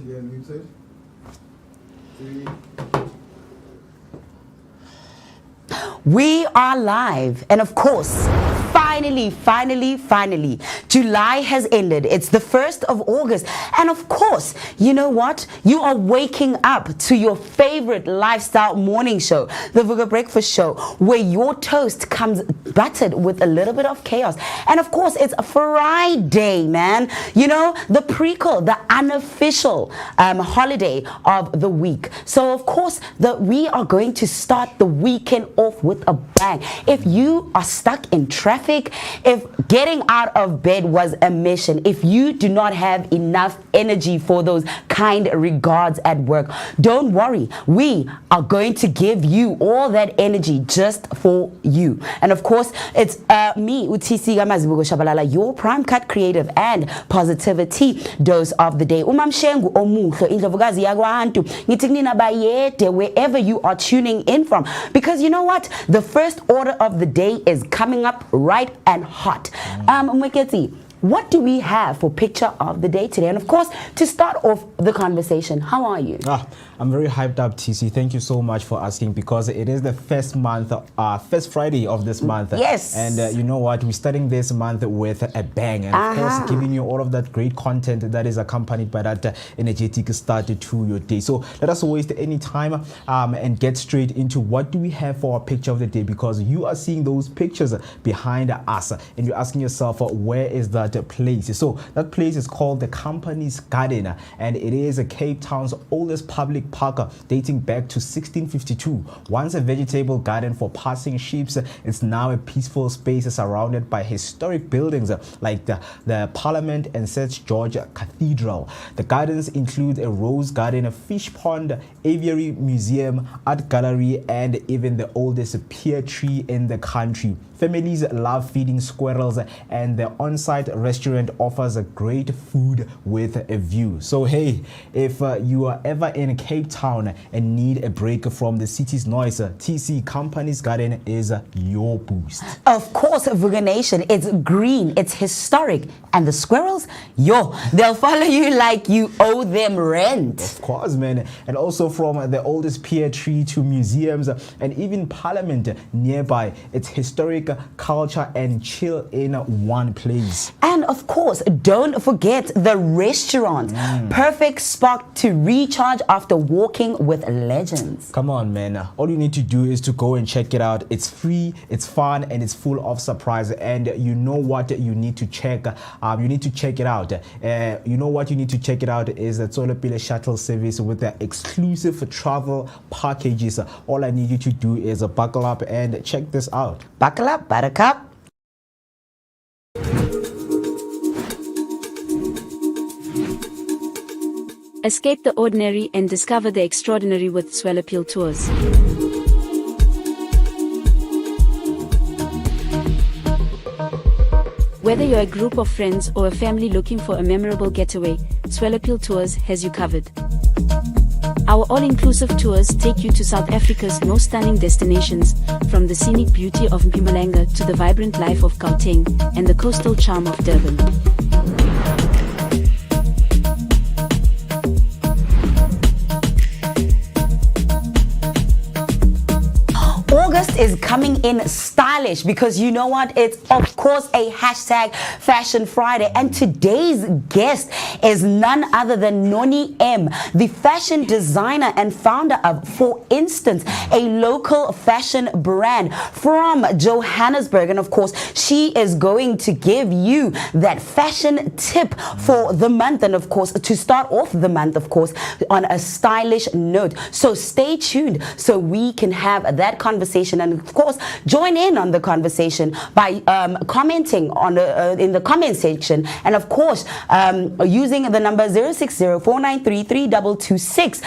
again muted. 3. We are live, and of course, finally, July has ended. It's the 1st of August, and of course, you know what? You are waking up to your favorite lifestyle morning show, the Vooka Breakfast Show, where your toast comes buttered with a little bit of chaos. And of course, it's a Friday, man. You know, the prequel, the unofficial holiday of the week. So of course, we are going to start the weekend off with a bang. If you are stuck in traffic, if getting out of bed was a mission, if you do not have enough energy for those kind regards at work, don't worry. We are going to give you all that energy just for you. And of course, it's me, UTC Gamazibugo Shabalala, your prime cut creative and positivity dose of the day. Umamshengu omuhlo indlovukazi yakwaNtu ngithinina bayede wherever you are tuning in from, because you know what, the first order of the day is coming up right and hot. Mweketi, what do we have for picture of the day today? And of course, to start off the conversation, how are you? I'm very hyped up, TC. Thank you so much for asking, because it is the first first Friday of this month. Yes. And you know what? We're starting this month with a bang. And of course, giving you all of that great content that is accompanied by that energetic start to your day. So let us waste any time and get straight into what do we have for our picture of the day, because you are seeing those pictures behind us and you're asking yourself, where is that place? So that place is called the Company's Garden, and it is Cape Town's oldest public park dating back to 1652. Once a vegetable garden for passing sheep, it's now a peaceful space surrounded by historic buildings like the Parliament and St. George Cathedral. The gardens include a rose garden, a fish pond, aviary museum, art gallery, and even the oldest pear tree in the country. Families love feeding squirrels, and the on-site restaurant offers a great food with a view. So hey, if you are ever in Cape Town and need a break from the city's noise, TC Company's Garden is your boost. Of course, Vooka Nation, it's green, it's historic, and the squirrels, they'll follow you like you owe them rent. Of course, man. And also from the oldest pear tree to museums and even Parliament nearby, it's historic, culture, and chill in one place. And of course, don't forget the restaurant. Perfect spot to recharge after walking with legends. Come on, man. All you need to do is to go and check it out. It's free, it's fun, and it's full of surprise. And you know what you need to check? You need to check it out. You know what you need to check it out is the Soweto shuttle service with the exclusive travel packages. All I need you to do is buckle up and check this out. Buckle up, buttercup. Escape the ordinary and discover the extraordinary with Soweto Tours. Whether you're a group of friends or a family looking for a memorable getaway, Soweto Tours has you covered. Our all-inclusive tours take you to South Africa's most stunning destinations, from the scenic beauty of Mpumalanga to the vibrant life of Gauteng and the coastal charm of Durban. August is coming in stylish, because you know what? It's of course a hashtag Fashion Friday, and today's guest is none other than Noni M, the fashion designer and founder of, for instance, a local fashion brand from Johannesburg. And of course, she is going to give you that fashion tip for the month, and of course, to start off the month, of course, on a stylish note. So stay tuned so we can have that conversation, and of course, join in on the conversation by commenting on in the comment section, and of course, using the number 060-493-3226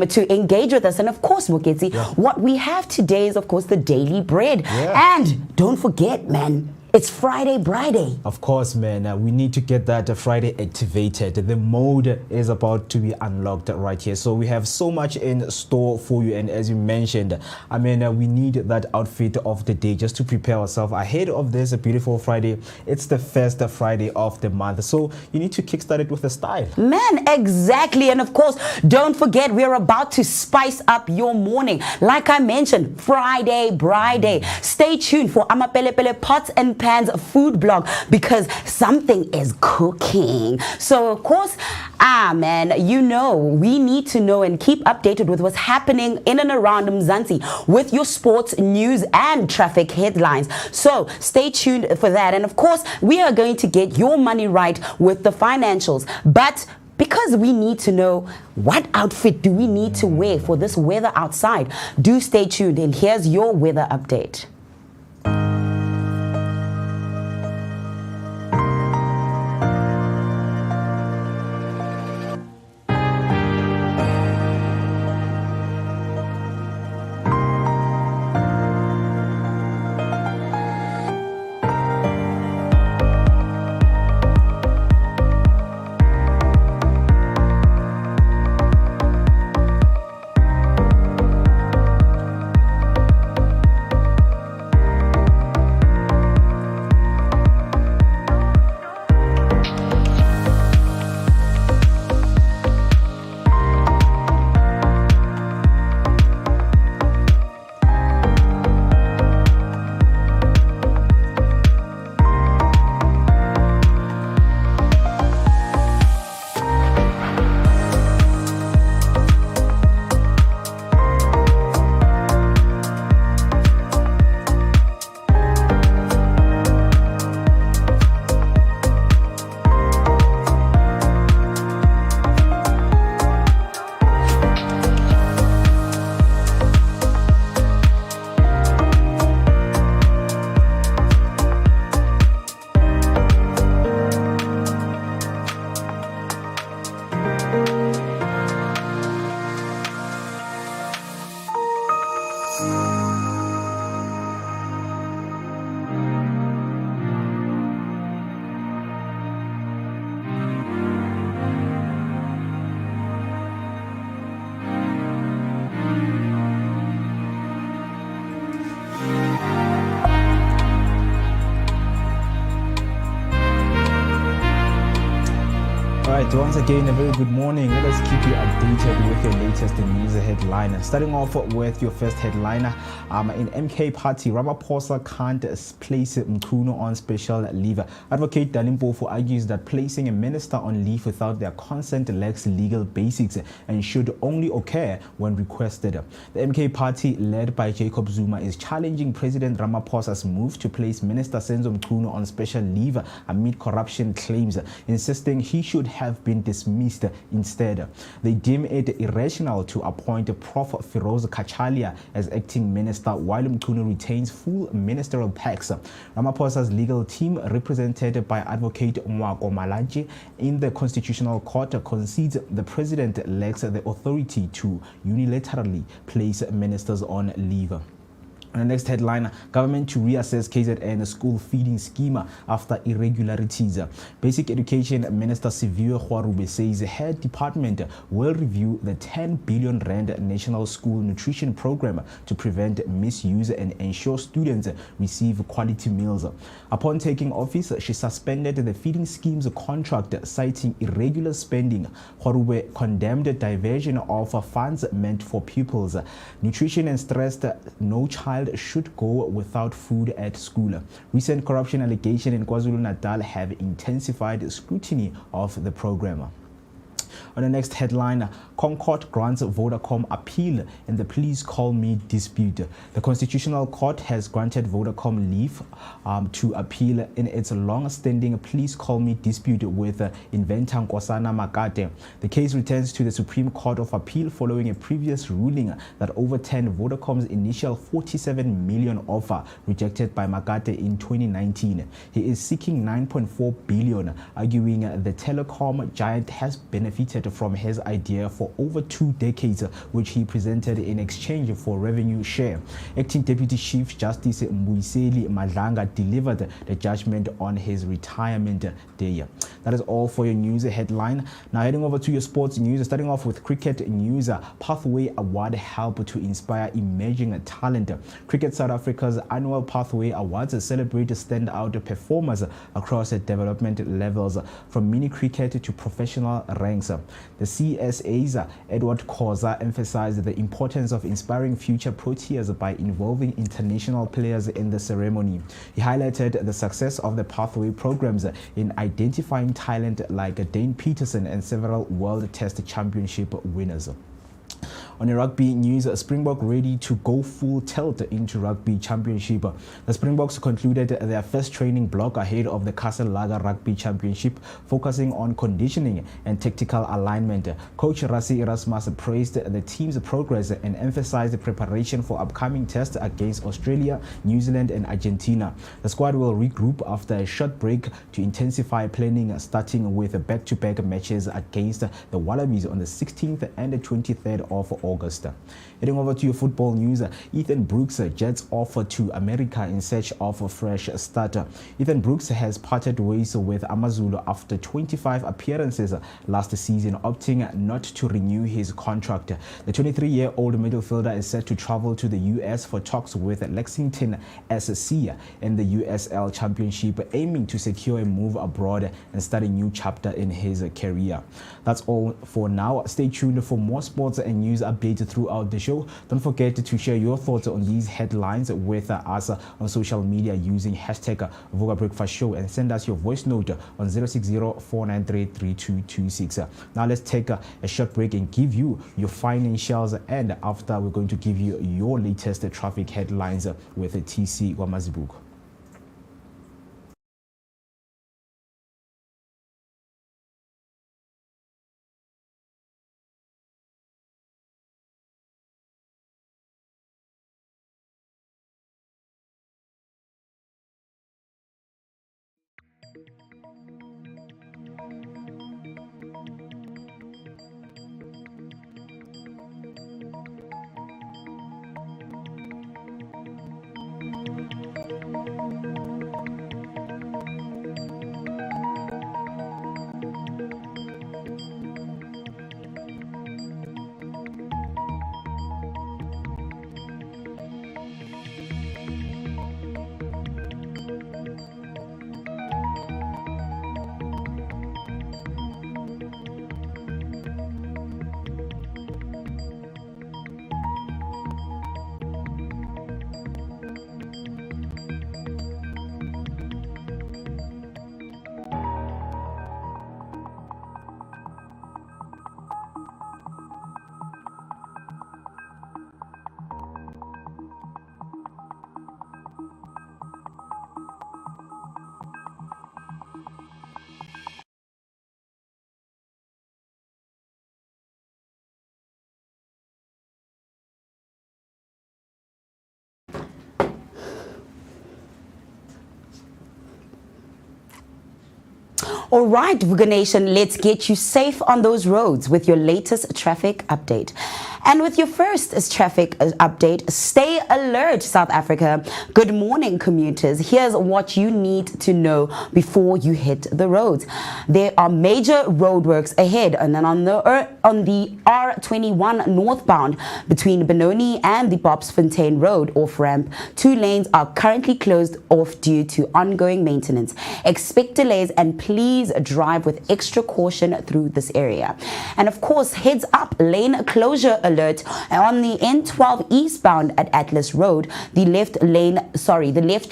to engage with us. And of course, Muketsi, what we have today is of course the daily bread, and don't forget, man, It's Friday, Friday. Of course, man. We need to get that Friday activated. The mode is about to be unlocked right here. So we have so much in store for you. And as you mentioned, I mean, we need that outfit of the day just to prepare ourselves ahead of this beautiful Friday. It's the first Friday of the month. So you need to kickstart it with a style. Man, exactly. And of course, don't forget, we're about to spice up your morning. Like I mentioned, Friday, Friday. Stay tuned for Amapelepele Pots and Pans food blog because something is cooking. So, of course, man, you know, we need to know and keep updated with what's happening in and around Mzansi with your sports, news, and traffic headlines. So, stay tuned for that. And of course, we are going to get your money right with the financials. But because we need to know what outfit do we need to wear for this weather outside, do stay tuned. And here's your weather update. Once again, a very good morning. Let us keep you updated with your latest news headline. Starting off with your first headliner, in MK Party, Ramaphosa can't place Mkhunu on special leave. Advocate Dalimpofu argues that placing a minister on leave without their consent lacks legal basics and should only occur when requested. The MK Party, led by Jacob Zuma, is challenging President Ramaphosa's move to place Minister Senzo Mkhunu on special leave amid corruption claims, insisting he should have been dismissed instead. They deem it irrational to appoint Prof. Firoz Kachalia as acting minister while Mkhunu retains full ministerial packs. Ramaphosa's legal team, represented by Advocate Mwako Malaji in the Constitutional Court, concedes the president lacks the authority to unilaterally place ministers on leave. And the next headline, government to reassess KZN school feeding scheme after irregularities. Basic Education Minister Siviwe Khwarube says her department will review the 10 billion rand National School Nutrition Program to prevent misuse and ensure students receive quality meals. Upon taking office, she suspended the feeding scheme's contract, citing irregular spending. Khwarube condemned diversion of funds meant for pupils. Nutrition and stressed no child should go without food at school. Recent corruption allegations in KwaZulu-Natal have intensified scrutiny of the program. On the next headline, Concord grants Vodacom appeal in the Please Call Me dispute. The Constitutional Court has granted Vodacom leave to appeal in its long-standing Please Call Me dispute with inventor Nkosana Makate. The case returns to the Supreme Court of Appeal following a previous ruling that overturned Vodacom's initial 47 million offer rejected by Makate in 2019. He is seeking 9.4 billion, arguing the telecom giant has benefited benefited from his idea for over 2 decades, which he presented in exchange for revenue share. Acting Deputy Chief Justice Mbuyiseli Madlanga delivered the judgment on his retirement day. That is all for your news headline. Now heading over to your sports news, starting off with cricket news. Pathway Award help to inspire emerging talent. Cricket South Africa's annual Pathway Awards celebrate standout performers across development levels, from mini cricket to professional ranks. The CSA's Edward Khoza emphasized the importance of inspiring future Proteas by involving international players in the ceremony. He highlighted the success of the Pathway programs in identifying talent like Dane Peterson and several World Test Championship winners. On your rugby news, Springbok ready to go full tilt into Rugby Championship. The Springboks concluded their first training block ahead of the Castle Lager Rugby Championship, focusing on conditioning and tactical alignment. Coach Rassie Erasmus praised the team's progress and emphasized preparation for upcoming tests against Australia, New Zealand and Argentina. The squad will regroup after a short break to intensify planning, starting with back-to-back matches against the Wallabies on the 16th and the 23rd of August. Heading over to your football news, Ethan Brooks jets off to America in search of a fresh start. Ethan Brooks has parted ways with Amazulu after 25 appearances last season, opting not to renew his contract. The 23-year-old midfielder is set to travel to the US for talks with Lexington SC in the USL Championship, aiming to secure a move abroad and start a new chapter in his career. That's all for now. Stay tuned for more sports and news updates throughout the show. Don't forget to share your thoughts on these headlines with us on social media using hashtag Vooka Breakfast Show, and send us your voice note on 060-493-3226. Now let's take a short break and give you your financials, and after we're going to give you your latest traffic headlines with TC Wamazibuk. All right, Vooka Nation, let's get you safe on those roads with your latest traffic update. And with your first traffic update, stay alert, South Africa. Good morning, commuters. Here's what you need to know before you hit the roads. There are major roadworks ahead, and then on the R21 northbound between Benoni and the Dobsonville Road off-ramp, 2 lanes are currently closed off due to ongoing maintenance. Expect delays and please drive with extra caution through this area. And of course, heads up, lane closure alert on the N12 eastbound at Atlas Road. The left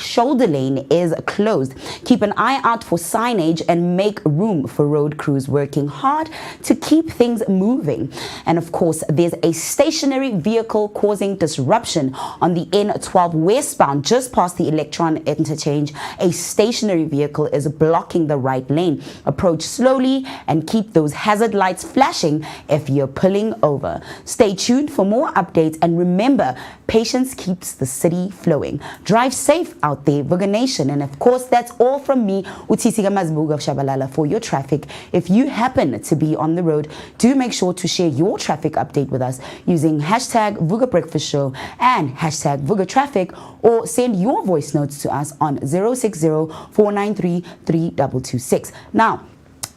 shoulder lane is closed. Keep an eye out for signage and make room for road crews working hard to keep things moving. And of course, there's a stationary vehicle causing disruption on the N12 westbound just past the Electron interchange. A stationary vehicle is blocking the right lane. Approach slowly and keep those hazard lights flashing if you're pulling over. Stay Stay tuned for more updates, and remember, patience keeps the city flowing. Drive safe out there, Vooka Nation. And of course, that's all from me, Utisika Mazbuga of Shabalala, for your traffic. If you happen to be on the road, do make sure to share your traffic update with us using hashtag Vooka Breakfast Show and hashtag Vooka Traffic, or send your voice notes to us on 060-493-3226. Now,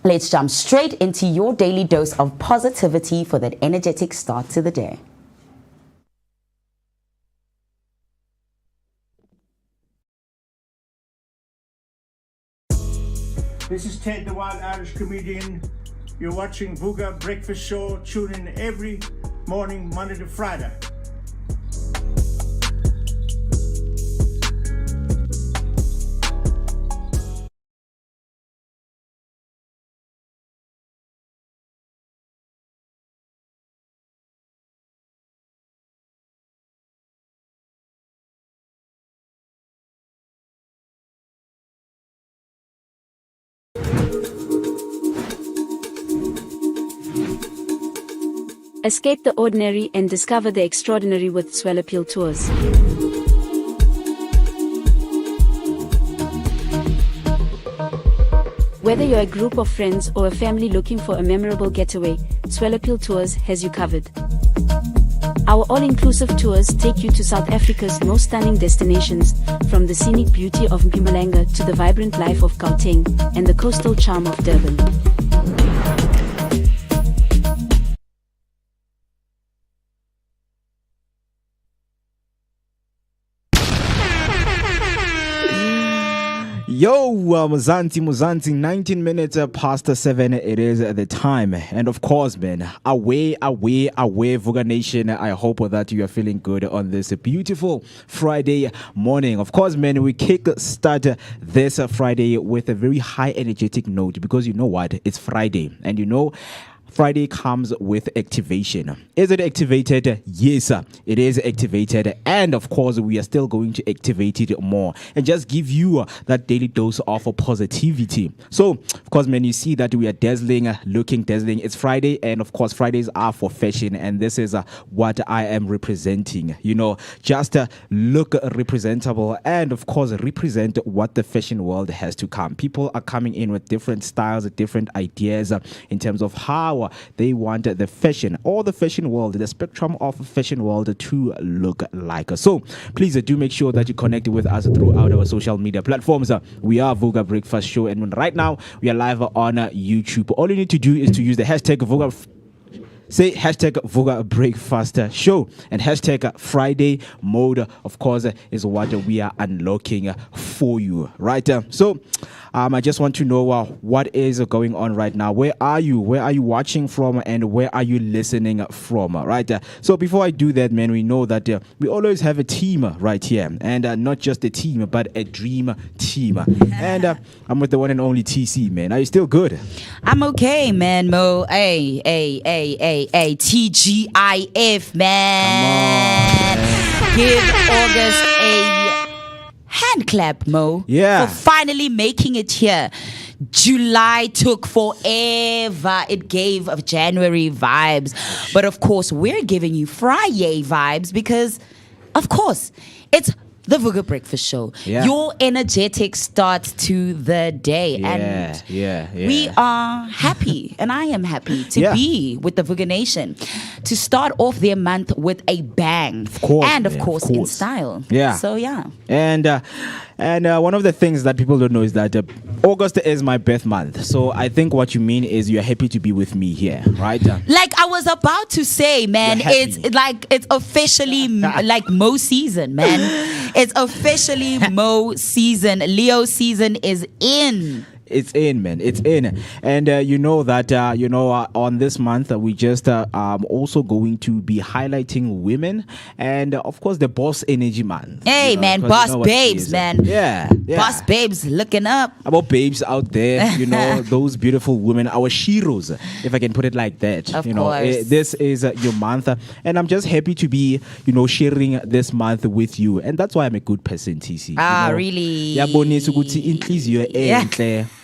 let's jump straight into your daily dose of positivity for that energetic start to the day. This is Ted, the Wild Irish Comedian. You're watching Vooka Breakfast Show. Tune in every morning, Monday to Friday. Escape the ordinary and discover the extraordinary with Soweto Tours. Whether you're a group of friends or a family looking for a memorable getaway, Soweto Tours has you covered. Our all-inclusive tours take you to South Africa's most stunning destinations, from the scenic beauty of Mpumalanga to the vibrant life of Gauteng and the coastal charm of Durban. Yo, Muzanti, 19 minutes past 7, it is the time. And of course, man, away, Vooka Nation. I hope that you are feeling good on this beautiful Friday morning. Of course, man, we start this Friday with a very high energetic note, because you know what? It's Friday. And you know, Friday comes with activation. Is it activated? Yes, it is activated. And of course, we are still going to activate it more and just give you that daily dose of positivity. So, of course, man, you see that we are dazzling, looking dazzling. It's Friday, and of course, Fridays are for fashion, and this is what I am representing. You know, just look representable and, of course, represent what the fashion world has to come. People are coming in with different styles, different ideas in terms of how they want the fashion or the fashion world, the spectrum of fashion world to look like. So please do make sure that you connect with us throughout our social media platforms. We are Vooka Breakfast Show, and right now we are live on YouTube. All you need to do is to use the hashtag Vooka. Say hashtag Vooka Breakfast Show, and hashtag Friday mode, of course, is what we are unlocking for you, right? So I just want to know what is going on right now. Where are you watching from, and where are you listening from, right? So before I do that, man, we know that we always have a team right here, and not just a team, but a dream team. And I'm with the one and only TC, man. Are you still good? I'm okay, man, Mo. Hey, TGIF, man. Come on, man. Give August a hand clap, Mo. Yeah. For finally making it here. July took forever. It gave of January vibes. But of course, we're giving you Friday vibes because, of course, it's the Vooka Breakfast Show. Yeah. Your energetic start to the day. And we are happy, and I am happy to be with the Vooka Nation, to start off their month with a bang. Of course, and of man, course, of course. in style. Yeah. So, yeah. And one of the things that people don't know is that August is my birth month. So I think what you mean is you're happy to be with me here, right? Like I was about to say, man, it's officially like Mo season, man. It's officially Mo season. Leo season is in. It's in, man. It's in. And you know that, on this month, we just also going to be highlighting women and, of course, the boss energy month. Hey, man, boss babes, man. Yeah. Boss babes looking up. About babes out there, those beautiful women, our sheroes, if I can put it like that. Of course. This is your month. And I'm just happy to be, sharing this month with you. And that's why I'm a good person, TC. Really? Yeah.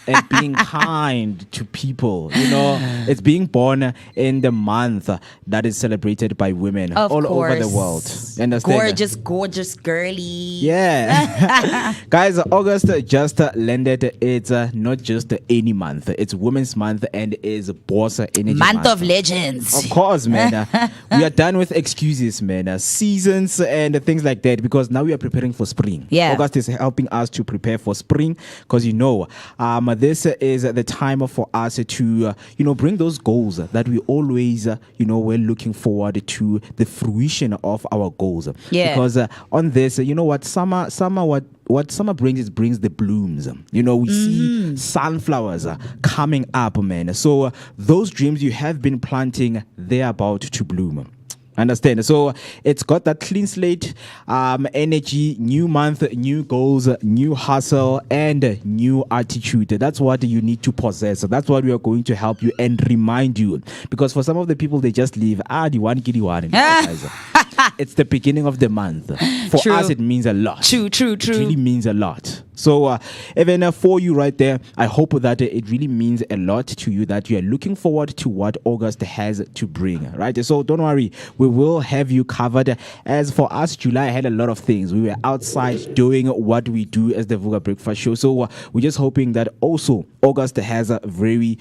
and being kind to people. You know, it's being born in the month that is celebrated by women Of all over the course. world. You understand? Gorgeous, gorgeous girly. Yeah. Guys, August just landed. It's not just any month. It's Women's Month and is Boss Energy Month of Legends. Of course, man. We are done with excuses, man. Seasons and things like that, because now we are preparing for spring. Yeah. August is helping us to prepare for spring, because this is the time for us to bring those goals that we always we're looking forward to the fruition of our goals. Yeah. Because on this, what summer brings, it brings the blooms. We see sunflowers coming up, man. So those dreams you have been planting, they're about to bloom. Understand? So it's got that clean slate energy, new month, new goals, new hustle, and new attitude. That's what you need to possess. That's what we are going to help you and remind you. Because for some of the people, they just leave, the one giddy one. It's the beginning of the month. For True. us, it means a lot. True. It really means a lot. So even for you right there, I hope that it really means a lot to you, that you are looking forward to what August has to bring, right? So don't worry, we will have you covered. As for us, July had a lot of things. We were outside doing what we do as the Vooka Breakfast Show. So we're just hoping that also August has very,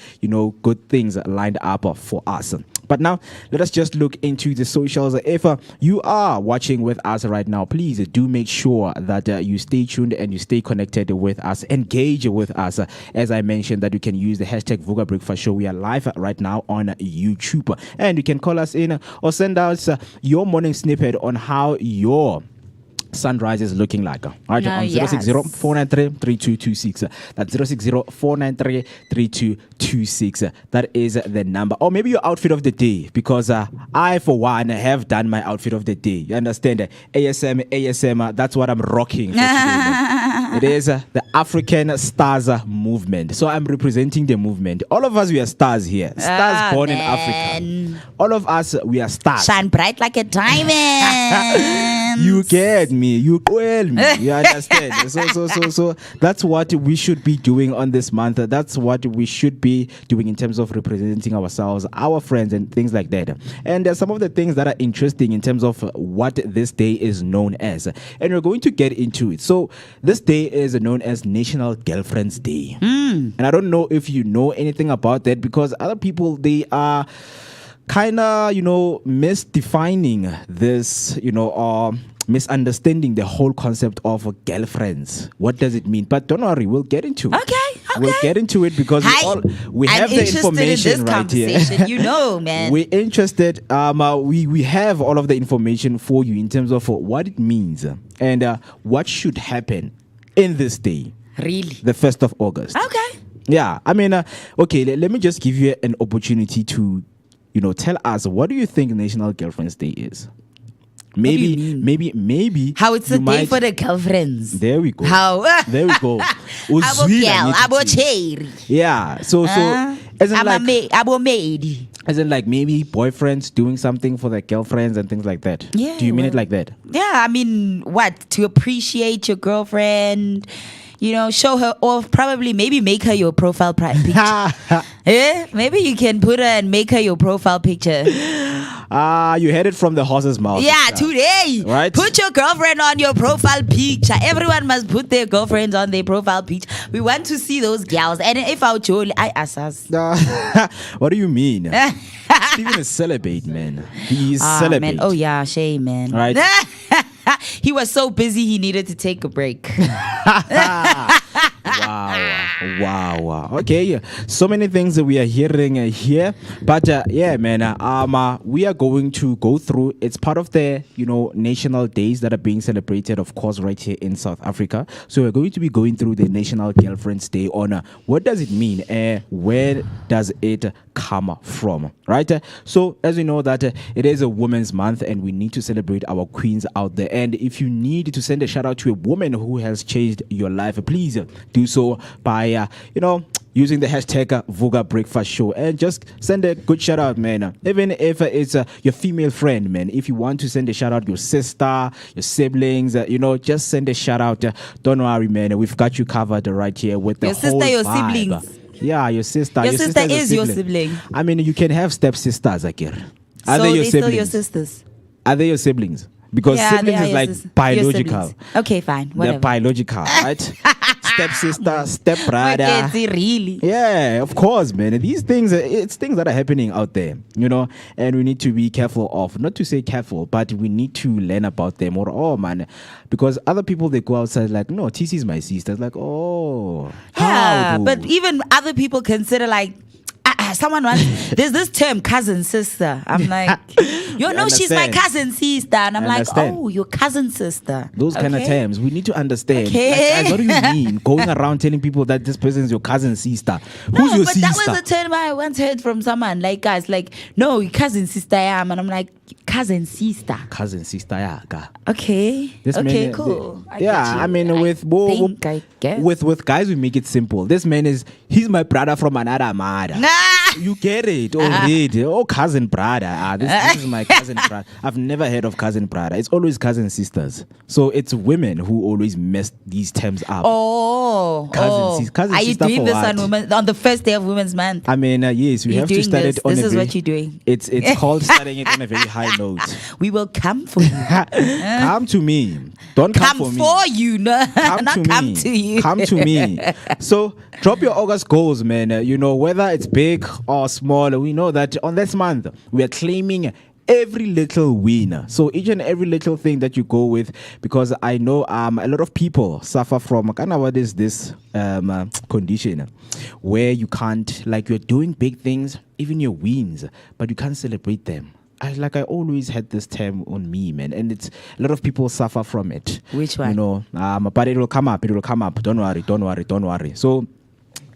good things lined up for us. But now, let us just look into the socials. If you are watching with us right now, please do make sure that you stay tuned and you stay connected with us. Engage with us. As I mentioned, that you can use the hashtag Vooka Breakfast Show. We are live right now on YouTube. And you can call us in or send us your morning snippet on how your sunrise is looking like. Right, on 060-493-3226. That's 060-493-3226. That is the number. Or maybe your outfit of the day, because I, for one, have done my outfit of the day. You understand? ASM, that's what I'm rocking for today. It is the African Stars movement. So I'm representing the movement. All of us, we are stars here. Stars born in Africa. All of us, we are stars. Shine bright like a diamond. You get me. You quell me. You understand? So that's what we should be doing on this month. That's what we should be doing in terms of representing ourselves, our friends, and things like that. And some of the things that are interesting in terms of what this day is known as. And we're going to get into it. So this day is known as National Girlfriend's Day. And I don't know if you know anything about that, because other people, they are kind of, misdefining this, misunderstanding the whole concept of girlfriends. What does it mean? But don't worry, we'll get into it. Okay. We'll get into it, because we have the information in this right here. Man. We're interested. We have all of the information for you in terms of what it means and what should happen in this day. Really? The 1st of August. Okay. Yeah. I mean, okay, let me just give you an opportunity to, tell us, what do you think National Girlfriend's Day is? Maybe. How it's a day for the girlfriends. There we go. How? There we go. Yeah. So as in like maybe boyfriends doing something for their girlfriends and things like that. Yeah. Do you mean it like that? Yeah. I mean, what? To appreciate your girlfriend. Show her, or probably maybe make her your profile picture. Yeah, maybe you can put her and make her your profile picture. You heard it from the horse's mouth. Yeah, today. Right? Put your girlfriend on your profile picture. Everyone must put their girlfriends on their profile picture. We want to see those girls. And if our Jolie, I ask us. What do you mean? Steven is celibate, man. He is celibate. Man. Oh, yeah, shame, man. Right? He was so busy he needed to take a break. Wow. Okay, so many things that we are hearing here, but yeah, man, we are going to go through. It's part of the national days that are being celebrated, of course, right here in South Africa. So we're going to be going through the National Girlfriend's Day on what does it mean, where does it come from, right? So as we know that it is a Women's Month, and we need to celebrate our queens out there. And if you need to send a shout out to a woman who has changed your life, please do so by by, using the hashtag Vooka Breakfast Show, and just send a good shout out, man. Even if it's your female friend, man. If you want to send a shout out, your sister, your siblings, just send a shout out. Don't worry, man. We've got you covered right here with the your whole sister, your vibe. siblings. Yeah, your sister. Your sister is your sibling. I mean, you can have stepsisters, Akir. Are So they your they're still siblings? your sisters. Are they your siblings? Because Yeah, siblings they are is your like sis- your biological. siblings. Okay, fine. Whatever. They're biological, right? Stepsister, stepbrother. Okay, really? Yeah, of course, man. These things, it's things that are happening out there, and we need to be careful of, not to say careful, but we need to learn about them. Or, man, because other people, they go outside like, no, TC is my sister. It's like, oh, Yeah, how? but even other people consider like, someone wants, there's this term cousin sister. I'm like, no, she's my understand. cousin sister. And I'm like, Understand. oh, your cousin sister. Those kind of Okay. terms, we need to understand. Okay. Like, guys, what do you mean? Going around telling people that this person is your cousin sister. Who's No, your but sister? that was a term I once heard from someone. Like, guys, like, no, your cousin sister I am. And I'm like, cousin sister. Cousin sister, yeah. Ka. Okay. This okay, man, cool. I yeah, get you. I mean, I guess. with guys, we make it simple. This man he's my brother from another mother. Nah. You get it already. Oh, cousin brother. This is my cousin brother. I've never heard of cousin brother. It's always cousin sisters. So it's women who always mess these terms up. Cousin Are you sister doing for this what? on the first day of Women's Month? I mean, yes, we You're have to doing start this. it on This a is very, what you're doing. It's called starting it on a very high note. We will come for you. Come to me. Don't come for me. you, no, Come not to come me. to you. Come to me. So drop your August goals, man. Whether it's big or small, we know that on this month we are claiming every little win. So each and every little thing that you go with, because I know a lot of people suffer from kind of what is this condition where you can't, like, you're doing big things, even your wins, but you can't celebrate them. I always had this term on me, man, and it's a lot of people suffer from it. Which one? But it will come up. Don't worry. So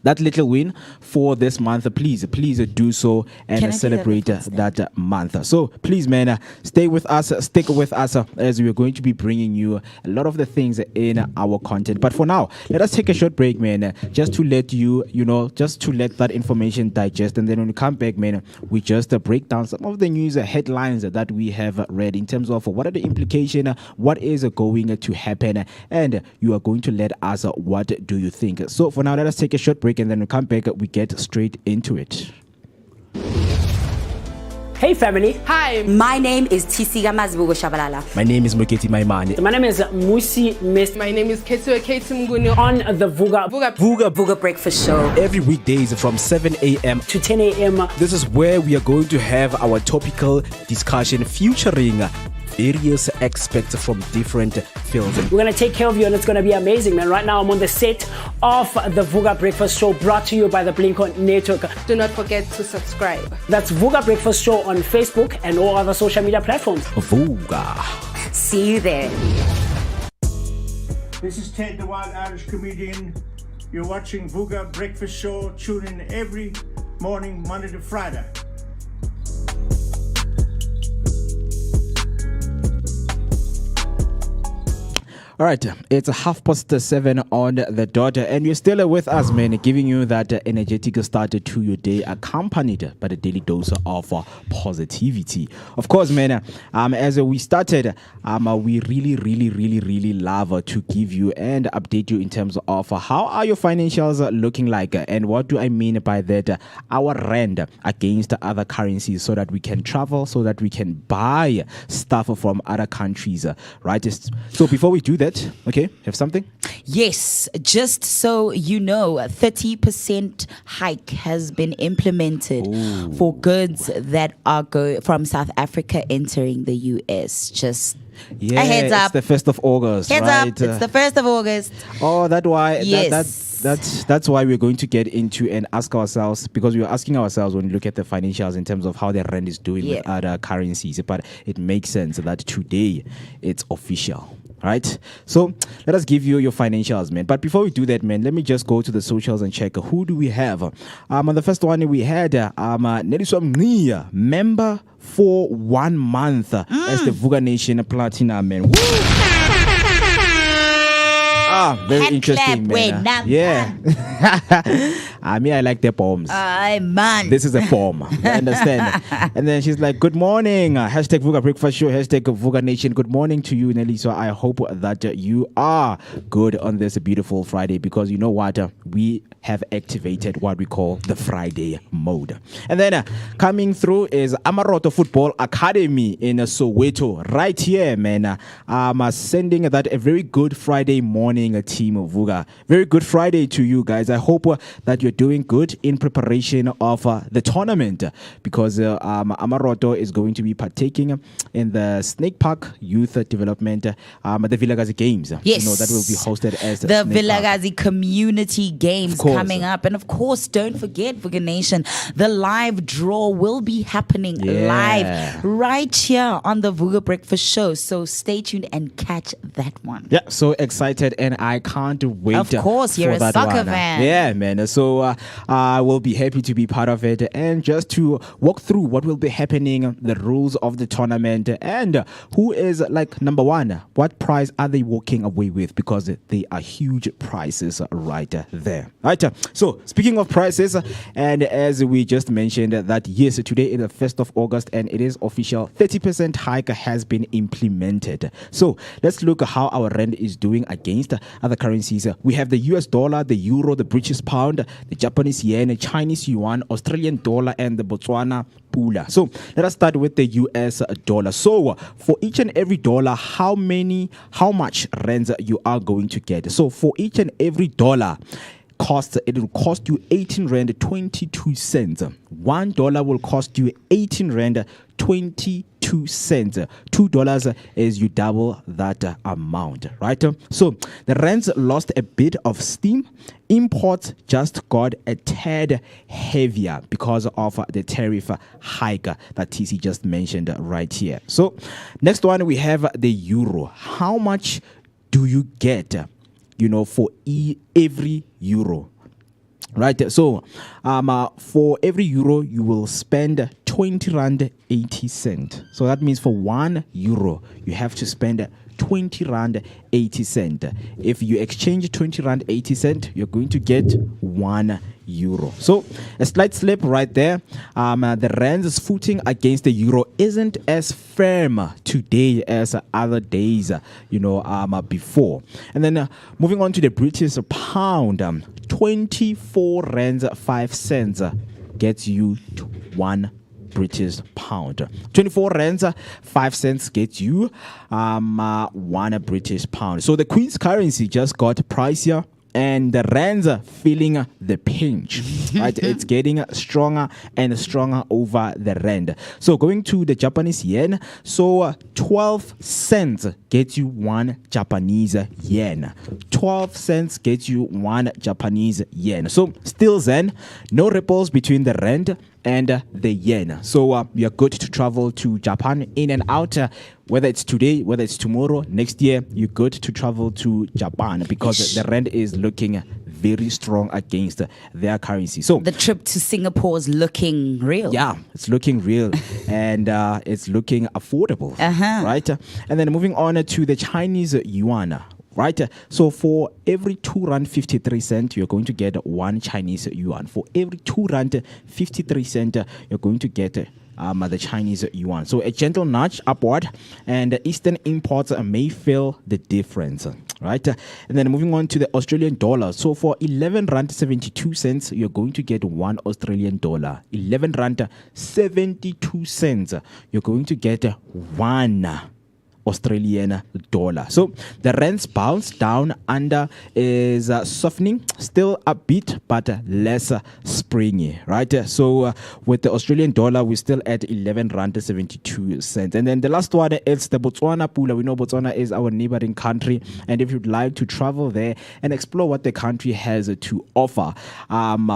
that little win for this month, please do so and Can I see that celebrate reference then? that month. So please, man, stay with us, stick with us as we're going to be bringing you a lot of the things in our content. But for now, let us take a short break, man, just to let just to let that information digest. And then when we come back, man, we just break down some of the news headlines that we have read in terms of what are the implications, what is going to happen, and you are going to let us what do you think. So for now, let us take a short break, and then we come back, we get straight into it. Hey family, Hi, My name is Tisiga Mazibugo Shabalala. My name is Moketi Maimane. my name is Musi Miss my name is Ketua Ketumguni on the Vooka Vooka Breakfast Show. Every weekdays from 7 a.m. to 10 a.m. This is where we are going to have our topical discussion featuring various aspects from different fields. We're gonna take care of you and it's gonna be amazing, man. Right now I'm on the set of the Vooka Breakfast Show brought to you by the Blink-On Network. Do not forget to subscribe. That's Vooka Breakfast Show on Facebook and all other social media platforms. Vooka. See you there. This is Ted, the Wild Irish Comedian. You're watching Vooka Breakfast Show. Tune in every morning, Monday to Friday. All right, it's 7:30 on the dot, and you're still with us, man, giving you that energetic start to your day, accompanied by the daily dose of positivity. Of course, man, as we started, we really love to give you and update you in terms of how are your financials looking like, and what do I mean by that? Our rand against other currencies, so that we can travel, so that we can buy stuff from other countries, right? So before we do that, okay, have something? Yes, just so you know, a 30% hike has been implemented for goods that are from South Africa entering the US. Just Yeah, a heads up. It's the 1st of August, Heads right? up, it's the 1st of August. Oh, that's why. Yes. That's why we're going to get into and ask ourselves, because we were asking ourselves when we look at the financials in terms of how the rand is doing with other currencies. But it makes sense that today it's official. Right, so let us give you your financials, man. But before we do that, man, let me just go to the socials and check who do we have. On the first one we had Neliswa Mnia, member for 1 month as the Vooka Nation Platinum, man. Woo! very Hand interesting, clap, wait, man. now, Yeah. I mean, I like their poems. Man. This is a form. I understand. And then she's like, good morning. Hashtag Vooka Breakfast Show. Hashtag Vooka Nation. Good morning to you, Nelly. So I hope that you are good on this beautiful Friday, because you know what? We have activated what we call the Friday mode. And then coming through is Amaroto Football Academy in Soweto. Right here, man. I'm sending that a very good Friday morning, team of Vooka. Very good Friday to you guys. I hope that you're doing good in preparation of the tournament, because Amaroto is going to be partaking in the Snake Park Youth Development, the Vilagazi Games. Yes. You know, that will be hosted as the Snake Park. Vilagazi Community Games coming up. And of course, don't forget, Vooka Nation, the live draw will be happening live right here on the Vooka Breakfast Show. So stay tuned and catch that one. Yeah, so excited, and I can't wait. Of course, you're for a that soccer one. fan. Yeah, man. So I will be happy to be part of it, and just to walk through what will be happening, the rules of the tournament, and who is like number one. What prize are they walking away with? Because they are huge prizes right there. Right. So speaking of prizes, and as we just mentioned, that yes, today is the 1st of August, and it is official. 30% hike has been implemented. So let's look at how our rand is doing against other currencies. We have the US dollar, the euro, the British pound, the Japanese yen, the Chinese yuan, Australian dollar, and the Botswana pula. So let us start with the US dollar. So for each and every dollar, how much rands you are going to get? So for each and every dollar, it will cost you 18 rand 22 cents. $1 will cost you 18 rand 22 cents. $2 is you double that amount, right? So the rands lost a bit of steam. Imports just got a tad heavier because of the tariff hike that TC just mentioned right here. So next one, we have the euro. How much do you get, for every euro? Right, so for every euro you will spend 20 rand 80 cent. So that means for 1 euro you have to spend 20 rand 80 cent. If you exchange 20 rand 80 cent, you're going to get 1 euro. So a slight slip right there. The rand's footing against the euro isn't as firm today as other days, before. And then moving on to the British pound, 24 rands 5 cents gets you 1 British pound. 24 rands 5 cents gets you 1 British pound. So the Queen's currency just got pricier, and the rands are feeling the pinch, right? It's getting stronger and stronger over the rand. So going to the Japanese yen, so 12 cents gets you 1 Japanese yen. 12 cents gets you 1 Japanese yen. So still Zen, no ripples between the rand and the yen. So you're good to travel to Japan in and out. Whether it's today, whether it's tomorrow, next year, you're good to travel to Japan because the rand is looking very strong against their currency. So the trip to Singapore is looking real. Yeah, it's looking real and it's looking affordable, right? And then moving on to the Chinese yuan. Right, so for every 2 rand 53 cent, you're going to get 1 Chinese yuan. For every 2 rand 53 cent, you're going to get the Chinese yuan. So a gentle nudge upward, and Eastern imports may feel the difference, right? And then moving on to the Australian dollar. So for 11 rand 72 cents, you're going to get 1 Australian dollar. 11 rand 72 cents, you're going to get 1 Australian dollar. So the rand's bounce down under is softening, still a bit, but less springy, right? So with the Australian dollar, we're still at 11 rand 72 cents. And then the last one is the Botswana pula. We know Botswana is our neighboring country, and if you'd like to travel there and explore what the country has to offer,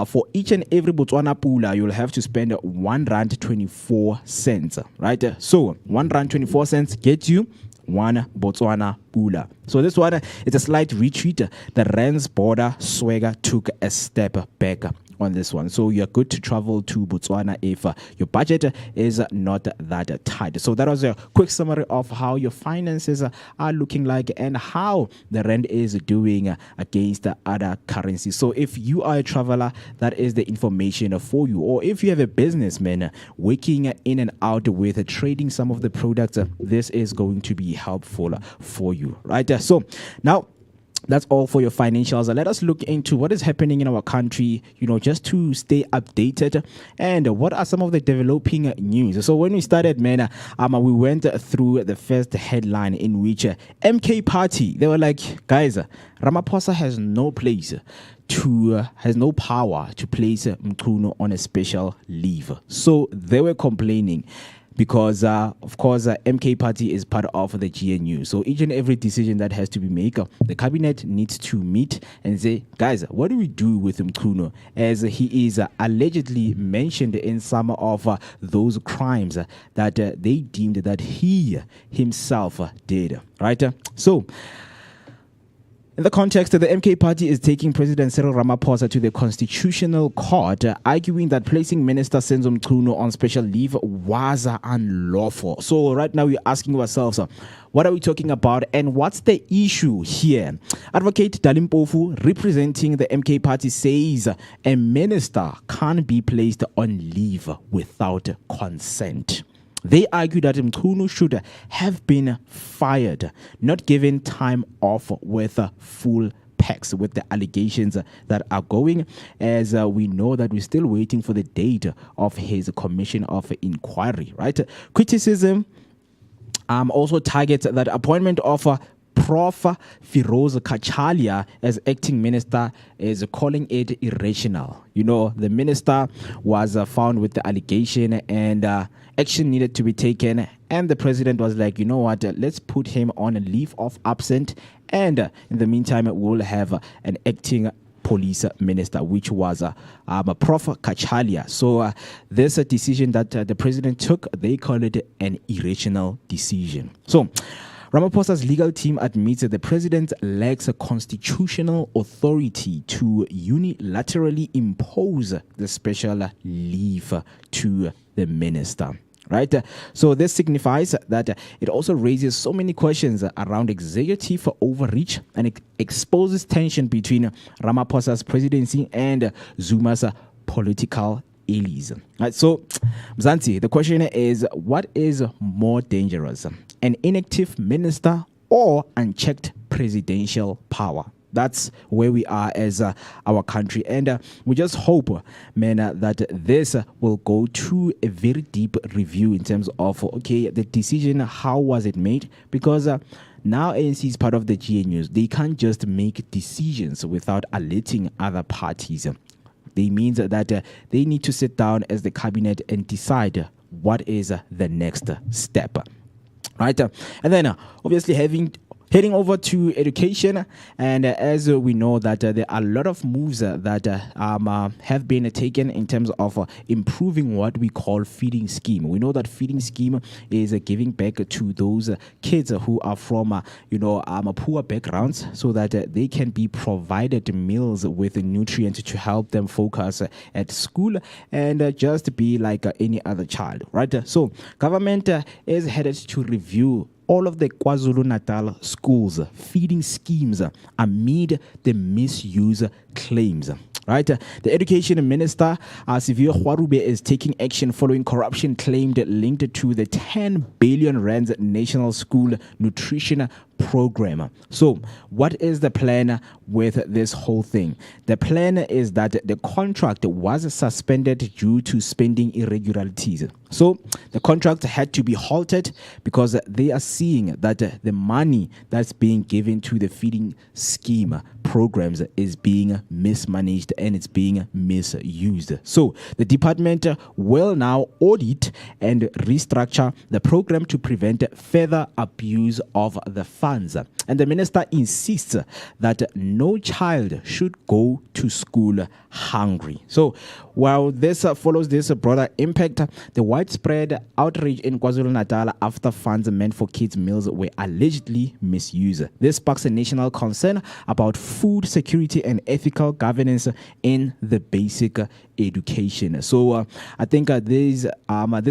for each and every Botswana pula, you'll have to spend 1 rand 24 cents, right? So 1 rand 24 cents gets you 1 Botswana pula. So this one is a slight retreat. The rand's border swagger took a step back on this one. So you're good to travel to Botswana if your budget is not that tight. So that was a quick summary of how your finances are looking like and how the rand is doing against other currencies. So if you are a traveler, that is the information for you. Or if you have a businessman working in and out with trading some of the products, this is going to be helpful for you, right? So now, that's all for your financials. Let us look into what is happening in our country, just to stay updated. And what are some of the developing news? So when we started, man, we went through the first headline in which MK Party, they were like, guys, Ramaphosa has no power to place Mchunu on a special leave. So they were complaining. Because, of course, MK Party is part of the GNU. So each and every decision that has to be made, the cabinet needs to meet and say, guys, what do we do with Mchunu? As he is allegedly mentioned in some of those crimes that they deemed that he himself did. Right? So, in the context, the MK Party is taking President Cyril Ramaphosa to the Constitutional Court, arguing that placing Minister Senzo Mchunu on special leave was unlawful. So right now we're asking ourselves, what are we talking about and what's the issue here? Advocate Dalimpofu, representing the MK Party, says a minister can't be placed on leave without consent. They argue that Mchunu should have been fired, not given time off with full packs with the allegations that are going, as we know that we're still waiting for the date of his commission of inquiry, right? Criticism also targets that appointment of Prof. Firoz Kachalia as acting minister is calling it irrational. The minister was found with the allegation and action needed to be taken. And the president was like, what, let's put him on a leave of absence. And in the meantime, we'll have an acting police minister, which was Prof. Kachalia. So this decision that the president took, they call it an irrational decision. So Ramaphosa's legal team admits that the president lacks a constitutional authority to unilaterally impose the special leave to the minister. Right? So this signifies that it also raises so many questions around executive overreach and it exposes tension between Ramaphosa's presidency and Zuma's political allies. Right? So, Mzansi, the question is, what is more dangerous? An inactive minister or unchecked presidential power? That's where we are as our country. And we just hope, man, that this will go to a very deep review in terms of, the decision, how was it made? Because now ANC is part of the GNU. They can't just make decisions without alerting other parties. They means that they need to sit down as the cabinet and decide what is the next step. Right? And then obviously heading over to education, and as we know that there are a lot of moves that have been taken in terms of improving what we call feeding scheme. We know that feeding scheme is giving back to those kids who are from poor backgrounds, so that they can be provided meals with nutrients to help them focus at school and just be like any other child, right? So government is headed to review all of the KwaZulu-Natal schools feeding schemes amid the misuse claims. Right? The education minister, Sivio Khwarube, is taking action following corruption claimed linked to the 10 billion rands national school nutrition program. So what is the plan with this whole thing? The plan is that the contract was suspended due to spending irregularities. So the contract had to be halted because they are seeing that the money that's being given to the feeding scheme programs is being mismanaged and it's being misused. So the department will now audit and restructure the program to prevent further abuse of the funds funds. And the minister insists that no child should go to school hungry. So while this follows this broader impact, the widespread outrage in KwaZulu-Natal after funds meant for kids' meals were allegedly misused. This sparks a national concern about food security and ethical governance in the basic education. So I think this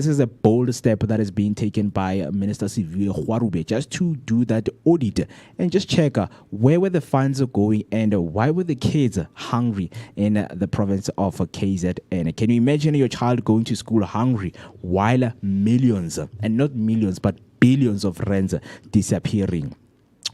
is a bold step that is being taken by Minister Siviwe Khwarube, just to do that audit and just check where were the funds going and why were the kids hungry in the province of KZN. Can you imagine your child going to school hungry while millions, and not millions but billions of rands disappearing?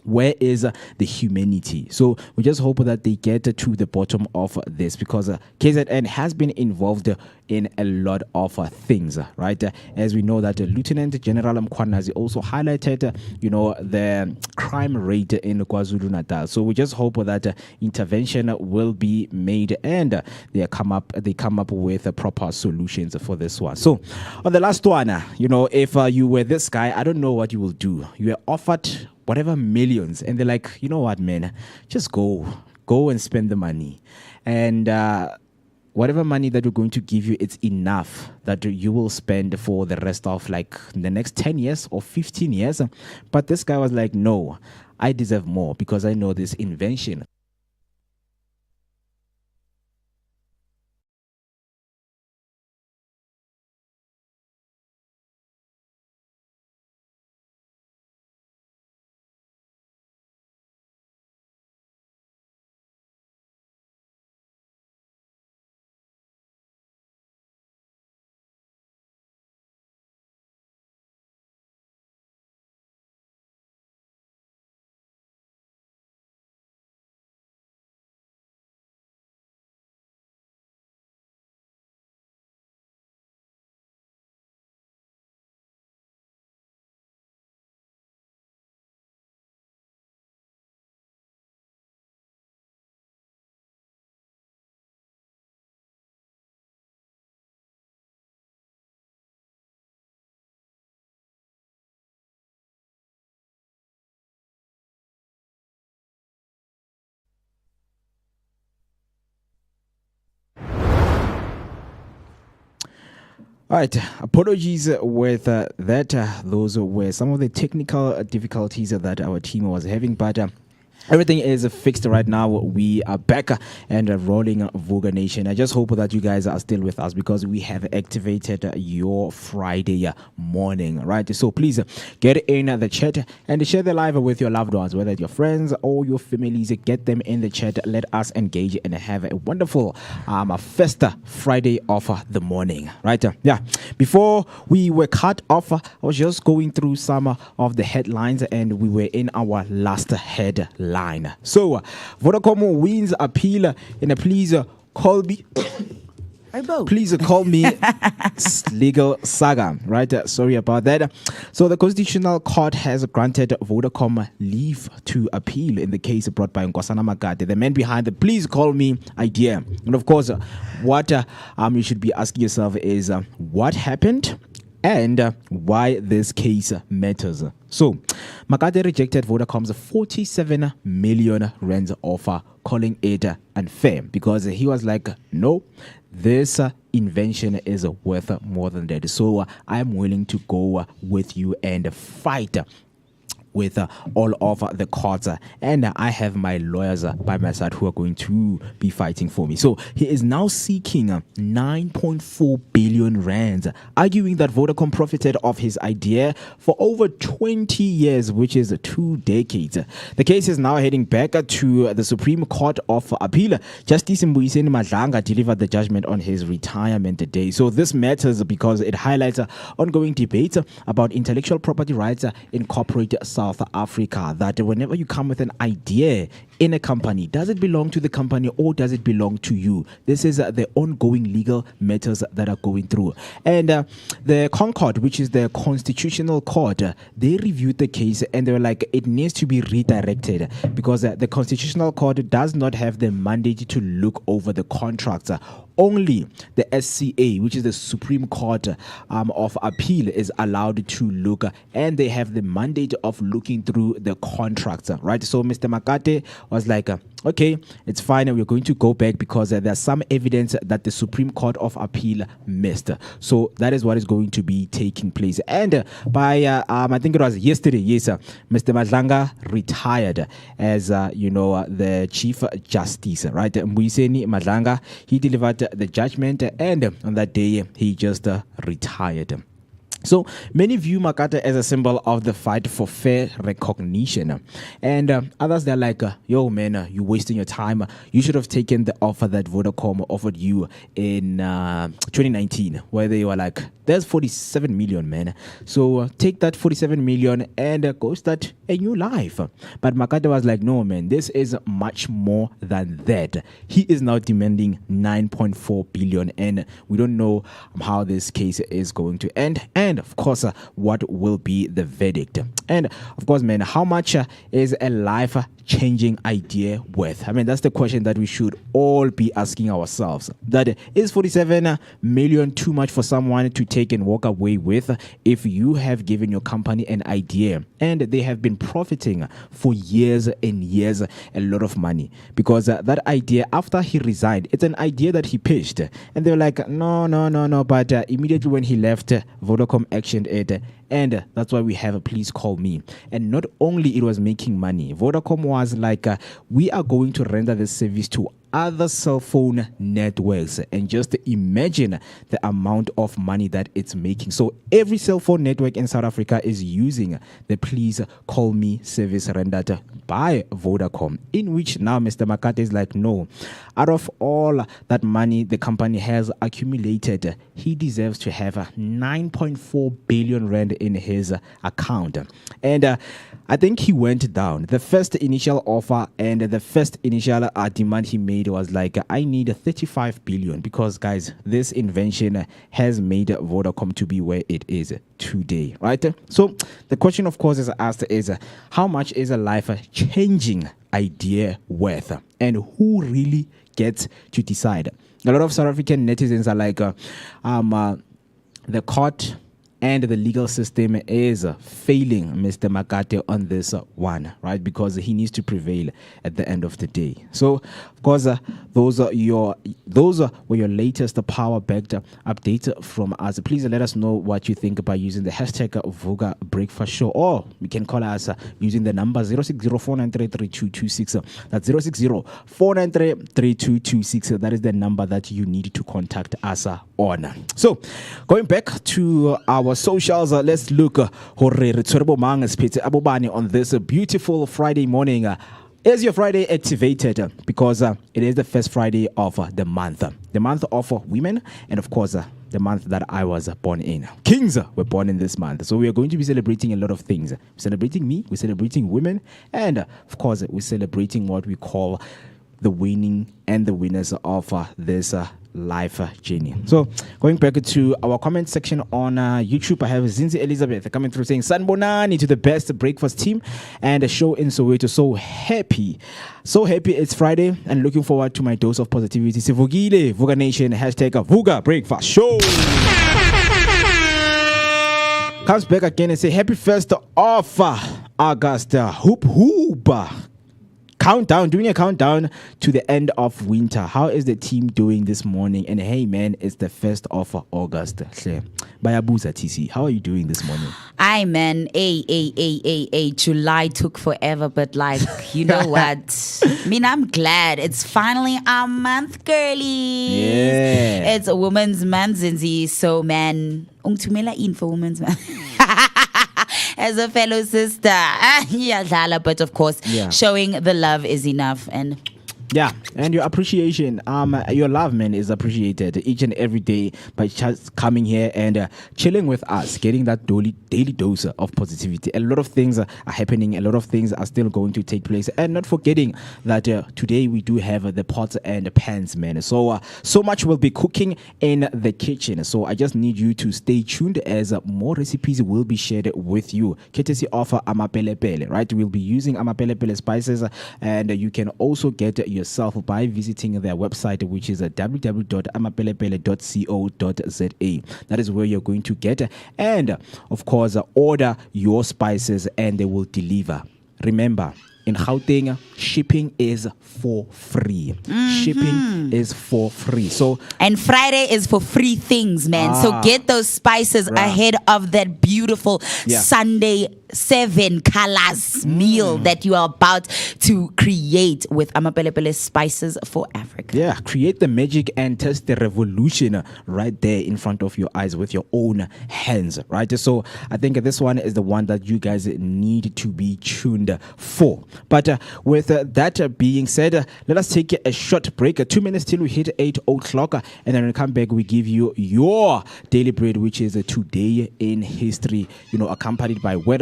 Where is the humanity? So we just hope that they get to the bottom of this, because KZN has been involved in a lot of things, right? As we know that Lieutenant General Mkhwanazi also highlighted, the crime rate in KwaZulu-Natal. So we just hope that intervention will be made and they come up with proper solutions for this one. So on the last one, if you were this guy, I don't know what you will do. You were offered whatever millions, and they're like, you know what, man, just go and spend the money, and whatever money that we're going to give you, it's enough that you will spend for the rest of like the next 10 years or 15 years. But this guy was like, no, I deserve more because I know this invention. All right, apologies with that. Those were some of the technical difficulties that our team was having, but everything is fixed right now. We are back and rolling Vooka Nation. I just hope that you guys are still with us, because we have activated your Friday morning, right? So please get in the chat and share the live with your loved ones, whether it's your friends or your families. Get them in the chat. Let us engage and have a wonderful first Friday of the morning, right? Yeah. Before we were cut off, I was just going through some of the headlines, and we were in our last headline. So Vodacom wins appeal in a please call me legal saga, right? Sorry about that. So the Constitutional Court has granted Vodacom leave to appeal in the case brought by Nkosana Makate, the man behind the please call me idea. And of course, what you should be asking yourself is what happened and why this case matters. So, Makate rejected Vodacom's 47 million rand offer, calling it unfair, because he was like, no, this invention is worth more than that. So, I'm willing to go with you and fight with all of the courts, and I have my lawyers by my side who are going to be fighting for me. So he is now seeking 9.4 billion rands, arguing that Vodacom profited off his idea for over 20 years, which is 2 decades. The case is now heading back to the Supreme Court of Appeal. Justice Mbuyiseni Madlanga delivered the judgment on his retirement day. So this matters because it highlights ongoing debates about intellectual property rights in corporate South Africa, that whenever you come with an idea in a company, does it belong to the company or does it belong to you? This is the ongoing legal matters that are going through. And the Concord, which is the Constitutional Court, they reviewed the case and they were like, it needs to be redirected because the Constitutional Court does not have the mandate to look over the contracts only the SCA, which is the Supreme Court of Appeal, is allowed to look, and they have the mandate of looking through the contracts, right? So Mr. Makate was like, okay, it's fine, we're going to go back because there's some evidence that the Supreme Court of Appeal missed. So that is what is going to be taking place. And by I think it was yesterday, yes, Mr. Madlanga retired as the Chief Justice, right? Mbuyiseni Madlanga, he delivered the judgment, and on that day he just retired. So many view Makate as a symbol of the fight for fair recognition, and others, they're like, yo man, you're wasting your time. You should have taken the offer that Vodacom offered you in 2019, where they were like, there's 47 million, man, so take that 47 million and go start a new life. But Makate was like, no man, this is much more than that. He is now demanding 9.4 billion, and we don't know how this case is going to end, and of course what will be the verdict. And of course, man, how much is a life changing idea worth? I mean, that's the question that we should all be asking ourselves. That is 47 million too much for someone to take and walk away with if you have given your company an idea and they have been profiting for years and years a lot of money? Because that idea, after he resigned, it's an idea that he pitched, and they were like, no, but immediately when he left, Vodacom actioned it, and that's why we have a Please Call Me. And not only it was making money, Vodacom was like, we are going to render this service to other cell phone networks, and just imagine the amount of money that it's making. So every cell phone network in South Africa is using the Please Call Me service rendered by Vodacom, in which now Mr. Makate is like, no, out of all that money the company has accumulated, he deserves to have 9.4 billion rand in his account. And I think he went down. The first initial offer and the first initial demand he made was like, I need 35 billion, because guys, this invention has made Vodacom to be where it is today, right? So the question, of course, is asked is, how much is a life-changing idea worth, and who really gets to decide? A lot of South African netizens are like, the court and the legal system is failing Mr. Makate on this one, right? Because he needs to prevail at the end of the day. So, of course, those were your latest power-backed updates from us. Please let us know what you think by using the hashtag Vooka Breakfast Show, or you can call us using the number 060-493-3226. That's 060-493-3226. That is the number that you need to contact us on. So, going back to our socials, let's look on this beautiful Friday morning. Is your Friday activated? Because it is the first Friday of the month of women, and of course the month that I was born in. Kings were born in this month, so we are going to be celebrating a lot of things. We're celebrating me, we're celebrating women, and of course we're celebrating what we call the winning and the winners of this life journey. So going back to our comment section on YouTube, I have Zinzi Elizabeth coming through saying, Sanbonani to the best breakfast team and a show in Soweto. So happy it's Friday and looking forward to my dose of positivity. Sivugile, Vooka Nation, hashtag Vooka Breakfast Show. Comes back again and say, happy 1st of August. Hoop hoop. Doing a countdown to the end of winter. How is the team doing this morning? And hey man, it's the 1st of August. Bayabuza TC, how are you doing this morning? Aye man, July took forever, but like, you know what? I mean, I'm glad it's finally our month, girlies. Yeah. It's a woman's month, Zinzi. So man, ungtumela in for women's month. As a fellow sister, but of course, showing the love is enough. And yeah, and your appreciation, your love, man, is appreciated each and every day by just coming here and chilling with us, getting that daily dose of positivity. A lot of things are happening, a lot of things are still going to take place, and not forgetting that today we do have the pots and the pans, man. So much will be cooking in the kitchen. So I just need you to stay tuned as more recipes will be shared with you. Courtesy of Amapelepele, right? We'll be using Amapelepele spices, and you can also get yourself by visiting their website, which is www.amapelepele.co.za. That is where you're going to get and, of course, order your spices and they will deliver. Remember, in Gauteng, shipping is for free. Shipping is for free. So and Friday is for free things, man. So get those spices ahead of that beautiful Sunday 7 colors meal that you are about to create with Amapelepele Spices for Africa. Yeah, create the magic and test the revolution right there in front of your eyes with your own hands, right? So I think this one is the one that you guys need to be tuned for. But with that being said, let us take a short break. 2 minutes till we hit 8 o'clock. And then when we come back, we give you your daily bread, which is Today in History, accompanied by word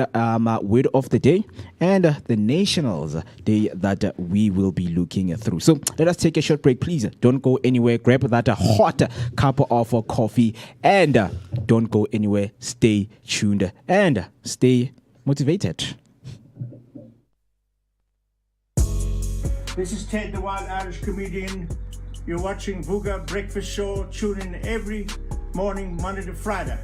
of the day and the Nationals Day that we will be looking through. So let us take a short break. Please don't go anywhere. Grab that hot cup of coffee and don't go anywhere. Stay tuned and stay motivated. This is Ted, the Wild Irish Comedian. You're watching Vooka Breakfast Show. Tune in every morning, Monday to Friday.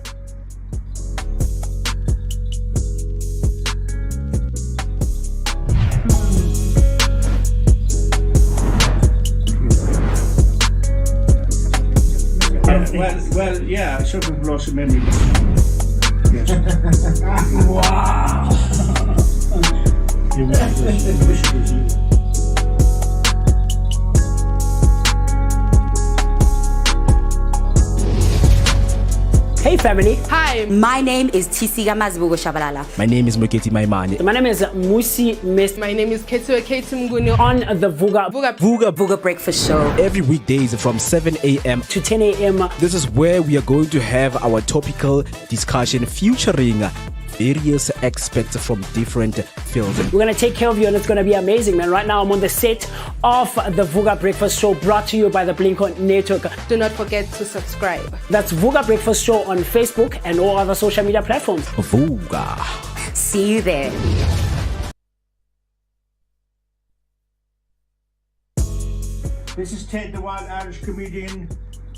Well, yeah, something lost a memory. Yes. Wow. You wish it was you. Hey family. Hi. My name is Tisiga Mazbugo Shabalala. My name is Moketi Maimane. My name is Musi Miss. My name is Ketsuake Mgunu. On the Vooka Vooka Breakfast Show. Every weekdays from 7 a.m. to 10 a.m. This is where we are going to have our topical discussion featuring various experts from different fields. We're going to take care of you and it's going to be amazing, man. Right now I'm on the set of the Vooka Breakfast Show brought to you by the Blinkon Network. Do not forget to subscribe. That's Vooka Breakfast Show on Facebook and all other social media platforms. Vooka. See you there. This is Ted, the Wild Irish Comedian.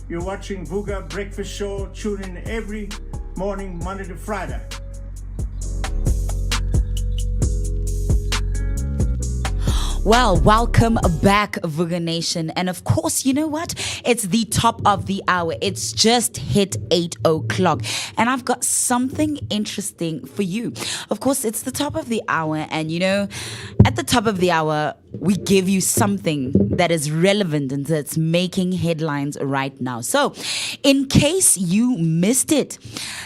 You're watching Vooka Breakfast Show. Tune in every morning, Monday to Friday. Well, welcome back, Vooka Nation. And of course, you know what? It's the top of the hour. It's just hit 8 o'clock. And I've got something interesting for you. Of course, it's the top of the hour. And, at the top of the hour, we give you something that is relevant and that's making headlines right now. So, in case you missed it,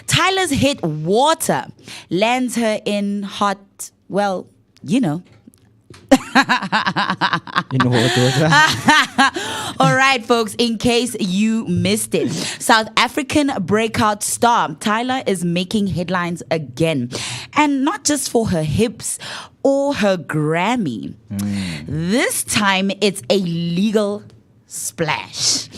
Tyler's hit Water lands her in hot, well, All right, folks, in case you missed it, South African breakout star Tyler is making headlines again. And not just for her hips or her Grammy. This time it's a legal splash.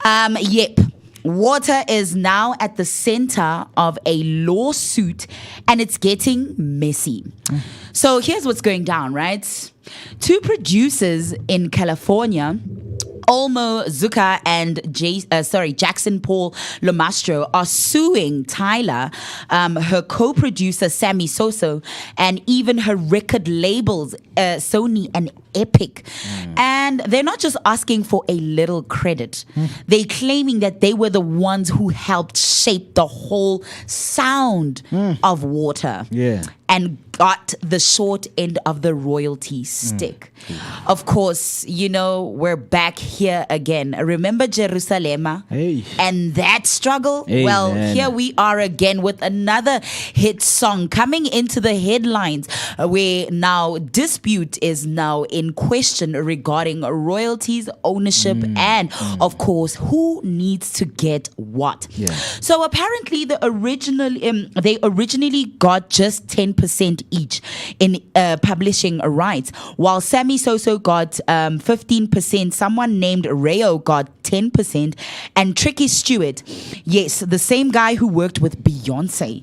Yep. Water is now at the center of a lawsuit and it's getting messy. So here's what's going down, right? 2 producers in California, Olmo Zucker and Jackson Paul Lomastro, are suing Tyler, her co-producer Sammy Soso, and even her record labels Sony and Epic. And they're not just asking for a little credit. They're claiming that they were the ones who helped shape the whole sound of Water. Yeah. And got the short end of the royalty stick. Of course, we're back here again. Remember Jerusalem? Hey. And that struggle? Hey, well, man. Here we are again with another hit song coming into the headlines where now dispute is now in question regarding royalties, ownership, and of course, who needs to get what. Yeah. So apparently they originally got just 10% each in publishing rights, while Sammy Soso got 15%, someone named Rayo got 10%, and Tricky Stewart, yes, the same guy who worked with Beyonce,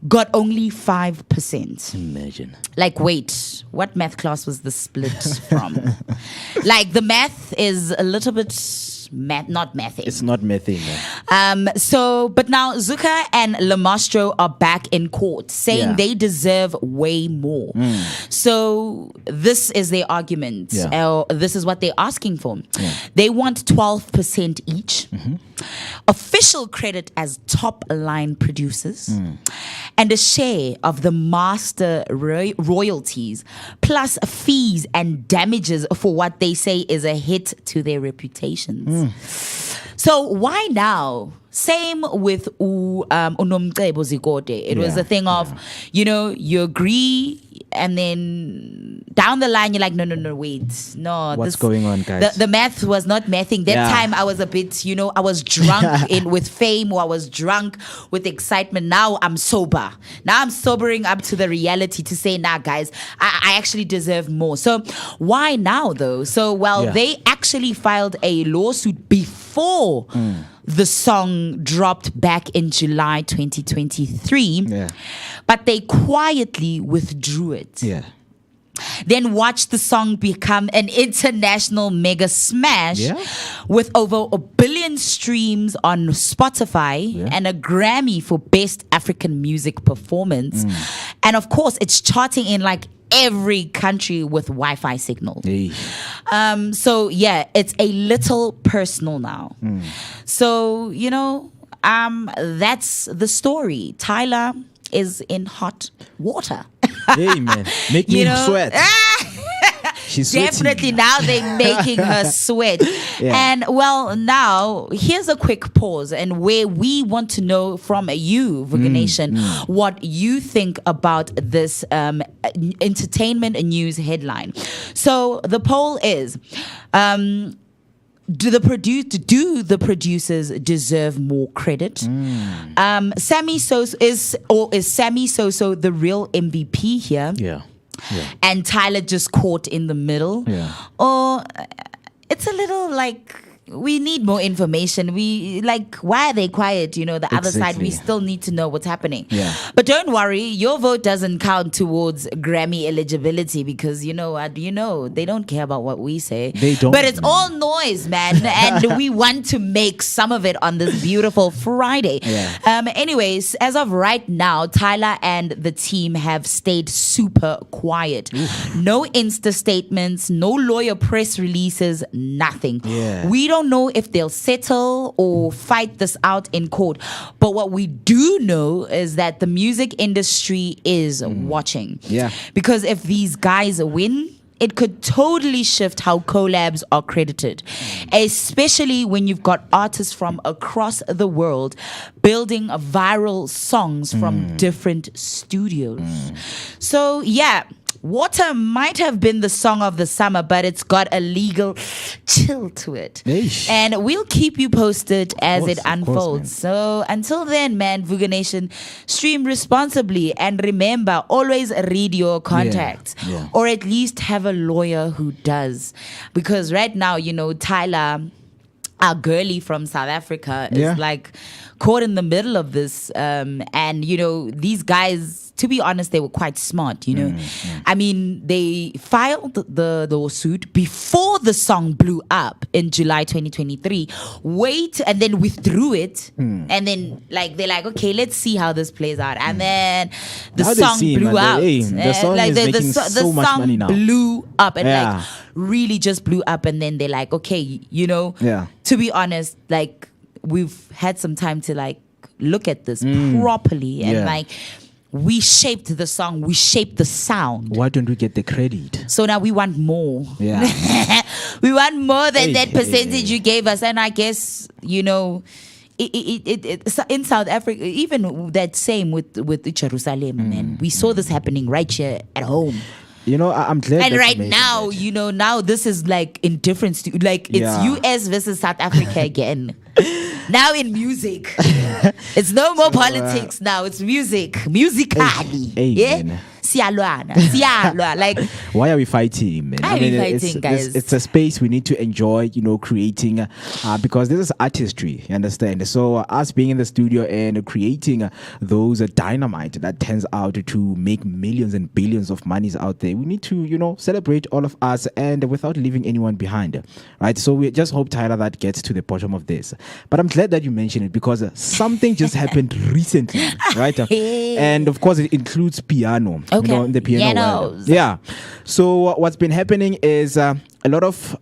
got only 5%. Imagine. Like, wait, what math class was the split from? Like, the math is a little bit not mathing. It's not mathing. Man. But now Zuka and Lamastro are back in court saying they deserve way more. So this is their argument. This is what they're asking for. They want 12% each, official credit as top line producers, and a share of the master royalties, plus fees and damages for what they say is a hit to their reputations. So why now? Same with Unomcebo Zikode. It was a thing of, you agree, and then down the line you're like, no, wait, no. What's going on, guys? The math was not mathing. That time I was a bit, I was drunk with fame, or I was drunk with excitement. Now I'm sober. Now I'm sobering up to the reality to say, nah, guys, I actually deserve more. So why now though? So they actually filed a lawsuit before the song dropped back in July 2023, but they quietly withdrew it. Then watched the song become an international mega smash with over 1 billion streams on Spotify and a Grammy for Best African Music Performance. And of course, it's charting in like every country with Wi-Fi signal. So it's a little personal now. So, that's the story. Tyler is in hot water. Hey, man. Make me sweat. She's definitely sweating. Now they're making her sweat. And now here's a quick pause, and where we want to know from you, Vooka Nation, what you think about this entertainment news headline. So the poll is, do the producers deserve more credit? Sammy Soso is Sammy Soso the real MVP here? And Tyler just caught in the middle? Or it's a little like, we need more information. We why are they quiet? The other side, we still need to know what's happening. But don't worry, your vote doesn't count towards Grammy eligibility, because you know what? They don't care about what we say. They don't. But it's all noise, man, and we want to make some of it on this beautiful Friday. Anyways, as of right now, Tyler and the team have stayed super quiet. No Insta statements, no lawyer press releases, nothing. We don't know if they'll settle or fight this out in court, but what we do know is that the music industry is watching. Because if these guys win, it could totally shift how collabs are credited, especially when you've got artists from across the world building viral songs from different studios. So Water might have been the song of the summer, but it's got a legal chill to it. And we'll keep you posted as it unfolds. So until then, man, Vooka Nation, stream responsibly. And remember, always read your contacts. Or at least have a lawyer who does. Because right now, Tyler, our girlie from South Africa, is caught in the middle of this. And, these guys, to be honest, they were quite smart, I mean, they filed the lawsuit before the song blew up in July 2023. And then withdrew it. And then, they're like, okay, let's see how this plays out. And then the song blew out. The song is making so much money now. Blew up and really just blew up. And then they're like, okay, to be honest, we've had some time to look at this properly and we shaped the song, we shaped the sound. Why don't we get the credit? So now we want more. We want more than that percentage you gave us. And I guess, it in South Africa, even that same with Jerusalem, man. We saw this happening right here at home. I'm glad. And right now, now this is in different it's US versus South Africa again. Now in music. It's no more politics now. It's music. Musically. Siyalwa. Like, why are we fighting, man? Why are we fighting, guys? It's a space we need to enjoy, creating, because this is artistry, you understand? So us being in the studio and creating those dynamite that turns out to make millions and billions of monies out there, we need to, celebrate all of us and without leaving anyone behind, right? So we just hope, Tyler, that gets to the bottom of this. But I'm glad that you mentioned it because something just happened recently, right? And of course, it includes piano, Okay. in the piano world. Pianos. Yeah. So what's been happening is a lot of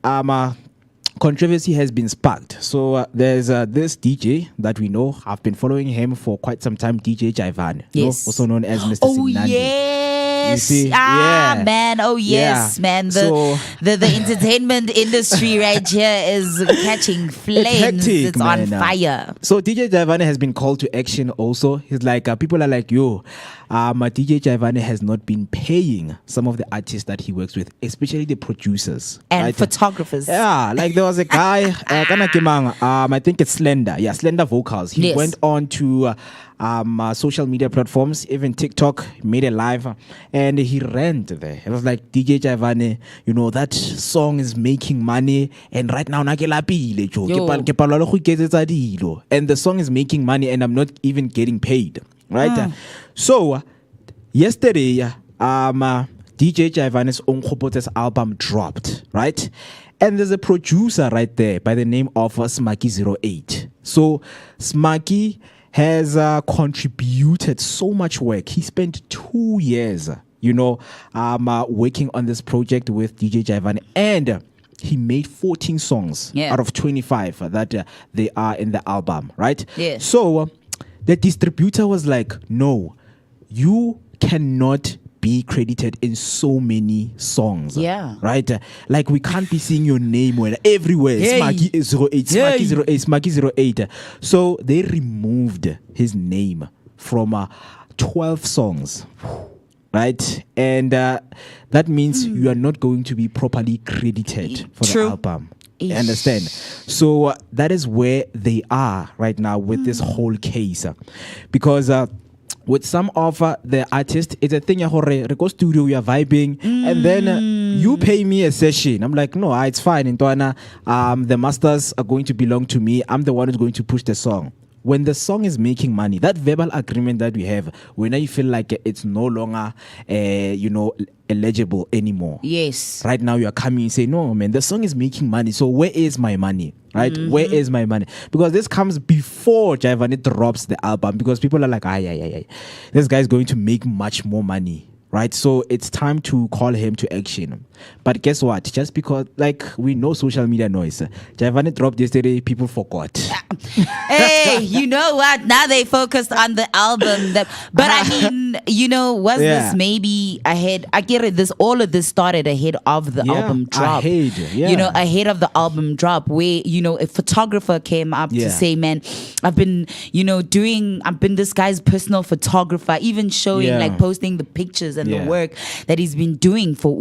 controversy has been sparked. So there's this DJ that we know. I've been following him for quite some time, DJ Jaivan, Yes. also known as Mr. oh Simnandi. yes, You see? yeah, man. Oh Yeah. yes, man. So- The entertainment industry right here is catching flames. hectic, It's on man. fire. So DJ Jaivane has been called to action also. He's like, people are like, DJ Jaivane has not been paying some of the artists that he works with, especially the producers. And right? photographers. Yeah, like there was a guy, I think it's Slender. Yeah, Slender Vocals. He Yes. went on to social media platforms, even TikTok, made a live, and he ranted there. It was like, DJ Jaivane, that song is making money, and right now, and the song is making money, and I'm not even getting paid, right? So, yesterday, DJ Jaivane's Onkgopote's album dropped, right? And there's a producer right there by the name of Smaki08. So Smaki has contributed so much work. He spent 2 years, working on this project with DJ Jaivane, and he made 14 songs out of 25 that they are in the album, right? Yeah. So the distributor was like, no, you cannot be credited in so many songs. Yeah. Right? Like we can't be seeing your name everywhere. Hey. Smaki 08, Hey. Smaki 08, Smaki 08. So they removed his name from 12 songs. Right? And that means you are not going to be properly credited for True. the album. You understand? So that is where they are right now with this whole case. Because with some of the artists, it's a thing, re go studio, we are vibing, and then you pay me a session. I'm like, no, it's fine. In Tuana, the masters are going to belong to me. I'm the one who's going to push the song. When the song is making money, that verbal agreement that we have, when you feel like it's no longer, eligible anymore. Yes. Right now, you are coming and say, no, man, the song is making money. So where is my money? Right? Where is my money? Because this comes before Jaivane drops the album. Because people are like, this guy's going to make much more money. Right? So it's time to call him to action. But guess what? Just because, we know social media noise. Jaivane dropped yesterday, people forgot. Hey, you know what? Now they focused on the album. But I mean, was this maybe ahead? I get it. All of this started ahead of the album drop. Ahead of the album drop, where a photographer came up to say, "Man, I've been, I've been this guy's personal photographer, even showing posting the pictures and the work that he's been doing for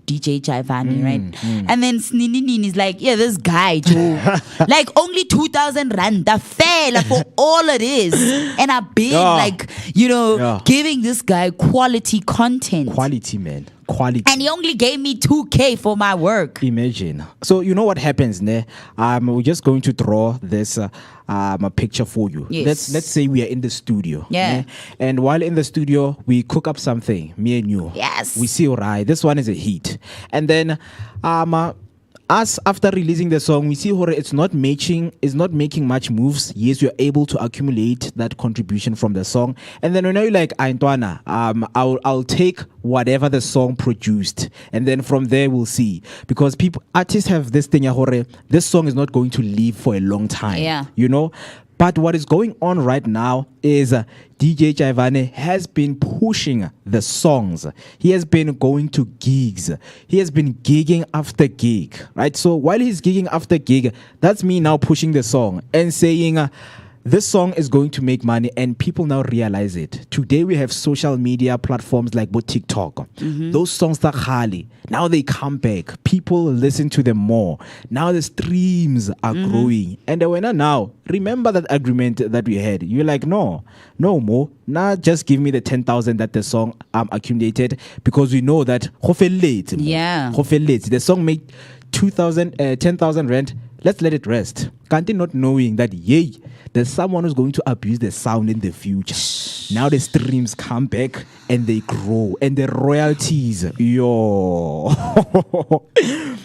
DJ Jaivane, right?" And then Sninin is like, "Yeah, this guy, Joe, like only 2,000 rand, the fella for all it is, and I've been giving this guy quality content, Quality, man. Quality. and he only gave me 2K for my work." Imagine. So you know what happens there? We're just going to draw this a picture for you. Yes. Let's say we are in the studio. Yeah. And while in the studio, we cook up something, me and you. Yes. We see, alright, this one is a hit. And then us after releasing the song, we see it's not making much moves. Yes, you're able to accumulate that contribution from the song. And then when you're like, Antoana, I'll take whatever the song produced, and then from there we'll see. Because artists have this thing, this song is not going to live for a long time. Yeah. But what is going on right now is DJ Jaivane has been pushing the songs. He has been going to gigs. He has been gigging after gig, right? So while he's gigging after gig, that's me now pushing the song and saying, this song is going to make money, and people now realize it. Today we have social media platforms like TikTok. Those songs that khali, now they come back. People listen to them more. Now the streams are growing. And when now, remember that agreement that we had. You're like, no more. Now just give me the 10,000 that the song accumulated, because we know that the song made 10,000 rand. Let's let it rest. Can't not knowing that there's someone who's going to abuse the sound in the future. Now the streams come back and they grow, and the royalties,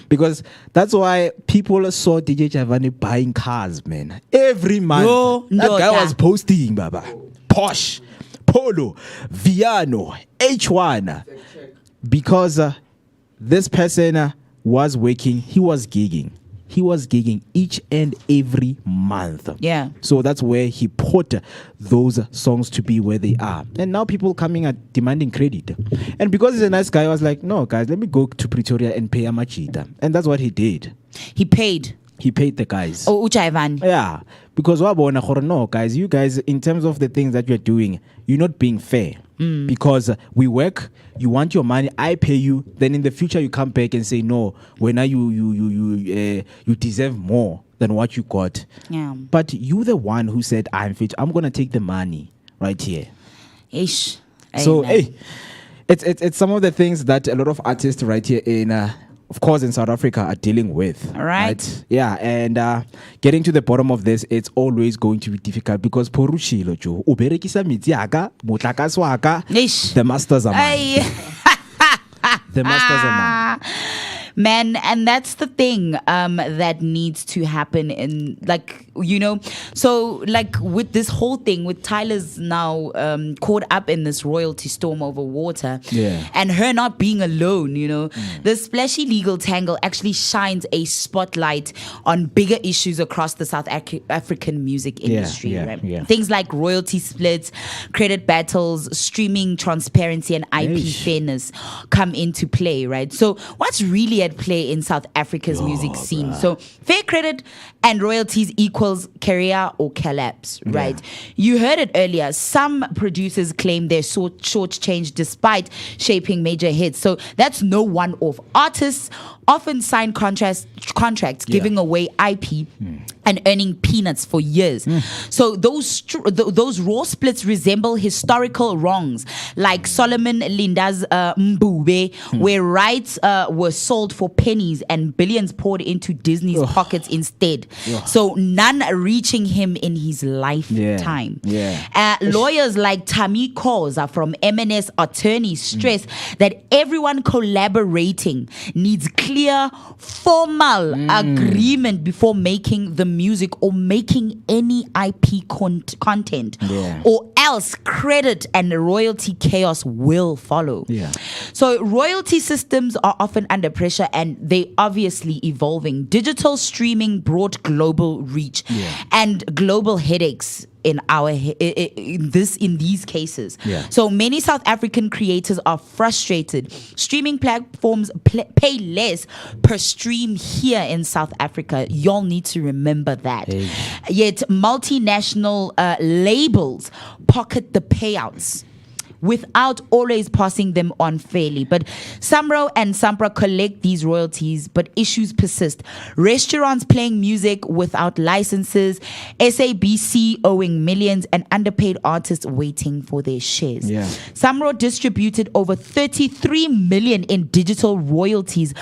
because that's why people saw DJ Javani buying cars, man. Every month, that guy was posting, Baba. Porsche, Polo, Viano, H1, because this person was working. He was gigging each and every month. Yeah. So that's where he put those songs to be where they are. And now people coming at demanding credit. And because he's a nice guy, I was like, no, guys, let me go to Pretoria and pay Amachita. And that's what he did. He paid the guys. Oh, Uchaivan. Yeah. Because no, guys, you guys, in terms of the things that you're doing, you're not being fair. Because we work, you want your money, I pay you, then in the future you come back and say, no, when you deserve more than what you got. Yeah. But you the one who said, I'm gonna take the money right here. Ish. So it's some of the things that a lot of artists right here in of course in South Africa are dealing with. Right. Yeah, and getting to the bottom of this, it's always going to be difficult, because porushilo jo uberekisa mitsi aka motlakase wa ka, the masters are mine. The masters are mine. Man, and that's the thing that needs to happen in, so with this whole thing, with Tyler's now caught up in this royalty storm over water, and her not being alone, the splashy legal tangle actually shines a spotlight on bigger issues across the South African music industry, right? Things like royalty splits, credit battles, streaming transparency, and IP fairness come into play, right? So what's really at play in South Africa's music scene? So fair credit and royalties equals career or collapse, right? You heard it earlier. Some producers claim they're shortchanged despite shaping major hits. So that's no one-off. Artists often sign contracts giving away IP and earning peanuts for years. So those raw splits resemble historical wrongs, like Solomon Linda's Mbube, where rights were sold for pennies and billions poured into Disney's pockets instead. So none reaching him in his lifetime. Lawyers like Tammy Koza from MNS Attorneys stress that everyone collaborating needs clear, formal agreement before making the music or making any IP content, or else credit and royalty chaos will follow. So royalty systems are often under pressure, and they obviously evolving. Digital streaming brought global reach and global headaches in these cases. So many South African creators are frustrated. Streaming platforms pay less per stream here in South Africa. Y'all need to remember that. Yet multinational labels pocket the payouts without always passing them on fairly. But Samro and Sampra collect these royalties, but issues persist. Restaurants playing music without licenses, SABC owing millions, and underpaid artists waiting for their shares. Samro distributed over 33 million in digital royalties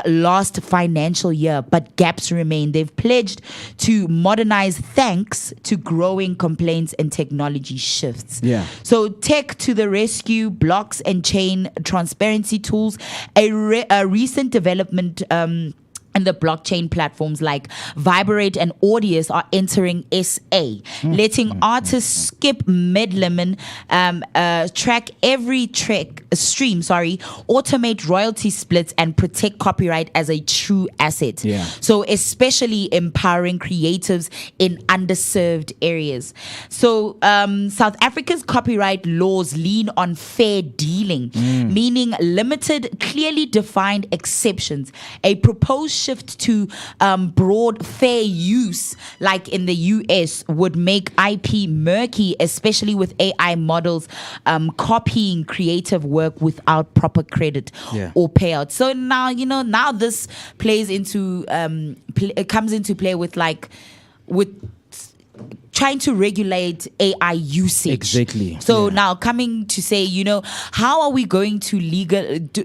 last financial year, but gaps remain. They've pledged to modernize thanks to growing complaints and technology shifts. So tech to the rescue, blocks and chain transparency tools, a recent development and the blockchain platforms like Viberate and Audius are entering SA, letting artists skip middlemen, track every stream, automate royalty splits, and protect copyright as a true asset. So especially empowering creatives in underserved areas. So South Africa's copyright laws lean on fair dealing, meaning limited, clearly defined exceptions. A proposed shift to broad fair use, like in the US, would make IP murky, especially with AI models copying creative work without proper credit or payout. So now, now this plays into, it comes into play with trying to regulate AI usage. Exactly. So now coming to say, how are we going to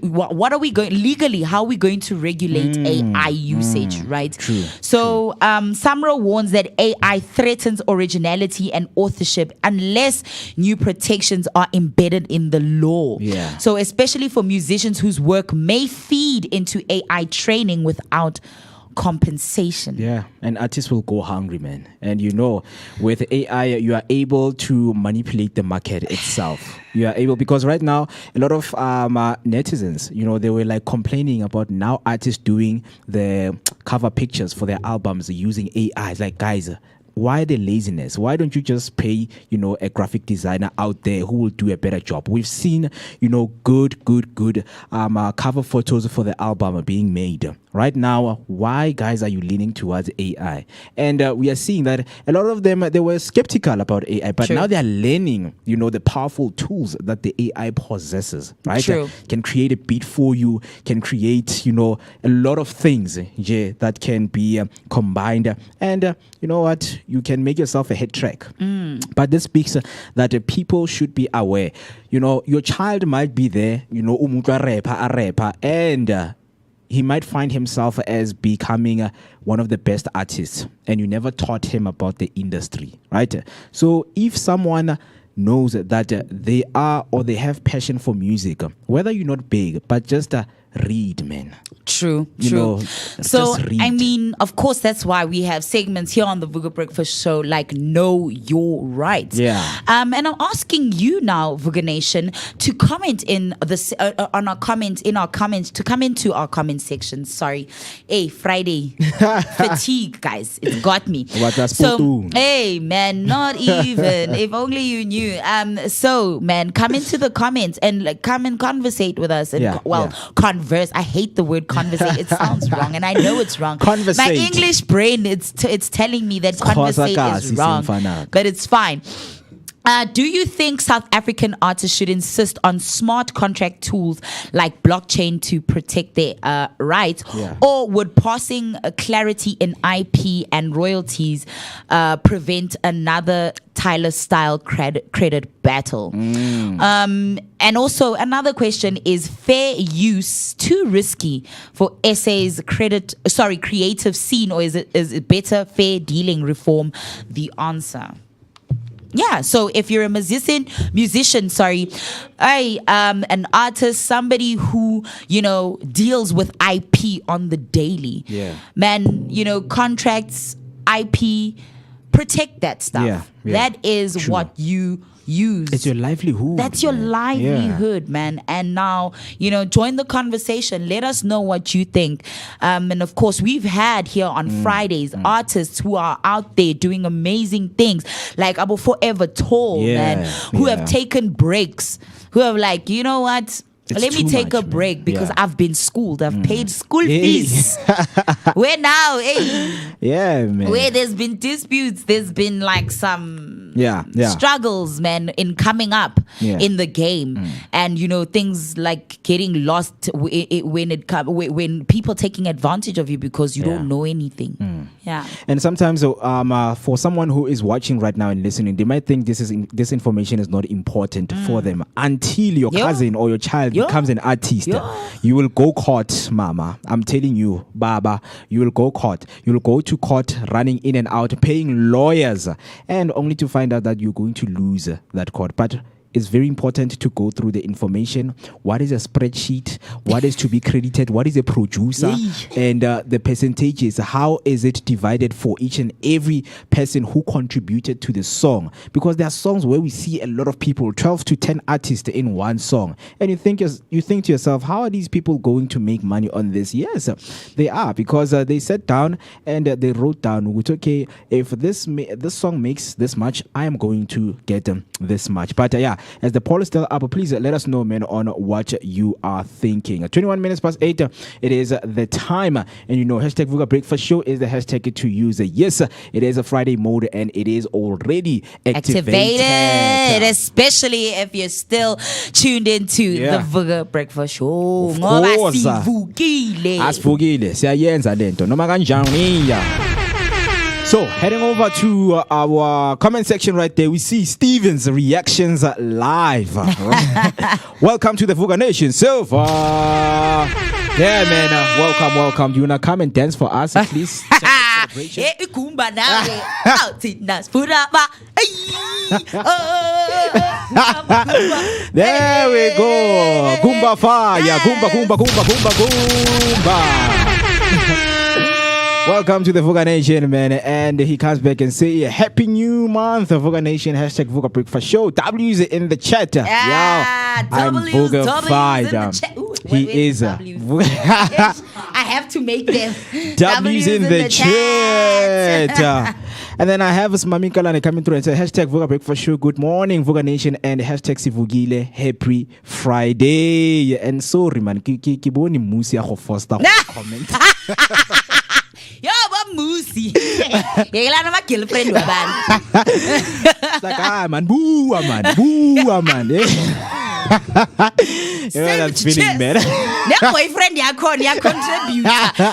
what are we going legally? How are we going to regulate AI usage, right? True. So Samra warns that AI threatens originality and authorship unless new protections are embedded in the law. Yeah. So especially for musicians whose work may feed into AI training without compensation. Yeah, and artists will go hungry, man. And with AI, you are able to manipulate the market itself. You are able, because right now, a lot of netizens, they were like complaining about now artists doing the cover pictures for their albums using AI. It's like, guys, why the laziness? Why don't you just pay, a graphic designer out there who will do a better job? We've seen, good cover photos for the album being made. Right now, why, guys, are you leaning towards AI? And we are seeing that a lot of them, they were skeptical about AI, but now they are learning, the powerful tools that the AI possesses, right? True. Can create a beat for you, can create, a lot of things that can be combined. And you know what? You can make yourself a hit track. But this speaks that people should be aware. Your child might be there, a rapper, and he might find himself as becoming one of the best artists, and you never taught him about the industry, right? So if someone knows that they are or they have passion for music, whether you're not big, but just read, man. True. So I mean, of course, that's why we have segments here on the Vooka Breakfast Show, like Know Your Rights. Yeah. And I'm asking you now, Vooka Nation, to comment in this on our comments to come into our comment section. Sorry, hey, Friday fatigue, guys, it's got me. So, hey, man, not even. If only you knew. So, man, come into the comments and come and conversate with us and converse. I hate the word conversate. It sounds wrong, and I know it's wrong. Conversate. My English brain, it's telling me that conversate is wrong, but it's fine. Do you think South African artists should insist on smart contract tools like blockchain to protect their rights? Yeah. Or would passing clarity in IP and royalties prevent another Tyler-style credit battle? And also another question, is fair use too risky for SA's creative scene, or is it better fair dealing reform the answer? Yeah, so if you're a musician, an artist, somebody who, deals with IP on the daily. Yeah. Man, contracts, IP, protect that stuff. Yeah. That is what you use. It's your livelihood. That's your livelihood, man. And now, join the conversation. Let us know what you think. And of course, we've had here on Fridays artists who are out there doing amazing things, like Abu Forever Tall, man, who have taken breaks, who have like, you know what? Let me take a break because I've been schooled. I've paid school fees. Where now, yeah, man. Where there's been disputes, there's been like some struggles, man, in coming up in the game, and things like getting lost when people taking advantage of you because you don't know anything. Yeah. And sometimes, for someone who is watching right now and listening, they might think this information is not important for them until your cousin or your child becomes an artist. You will go court, mama. I'm telling you, baba, you will go court. You will go to court, running in and out, paying lawyers, and only to find out that you're going to lose that court. But it's very important to go through the information. What is a spreadsheet? What is to be credited? What is a producer? And the percentages, how is it divided for each and every person who contributed to the song? Because there are songs where we see a lot of people, 12 to 10 artists in one song. And you think to yourself, how are these people going to make money on this? Yes, they are, because they sat down and they wrote down, okay, if this song makes this much, I am going to get this much. But as the poll is still up, please let us know, man, on what you are thinking. 21 minutes past 8, it is the time. And you know, hashtag Vooka Breakfast Show is the hashtag to use. Yes, it is a Friday mode and it is already activated. Especially if you're still tuned into the Vooka Breakfast Show. Of course. Asivukile siyayenza lento noma kanjani. So, heading over to our comment section right there, we see Steven's reactions live. Welcome to the Vooka Nation. So far. Yeah, man. Welcome. Do you want to come and dance for us, please? There we go. Goomba fire. Goomba. Welcome to the Vooka Nation, man. And he comes back and say, Happy New Month, Vooka Nation, hashtag Vooka Breakfast Show. W's in the chat. I'm Vooka fired. He is. I have to make them. W's in the chat. And then I have Mami Kalane coming through and say, hashtag Vooka Breakfast Show. Good morning, Vooka Nation. And hashtag Sivugile. Happy Friday. And sorry, man. Kiboni Musi ako foster comment. Yo, ba musi. Yela na ma girlfriend wa ban. Like man, boo, man. You know that feeling, man. Ne boyfriend yakho ya contribute.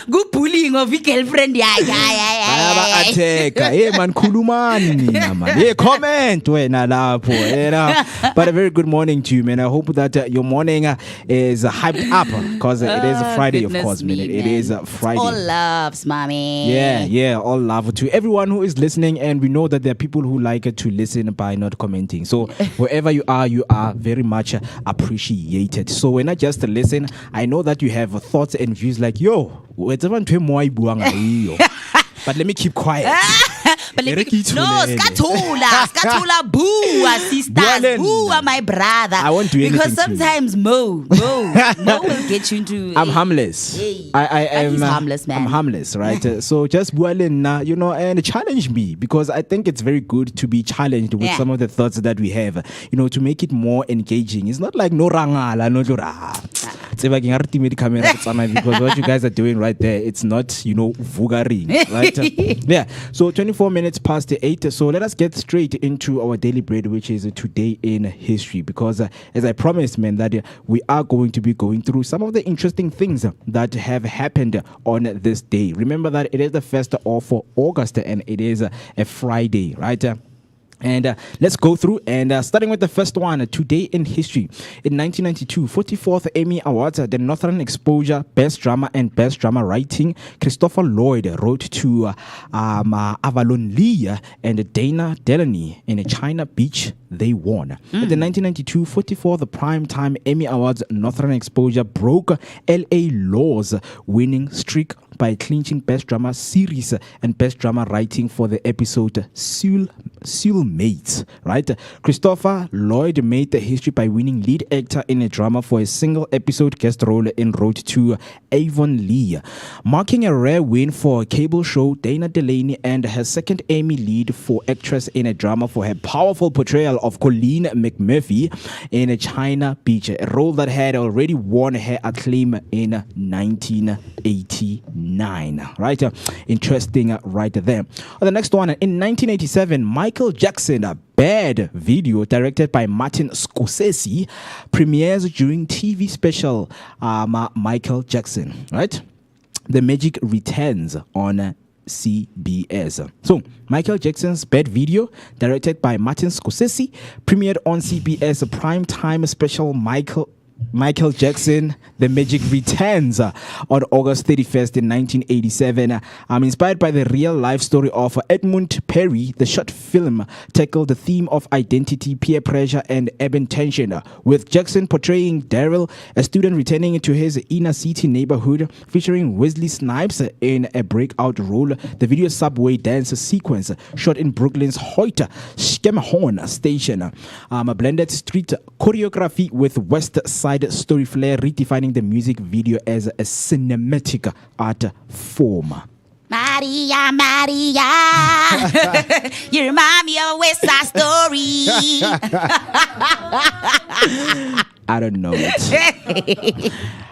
Go bullying of girlfriend ya. Attack. Hey man, kulumani nina man. Hey, comment wena lapho. But a very good morning to you, man. I hope that your morning is hyped up because it is a Friday, of course, man. It is a Friday. All loves, mommy. Yeah, all love to everyone who is listening, and we know that there are people who like to listen by not commenting. So wherever you are very much appreciated. So when I just listen, I know that you have thoughts and views like, yo, but let me keep quiet. Skatula, boo, sisters, boo, my brother. I won't do anything because sometimes Mo will get you into. I'm harmless. I am harmless, man. I'm harmless, right? So just bualena, you know, and challenge me because I think it's very good to be challenged with some of the thoughts that we have, you know, to make it more engaging. It's not like no rangala, no jura. Because what you guys are doing right there, it's not, you know, vulgaring, right? Yeah. So 24 minutes past 8. So let us get straight into our daily bread, which is today in history. Because as I promised, man, that we are going to be going through some of the interesting things that have happened on this day. Remember that it is the 1st of August and it is a Friday, right? And let's go through and starting with the first one, today in history. In 1992, 44th Emmy Awards, the Northern Exposure Best Drama and Best Drama Writing, Christopher Lloyd wrote to Avalon Lee and Dana Delany in China Beach. They won. At the 1992 44th Primetime Emmy Awards, Northern Exposure broke L.A. Law's winning streak by clinching Best Drama Series and Best Drama Writing for the episode Soulmates, right? Christopher Lloyd made the history by winning lead actor in a drama for a single episode guest role in Road to Avon Lee, marking a rare win for a cable show. Dana Delany and her second Emmy lead for actress in a drama for her powerful portrayal of Colleen McMurphy in China Beach, a role that had already won her acclaim in 1989. Right? Interesting right there. The next one, in 1987, Michael Jackson, a Bad video directed by Martin Scorsese, premieres during TV special Michael Jackson, right? The Magic Returns on CBS. So, Michael Jackson's Bad video, directed by Martin Scorsese, premiered on CBS primetime special Michael Jackson, The Magic Returns on August 31st in 1987. Inspired by the real life story of Edmund Perry, the short film tackled the theme of identity, peer pressure, and urban tension, with Jackson portraying Daryl, a student returning to his inner city neighborhood, featuring Wesley Snipes in a breakout role. The video subway dance sequence, shot in Brooklyn's Hoyt Schemhorn station, blended street choreography with West Side story flair, redefining the music video as a cinematic art form. Maria, Maria, you remind me of a West Side Story. I don't know it.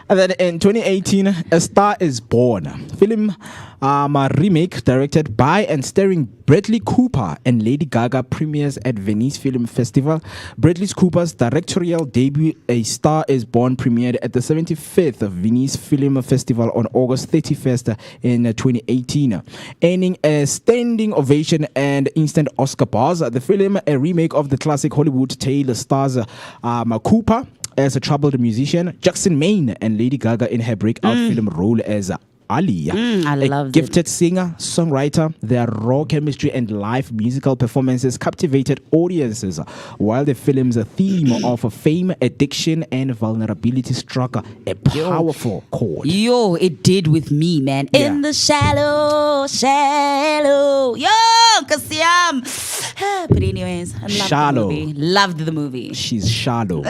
And then in 2018, A Star Is Born, film a remake directed by and starring Bradley Cooper and Lady Gaga premieres at Venice Film Festival. Bradley Cooper's directorial debut, A Star Is Born, premiered at the 75th Venice Film Festival on August 31st in 2018, earning a standing ovation and instant Oscar buzz. The film, a remake of the classic Hollywood tale, stars Cooper as a troubled musician, Jackson Maine and Lady Gaga in her breakout film role as Ali, I a loved gifted singer, songwriter. Their raw chemistry and live musical performances captivated audiences, while the film's theme of fame, addiction, and vulnerability struck a powerful chord. Yo, it did with me, man. Yeah. In the shallow. Yo, Kasiam. But anyways, I loved Shallow. the movie. Loved the movie. She's shallow.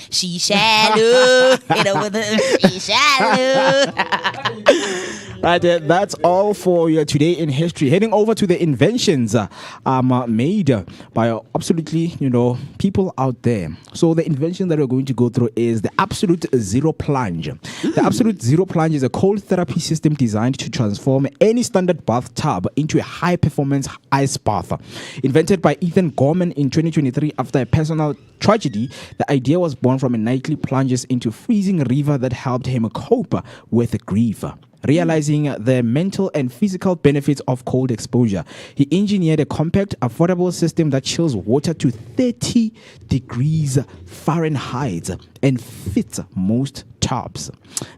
She shallow. She's shallow. Right, that's all for today in history. Heading over to the inventions made by absolutely, people out there. So the invention that we're going to go through is the Absolute Zero Plunge. The Absolute Zero Plunge is a cold therapy system designed to transform any standard bathtub into a high-performance ice bath. Invented by Ethan Gorman in 2023 after a personal tragedy, the idea was born from a nightly plunges into freezing river that helped him cope with grief. Realizing the mental and physical benefits of cold exposure, he engineered a compact, affordable system that chills water to 30 degrees Fahrenheit and fits most tubs.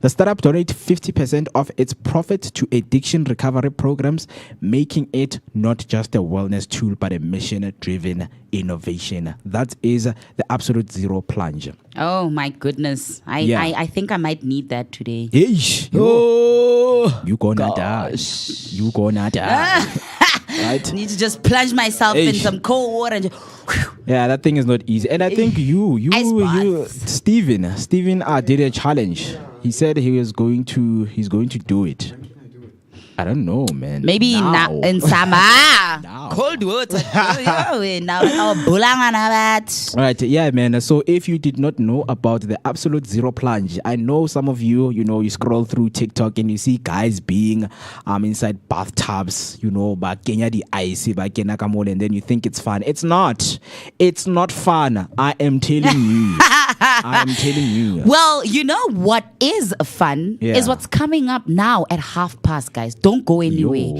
The startup donates 50% of its profit to addiction recovery programs, making it not just a wellness tool but a mission-driven innovation. That is the Absolute Zero Plunge. Oh my goodness. I think I might need that today. Ish. Oh, you gonna die. You gonna die. Right? I need to just plunge myself in Ish. some cold water and just, Yeah, that thing is not easy. And I think Ice baths. Steven did a challenge. He said he's going to do it. I don't know, man. maybe Now. in summer. Now. Cold water. Now bulangan that. Right, yeah, man. So if you did not know about the Absolute Zero Plunge, I know some of you, you scroll through TikTok and you see guys being inside bathtubs, ba kenya di ice, ba kena ka mole, and then you think it's fun. It's not. It's not fun. I am telling you. I am telling you. Well, you know what is fun Yeah. is what's coming up now at 5:30, guys. Don't go anywhere.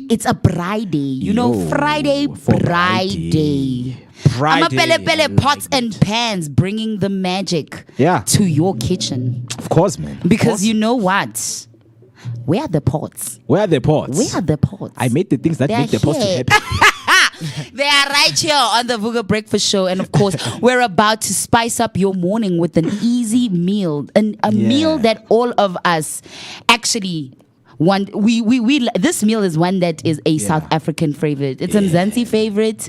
It's a bride day. Friday For bride day. I'm a pele pots and pans bringing the magic to your kitchen. Of course, man. Because you know what? Where are the pots? Where are the pots? Where are the pots? I made the things that They're make the pots to here. happen. They are right here on the Vooka Breakfast Show. And of course, we're about to spice up your morning with an easy meal. A meal that all of us actually want. This meal is one that is a South African favorite. It's a Mzansi favorite.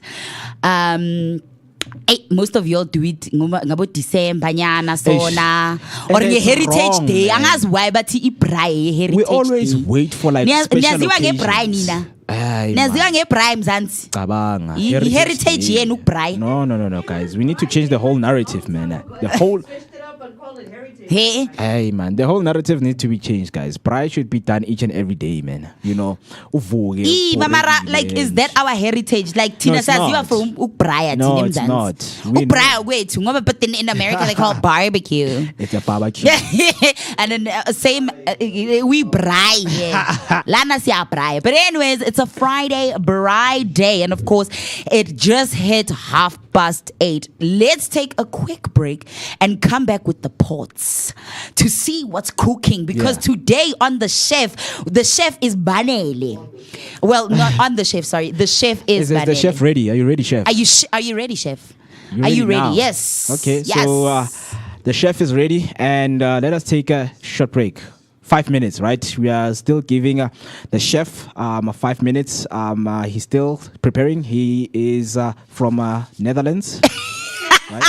Most of y'all do it ngabo December nyana sona or And your it's Heritage wrong, Day. man. Angazi why but Heritage We always Day. wait for like special Niyaziwa occasions. ngebrayi nina. Aye, Naziwa man. ngebrayi Mzansi. Cabanga. Heritage Day. yenu brayi. No, guys. We need to change the whole narrative, man. The whole. Hey. Hey, man. The whole narrative needs to be changed, guys. Pride should be done each and every day, man. Uvuke, Mamara, like, is that our heritage? Like, Tina it's says you not. are from Ubraya. No, it's not. We Ubraya, wait, but in America they call it barbecue. It's a barbecue. And then same, we braai here. Lana siya braai. But anyways, it's a Friday bride day. And of course, it just hit 8:30. Let's take a quick break and come back with the pots to see what's cooking. Because today on the chef is Banele. Well, not on the chef, sorry. The chef is Is Banele. the chef ready? Are you ready, chef? Are you ready, chef? You Are you ready? now? Yes. Okay, Yes. so the chef is ready, and let us take a short break. 5 minutes, right? We are still giving the chef 5 minutes. He's still preparing. He is from Netherlands, right?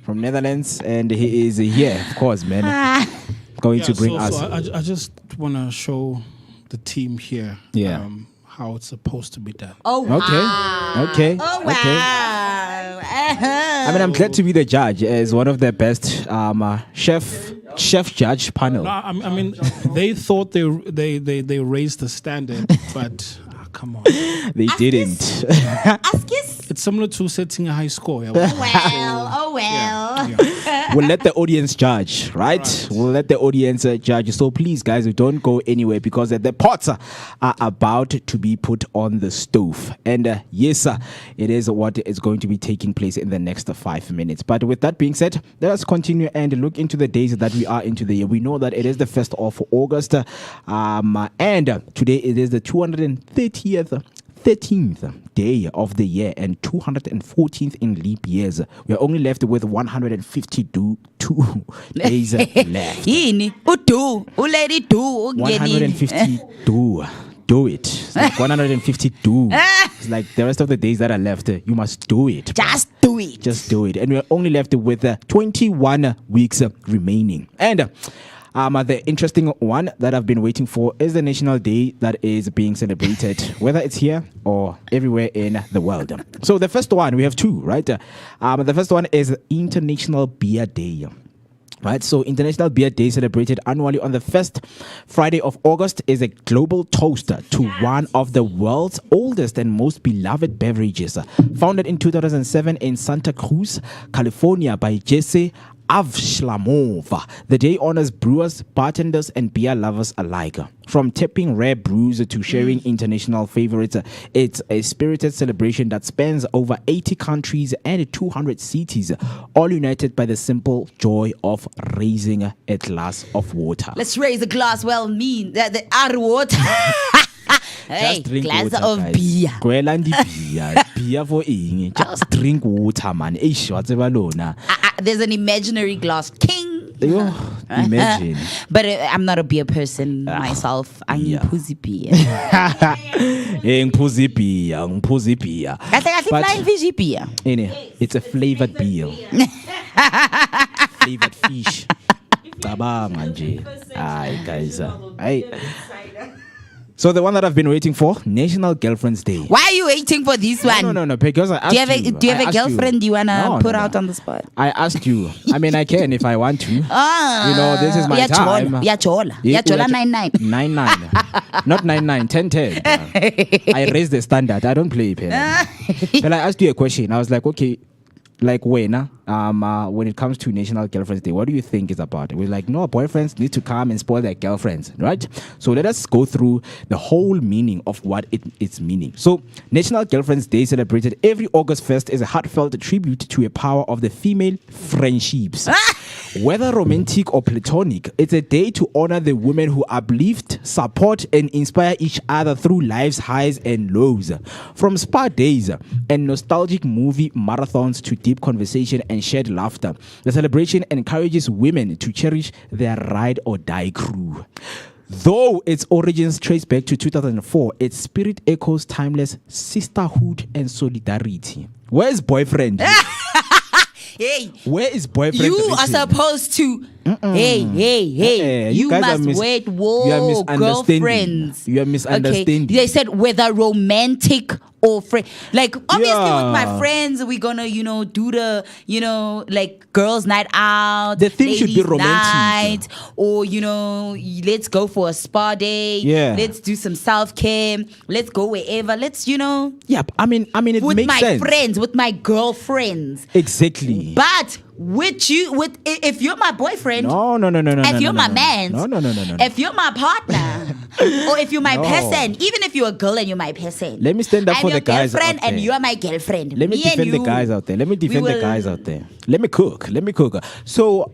From Netherlands, and he is here, of course, man. Going to bring us. So I just want to show the team here. Yeah. How it's supposed to be done. Oh, wow. Okay. Oh, wow. Okay. I mean, I'm glad to be the judge as one of the best chef judge panel. No, I mean, they thought they raised the standard, but come on, they didn't. It's similar to setting a high score. Yeah. Oh well. Yeah. We'll let the audience judge, right? We'll let the audience judge. So please, guys, don't go anywhere because the pots are about to be put on the stove. And yes, it is what is going to be taking place in the next 5 minutes. But with that being said, let us continue and look into the days that we are into the year. We know that it is the 1st of August, and today it is the 13th day of the year and 214th in leap years. We are only left with 152 days left. 152. Do it. It's like 152. It's like the rest of the days that are left, you must do it. Just do it. Just do it. And we're only left with 21 weeks remaining. And the interesting one that I've been waiting for is the national day that is being celebrated, whether it's here or everywhere in the world. So the first one, we have two, right? The first one is International Beer Day. Right, so International Beer Day, celebrated annually on the first Friday of August, is a global toast to one of the world's oldest and most beloved beverages. Founded in 2007 in Santa Cruz, California by Jesse Avshlamov. The day honors brewers, bartenders, and beer lovers alike. From tapping rare brews to sharing international favorites, it's a spirited celebration that spans over 80 countries and 200 cities, all united by the simple joy of raising a glass of water. Let's raise a glass. Well, the water. Hey, just drink glass water, of guys. beer. Beer for ing. Just drink water, man. There's an imaginary glass. King. Imagine. But I'm not a beer person myself. I'm pussy beer. Pussy beer. Flying fishy beer. It's a flavored beer. Flavored fish. Aye, guys. Aye. So the one that I've been waiting for, National Girlfriend's Day. Why are you waiting for this one? No, because I asked you. Do you have a girlfriend you wanna put out on the spot? I asked you. I mean, I can if I want to. This is my time. Yachola 99. 99. Not 99, 10. I raised the standard. I don't play pen. But I asked you a question. I was like, okay, like when it comes to National Girlfriend's Day, what do you think it's about? We're like, no, boyfriends need to come and spoil their girlfriends, right? So let us go through the whole meaning of what it's meaning. So National Girlfriend's Day, celebrated every August 1st, is a heartfelt tribute to a power of the female friendships. Whether romantic or platonic, it's a day to honor the women who uplift, support, and inspire each other through life's highs and lows. From spa days and nostalgic movie marathons to deep conversation and shared laughter, the celebration encourages women to cherish their ride or die crew. Though its origins trace back to 2004, its spirit echoes timeless sisterhood and solidarity. Where's boyfriend? Hey, where is boyfriend? You are supposed to. Hey. You must wait. Whoa, you are misunderstanding. Girlfriends. You are misunderstanding. Okay. They said whether romantic or friend. Like obviously with my friends, we're gonna do the like girls' night out. The thing should be romantic. Night, or let's go for a spa day. Yeah. Let's do some self-care. Let's go wherever. Let's Yeah, I mean it with makes sense. With my friends, with my girlfriends. Exactly. But if you're my boyfriend, no. If you're my man, no. If you're my partner, or if you're my person, even if you're a girl and you're my person, let me stand up for the guys out there. And you're my girlfriend. Let me defend the guys out there. Let me cook. So,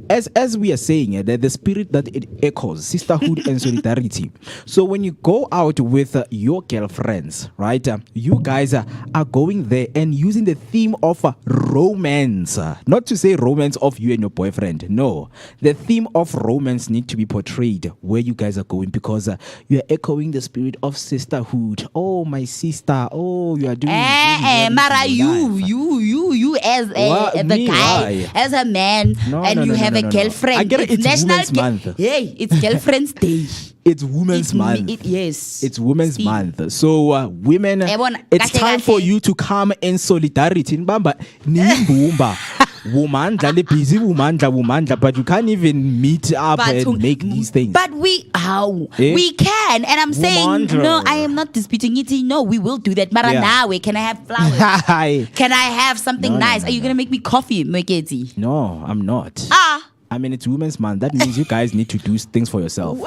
as we are saying, that the spirit that it echoes, sisterhood and solidarity. So when you go out with your girlfriends, right, you guys are going there and using the theme of romance. Not to say romance of you and your boyfriend. No, the theme of romance need to be portrayed where you guys are going, because you are echoing the spirit of sisterhood. Oh, my sister. Oh, you are doing. Mara, you as the guy, as a man, and you have a a girlfriend. I get it. It's Women's Month. Hey, it's Girlfriend's Day. It's Women's Month. Yes. It's Women's Month. So, women, it's time for you to come in solidarity. Mbamba, nimbumba. Womandla, le busy womandla, but you can't even meet up and make these things. But we can. And I'm saying, no, I am not disputing it. No, we will do that. Maranawe, can I have flowers? Can I have something nice? Are you going to make me coffee, Mwekezi? No, I'm not. I mean, it's Women's Month. That means you guys need to do things for yourself.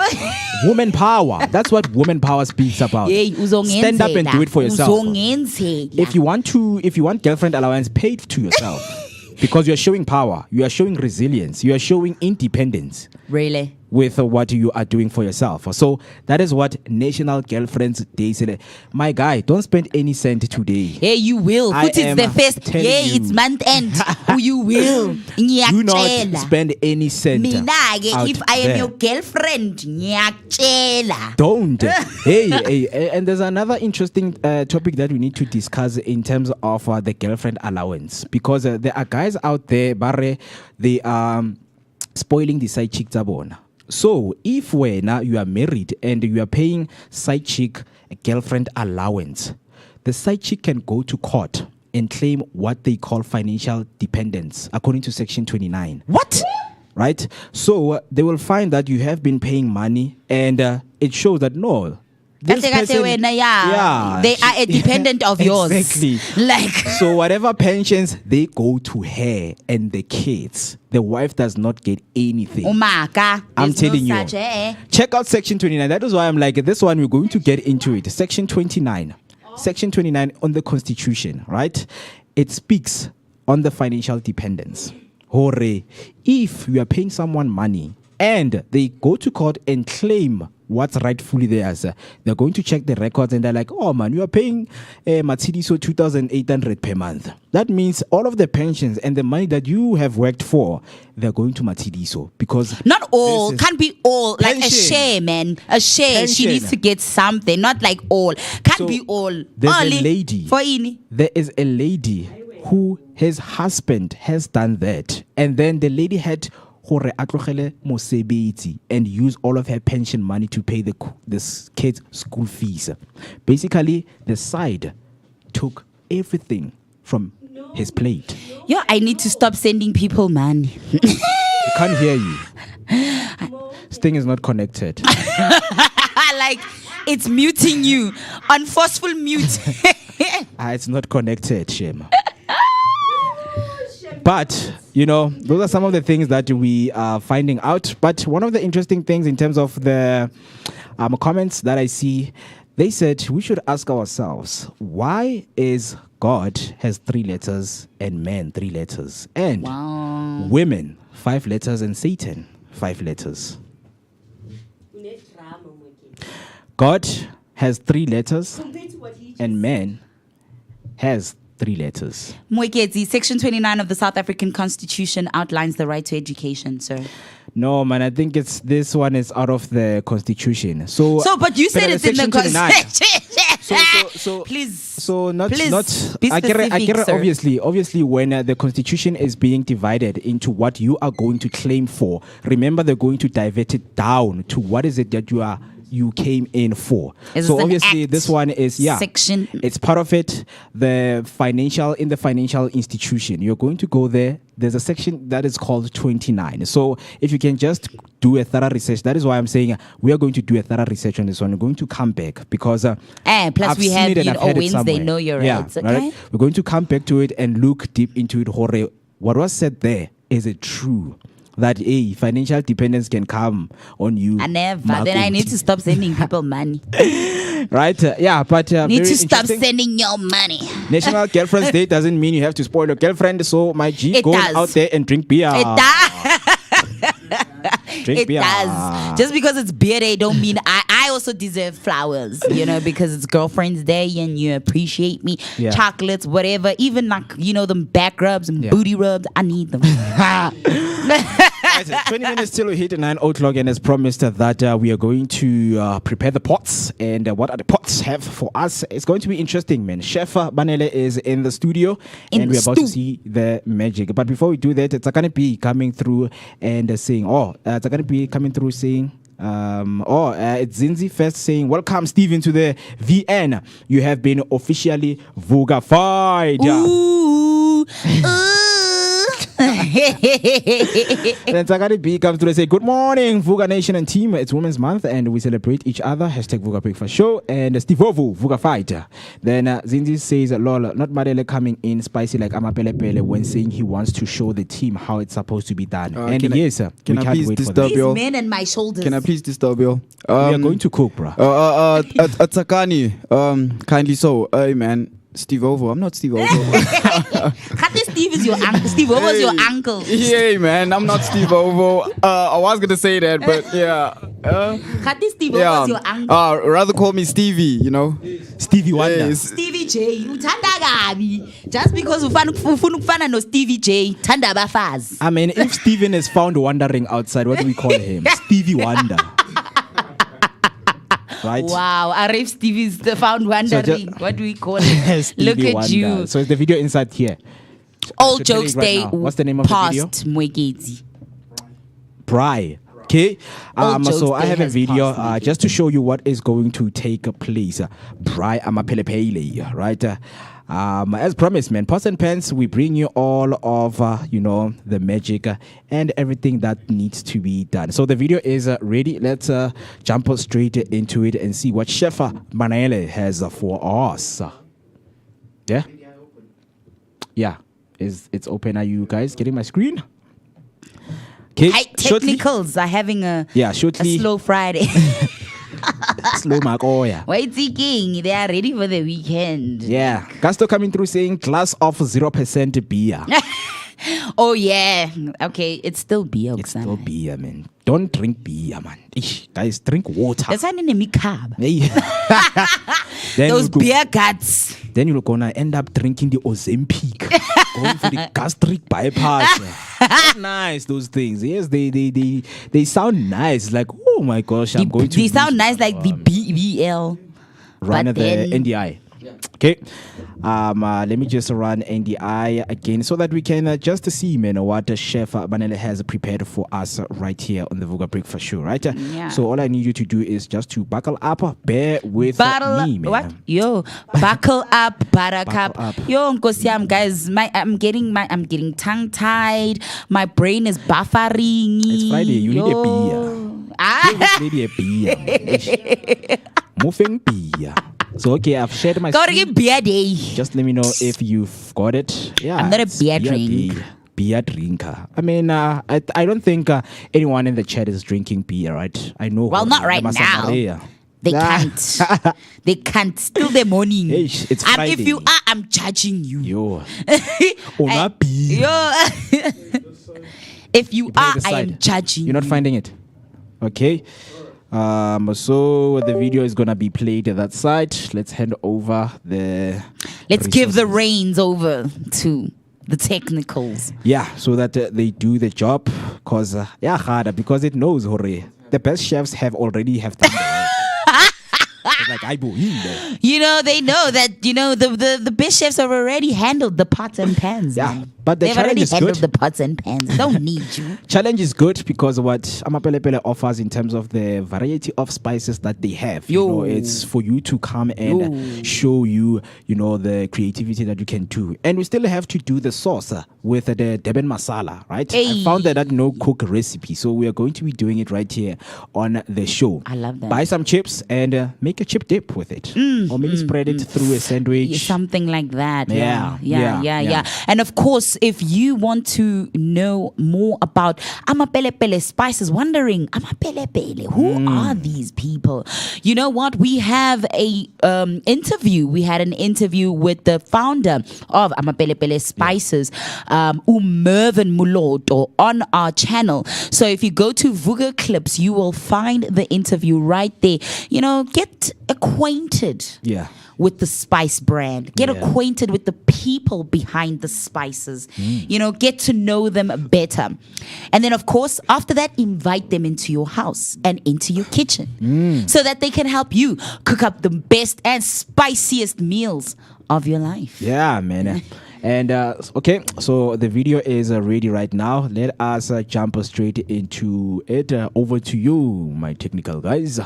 Woman power. That's what woman power speaks about. Stand up and do it for yourself. If you want girlfriend allowance, paid to yourself. Because you are showing power, you are showing resilience, you are showing independence. Really? With what you are doing for yourself. So that is what National Girlfriends Day said. My guy, don't spend any cent today. Hey, you will. Put it the first. Yeah, it's month end. You will. Do not spend any cent. If I am your girlfriend, don't. hey, and there's another interesting topic that we need to discuss in terms of the girlfriend allowance. Because there are guys out there, Barre, they are spoiling the side chick tabona. So, if you are married and you are paying side chick a girlfriend allowance, the side chick can go to court and claim what they call financial dependence, according to Section 29. What? Right? So, they will find that you have been paying money and it shows that no. They are a dependent of yours. Exactly. So whatever pensions, they go to her and the kids. The wife does not get anything. I'm telling you. Check out Section 29. That is why I'm like, this one we're going to get into it. Section 29. Section 29 on the Constitution, right? It speaks on the financial dependence. Hooray. If you are paying someone money and they go to court and claim what's rightfully theirs, they're going to check the records and they're like, oh man, you are paying Matsidiso 2,800 per month. That means all of the pensions and the money that you have worked for, they're going to Matsidiso. Because not all, can't be all. Pension. Like a share, man. A share. Pension. She needs to get something, not like all. Can't be all. There's a lady. There is a lady who his husband has done that. And then the lady had and use all of her pension money to pay this kid's school fees. Basically, the side took everything from his plate. Yeah, I need to stop sending people money. I can't hear you. This thing is not connected. Like, it's muting you. On forceful mute. It's not connected, Shem. But, those are some of the things that we are finding out. But one of the interesting things in terms of the comments that I see, they said we should ask ourselves, why is God has 3 letters and man 3 letters? And women 5 letters and Satan 5 letters. God has 3 letters and man has 3 letters. Mwekezi, Section 29 of the South African Constitution outlines the right to education, sir. No, man, I think this one is out of the Constitution. So but you said it's in the Constitution. So please. So not. Be specific, I get it, sir. obviously, when the Constitution is being divided into what you are going to claim for, remember they're going to divert it down to what is it that you came in for. So obviously this one is section. It's part of it. In the financial institution, you're going to go there. There's a section that is called 29. So if you can just do a thorough research, that is why I'm saying we are going to do a thorough research on this one. We're going to come back because plus I've we have Wednesday know your rights. Okay, right? We're going to come back to it and look deep into it. What was said there, is it true? That financial dependence can come on you. I never. Then I need to stop sending people money. Right? But need to stop sending your money. National Girlfriend's Day doesn't mean you have to spoil your girlfriend. So my G, go out there and drink beer. It does. It does. Just because it's beer day don't mean I also deserve flowers, because it's girlfriend's day and you appreciate me. Chocolates, whatever, even them back rubs and booty rubs, I need them. right, 20 minutes till we hit 9 o'clock, and as promised that we are going to prepare the pots. And what are the pots have for us? It's going to be interesting, man. Chef Banele is in the studio, and we're about to see the magic. But before we do that, it's going to be coming through and saying, it's going to be coming through saying, it's Zinzi first saying, welcome Steven to the VN. You have been officially Vooka-fied. Ooh. Then Takari B comes through and say, good morning, Vooka Nation and team. It's Women's Month and we celebrate each other. Hashtag Vooka Breakfast Show. And Steve Ovo, Vooka Fighter. Then Zinzi says, lol, not Marele coming in spicy like Amapelepele when saying he wants to show the team how it's supposed to be done. And yes, can I please disturb you? These men and my shoulders. Can I please disturb you? We are going to cook, bro. Atakani, kindly so. Hey, man. Steve Ovo. I'm not Steve Ovo. Steve is your uncle. Steve Ovo is your uncle. Yeah, man. I'm not Steve Ovo. I was going to say that, but yeah. Steve Ovo is your uncle. Rather call me Stevie, you know. Stevie Wonder. Yes. Stevie J. Just because ufuna no Stevie J. Tanda bafaz. I mean, if Steven is found wandering outside, what do we call him? Stevie Wonder. Right? Wow, Arif Stevie is found wandering. What do we call it? Look at Wonder. you. So is the video inside here? All jokes they What's the name of the video? Mwegezi. Bry. Okay. So I have a video passed, just to show you what is going to take place. Bry Amapelepele, right? As promised, man, Pots and Pans, we bring you all of, the magic and everything that needs to be done. So the video is ready. Let's jump straight into it and see what Chef Manele has for us. Yeah? Yeah. It's open. Are you guys getting my screen? Okay. Technicals are having a slow Friday. Slow mark, Wait, thinking they are ready for the weekend. Yeah. Casto coming through saying glass of 0% beer. Oh yeah. Okay, it's still beer. It's still beer, man. Don't drink beer, man. Ish, guys, drink water. That's not in a mikab. Then those beer guts. Then you're gonna end up drinking the Ozempic, going for the gastric bypass. Nice, those things. Yes, they sound nice. Like, oh my gosh, I'm going to. They sound nice, like the BBL. Run at the NDI. Okay, let me just run NDI again so that we can just see, man, what Chef Banele has prepared for us right here on the Vooka Breakfast Show, right? Yeah. So all I need you to do is just to buckle up, bear with me, man. What? Yo, buckle up, buttercup. Yo, Nkosiam, guys, I'm getting tongue tied. My brain is buffering. It's Friday. You need a beer. You need a beer. Moving beer. So okay, I've shared my screen. Beer day. Just let me know if you've got it. Yeah, I'm not a beer drinker. Beer drinker. I mean, I don't think anyone in the chat is drinking beer, right? I know. Well, not right now. They can't. They can't. Still the morning. It's Friday. If you are, I'm judging you. Yo. Beer. If you are, I am judging. You're not finding it. Okay. So the video is gonna be played at that side. Let's hand over the. Let's give the reins over to the technicals. Yeah, so that they do the job. Because it knows, the best chefs already have done the You know, they know that, the best chefs have already handled the pots and pans. Yeah, man. but the They've challenge already is handled good. the pots and pans. Don't need you. Challenge is good because what Amapelepele offers in terms of the variety of spices that they have. It's for you to come and show you, the creativity that you can do. And we still have to do the sauce with the Deben masala, right? Hey. I found that no cook recipe. So we are going to be doing it right here on the show. I love that. Buy some chips and make a chip dip with it. Or maybe spread it through a sandwich. Something like that. Yeah. And of course, if you want to know more about Amapelepele spices, wondering, Amapelepele, who are these people? You know what? We have a interview. We had an interview with the founder of Amapelepele Spices, Mervyn Muloto, on our channel. So if you go to Vooka Clips, you will find the interview right there. Get get acquainted with the spice brand. Get acquainted with the people behind the spices. You know, get to know them better. And then, of course, after that, invite them into your house and into your kitchen so that they can help you cook up the best and spiciest meals of your life. Yeah, man. And okay, so the video is ready right now. Let us jump straight into it. Over to you, my technical guys.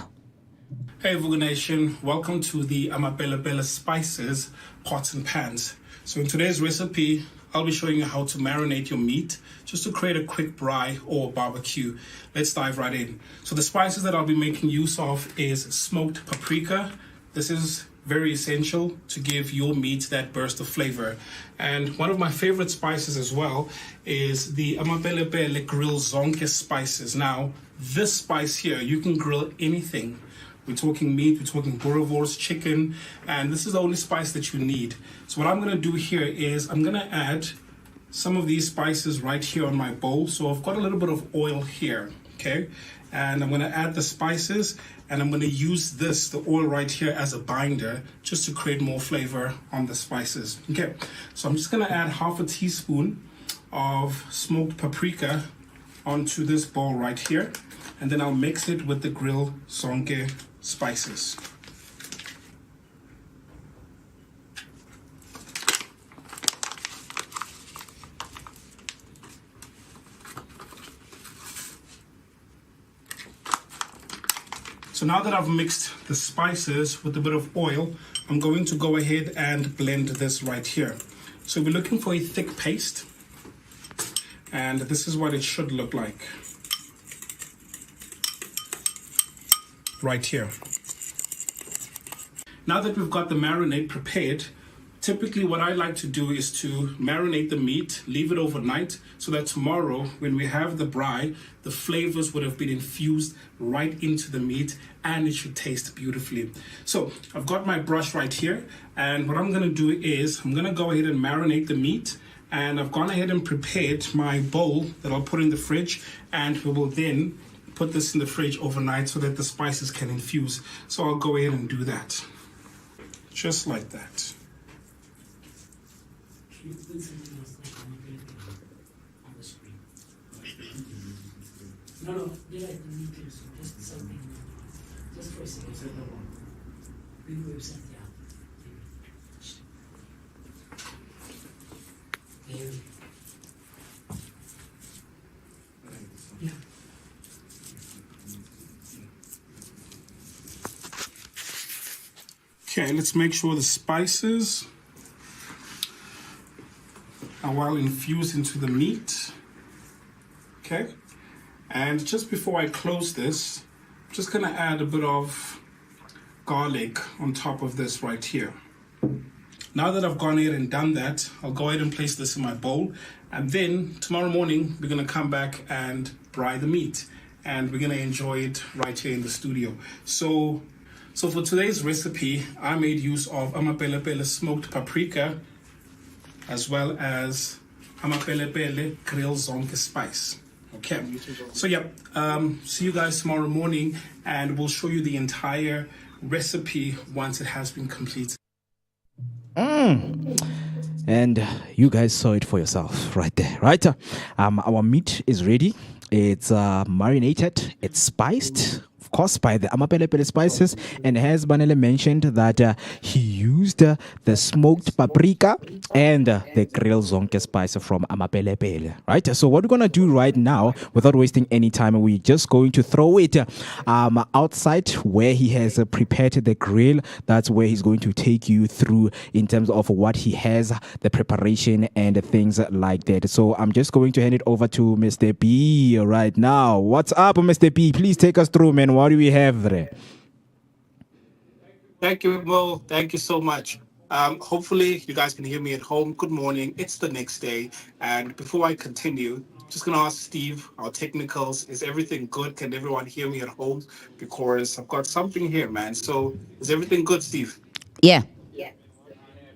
Hey Vooka Nation, welcome to the Amapele Spices Pots and Pans. So in today's recipe, I'll be showing you how to marinate your meat just to create a quick braai or barbecue. Let's dive right in. So the spices that I'll be making use of is smoked paprika. This is very essential to give your meat that burst of flavor. And one of my favorite spices as well is the Amapele grill zonke spices. Now, this spice here, you can grill anything. We're talking meat, we're talking boerewors, chicken, and this is the only spice that you need. So what I'm gonna do here is I'm gonna add some of these spices right here on my bowl. So I've got a little bit of oil here, okay? And I'm gonna add the spices and I'm gonna use the oil right here as a binder just to create more flavor on the spices, okay? So I'm just gonna add half a teaspoon of smoked paprika onto this bowl right here. And then I'll mix it with the grill zonke spices. So now that I've mixed the spices with a bit of oil, I'm going to go ahead and blend this right here. So we're looking for a thick paste, and this is what it should look like. Right here. Now that we've got the marinade prepared, typically what I like to do is to marinate the meat, leave it overnight, so that tomorrow when we have the braai, the flavors would have been infused right into the meat and it should taste beautifully. So I've got my brush right here, and what I'm gonna do is I'm gonna go ahead and marinate the meat, and I've gone ahead and prepared my bowl that I'll put in the fridge, and we will then put this in the fridge overnight so that the spices can infuse. So I'll go ahead and do that. Just like that. Just for a second. Yeah. Okay, let's make sure the spices are well infused into the meat. Okay, and just before I close this, I'm just gonna add a bit of garlic on top of this right here. Now that I've gone ahead and done that, I'll go ahead and place this in my bowl, and then tomorrow morning we're gonna come back and braai the meat, and we're gonna enjoy it right here in the studio. So for today's recipe, I made use of Amapele smoked paprika as well as Amapele grill zonke spice. Okay, so yeah, see you guys tomorrow morning, and we'll show you the entire recipe once it has been completed. And you guys saw it for yourself right there, right? Our meat is ready. It's marinated, it's spiced, of course, by the Amapele spices, and as Banele mentioned that he used the smoked paprika and the grill zonke spice from Amapele, right? So what we're gonna do right now, without wasting any time, we're just going to throw it outside where he has prepared the grill. That's where he's going to take you through in terms of what he has, the preparation and things like that. So I'm just going to hand it over to Mr. B right now. What's up, Mr. B? Please take us through, man. What do we have there? Thank you, Mo. Thank you so much. Hopefully you guys can hear me at home. Good morning. It's the next day. And before I continue, just going to ask Steve, our technicals, is everything good? Can everyone hear me at home? Because I've got something here, man. So is everything good, Steve? Yeah.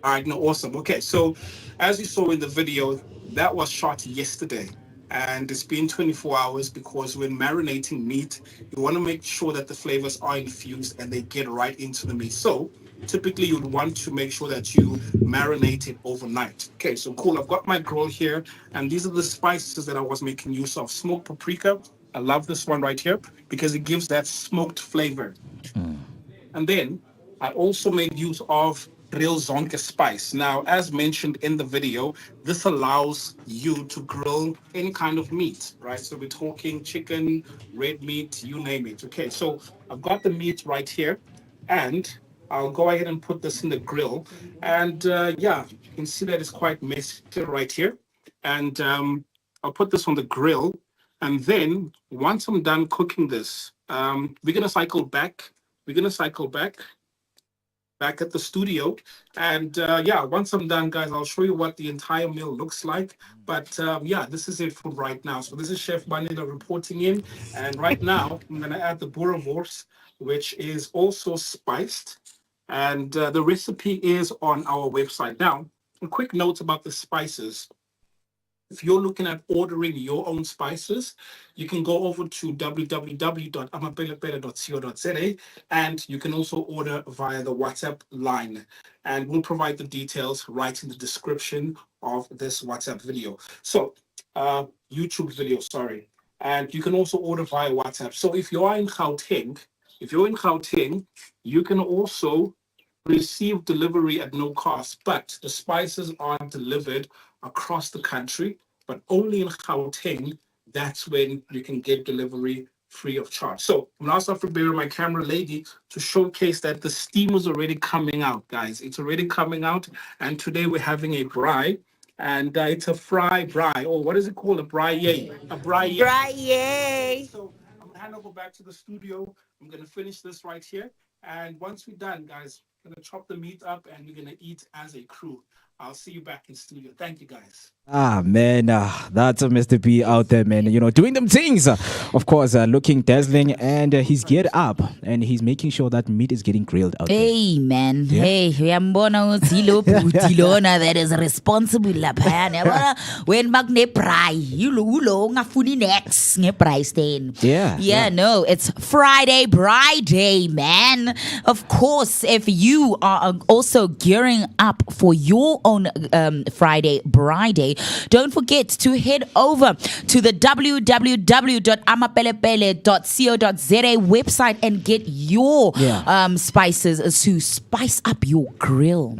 All right, no, awesome. Okay, so as you saw in the video, that was shot yesterday. and it's been 24 hours because when marinating meat, you want to make sure that the flavors are infused and they get right into the meat. So typically you'd want to make sure that you marinate it overnight. Okay, so cool. I've got my grill here, and these are the spices that I was making use of. Smoked paprika. I love this one right here because it gives that smoked flavor. And then I also made use of real zonke spice. Now, as mentioned in the video, this allows you to grill any kind of meat, right? So we're talking chicken, red meat, you name it. Okay, so I've got the meat right here, and I'll go ahead and put this in the grill. And yeah, you can see that it's quite messy right here. And I'll put this on the grill. And then once I'm done cooking this, we're gonna cycle back. Back at the studio. And yeah, once I'm done, guys, I'll show you what the entire meal looks like. But yeah, this is it for right now. So this is Chef Banila reporting in. And right now, I'm going to add the boerewors, which is also spiced. And the recipe is on our website. Now, a quick note about the spices. If you're looking at ordering your own spices, you can go over to www.amapelepele.co.za, and you can also order via the WhatsApp line. And we'll provide the details right in the description of this WhatsApp video. So, YouTube video, sorry. And you can also order via WhatsApp. So if you are in Gauteng, you can also receive delivery at no cost, but the spices are delivered across the country, but only in Gauteng. That's when you can get delivery free of charge. So I'm going to also prepare my camera lady to showcase that the steam is already coming out, guys. It's already coming out, and today we're having a braai, and it's a fry braai. Or what is it called? A braai. A braai. Braai. So I'm going to hand over back to the studio. I'm going to finish this right here, and once we're done, guys, I'm going to chop the meat up and we're going to eat as a crew. I'll see you back in studio. Thank you, guys. Man, that's a Mr. B out there, man. You know, doing them things. Of course, looking dazzling, and he's geared up, and he's making sure that meat is getting grilled out there. Hey, man. Yeah. Hey, uyambona uthilo putilona that is responsible lapha. When magne braai, ulo ngafuni next nge braai stain. Yeah. No, it's Friday braai day, man. Of course, if you are also gearing up for your own Friday braai day, don't forget to head over to the www.amapelepele.co.za website and get your spices to spice up your grill.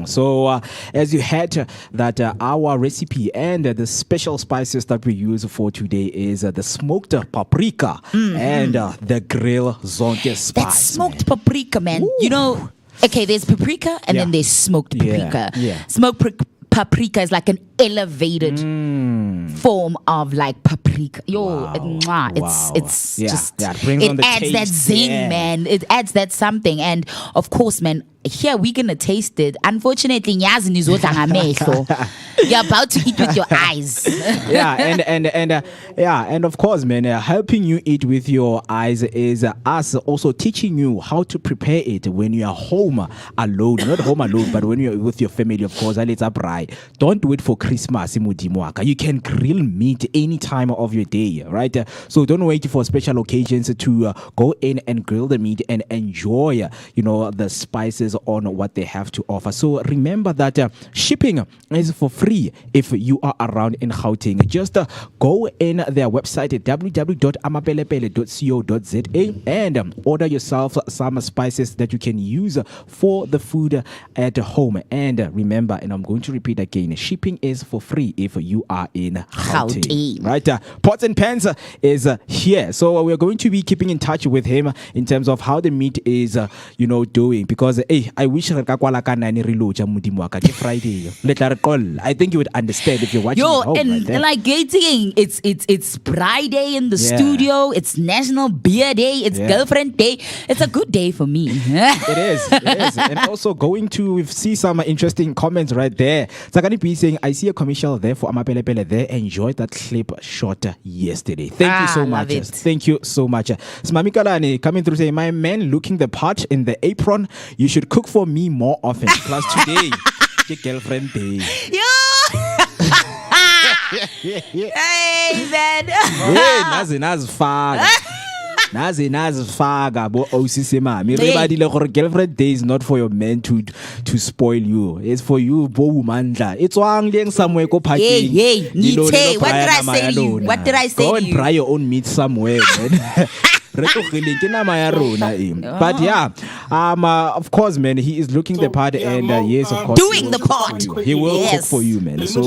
So as you heard that our recipe and the special spices that we use for today is the smoked paprika and the grill zonke spice. That smoked paprika, man. You know, okay, there's paprika and then there's smoked paprika. Smoked paprika is like an elevated form of like paprika. It's just it adds that zing, man. It adds that something, and of course, man, here we're gonna taste it. Unfortunately, you're about to eat with your eyes. And of course, man, helping you eat with your eyes is us also teaching you how to prepare it when you are home alone. Not home alone, but when you're with your family, of course. Don't do it for Christmas. You can grill meat any time of your day, right? So don't wait for special occasions to go in and grill the meat and enjoy, the spices on what they have to offer. So remember that shipping is for free if you are around in Gauteng. Just go in their website at www.amapelepele.co.za and order yourself some spices that you can use for the food at home. And remember, and I'm going to repeat again, shipping is for free if you are in Gauteng. Right? Pots and Pans is here. So we're going to be keeping in touch with him in terms of how the meat is, doing. Because, I wish Friday. I think you would understand if you're watching at home. And like gating, it's Friday in the studio. It's National Beer Day. It's Girlfriend Day. It's a good day for me. It is. And also we see some interesting comments right there. Sakani P saying, I see a commercial there for Amapelepele there. Enjoyed that clip shot yesterday. Thank you so much. Thank you so much. Smami Kalani coming through saying, my man looking the part in the apron. You should cook for me more often. Plus today, your girlfriend day. Hey, man. Hey, nazi faga bo OCC mami re ba dile gore girlfriend day is not for your man to spoil you, it's for you bo mandla it's wang leng somewhere go parking. Hey, Nite, what did I say to you? What did I say go to and you? buy your own meat somewhere, man. But yeah, of course, man, he is looking the part, and yes, of course, doing the part. He will cook for you, man. So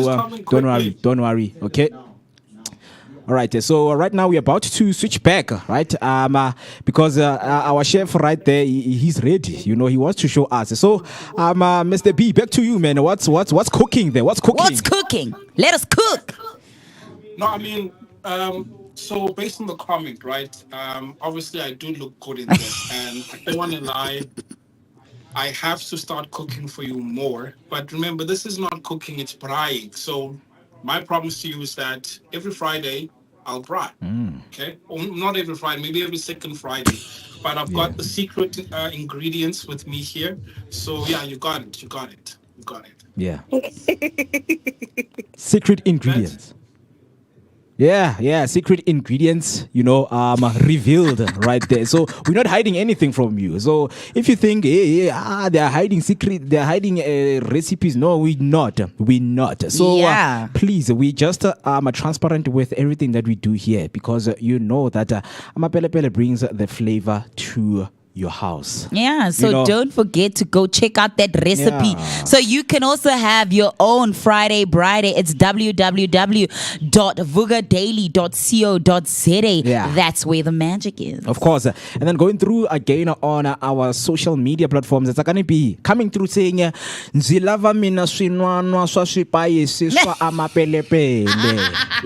don't worry, okay. All right, so right now we're about to switch back, right? Because our chef right there, he's ready. You know, he wants to show us. So, Mr. B, back to you, man. What's cooking there? What's cooking? What's cooking? Let us cook. No, I mean, so based on the comment, right? Obviously, I do look good in this, and I don't want to lie. I have to start cooking for you more. But remember, this is not cooking; it's braai. So my promise to you is that every Friday I'll braai. Okay, or not every Friday, maybe every second Friday. But I've got the secret ingredients with me here. So yeah, you got it. Yeah. Secret ingredients. Yeah, secret ingredients, you know, revealed right there. So we're not hiding anything from you. So if you think, they're hiding recipes, no, we're not. So please, we just are transparent with everything that we do here, because you know that Amapelepele brings the flavor to your house. Yeah, so don't forget to go check out that recipe. So you can also have your own Friday Friday. It's www.voogadaily.co.za. That's where the magic is. Of course. And then going through again on our social media platforms, it's going to be coming through saying, Nzilava mina swinwanwa swa swipayisi swa amapelepele.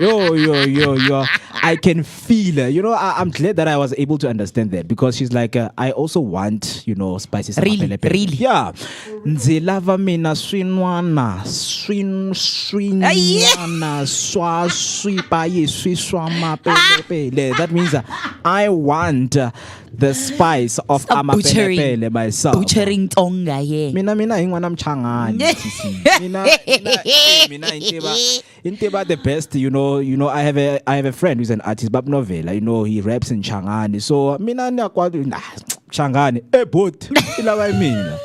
Yo. I can feel, I'm glad that I was able to understand that, because she's like, I also want, spices. Really? Yeah. Nzilava mina swinwana swa swipayisi swa amapelepele. That means I want the spice of amapelepele myself. Butchering tonga, yeah. Mina ingwana mchangani. Mina inteba the best, I have a friend who's an artist, Bab Novela, he raps in Changani. So mina Changani, but ilaba mina.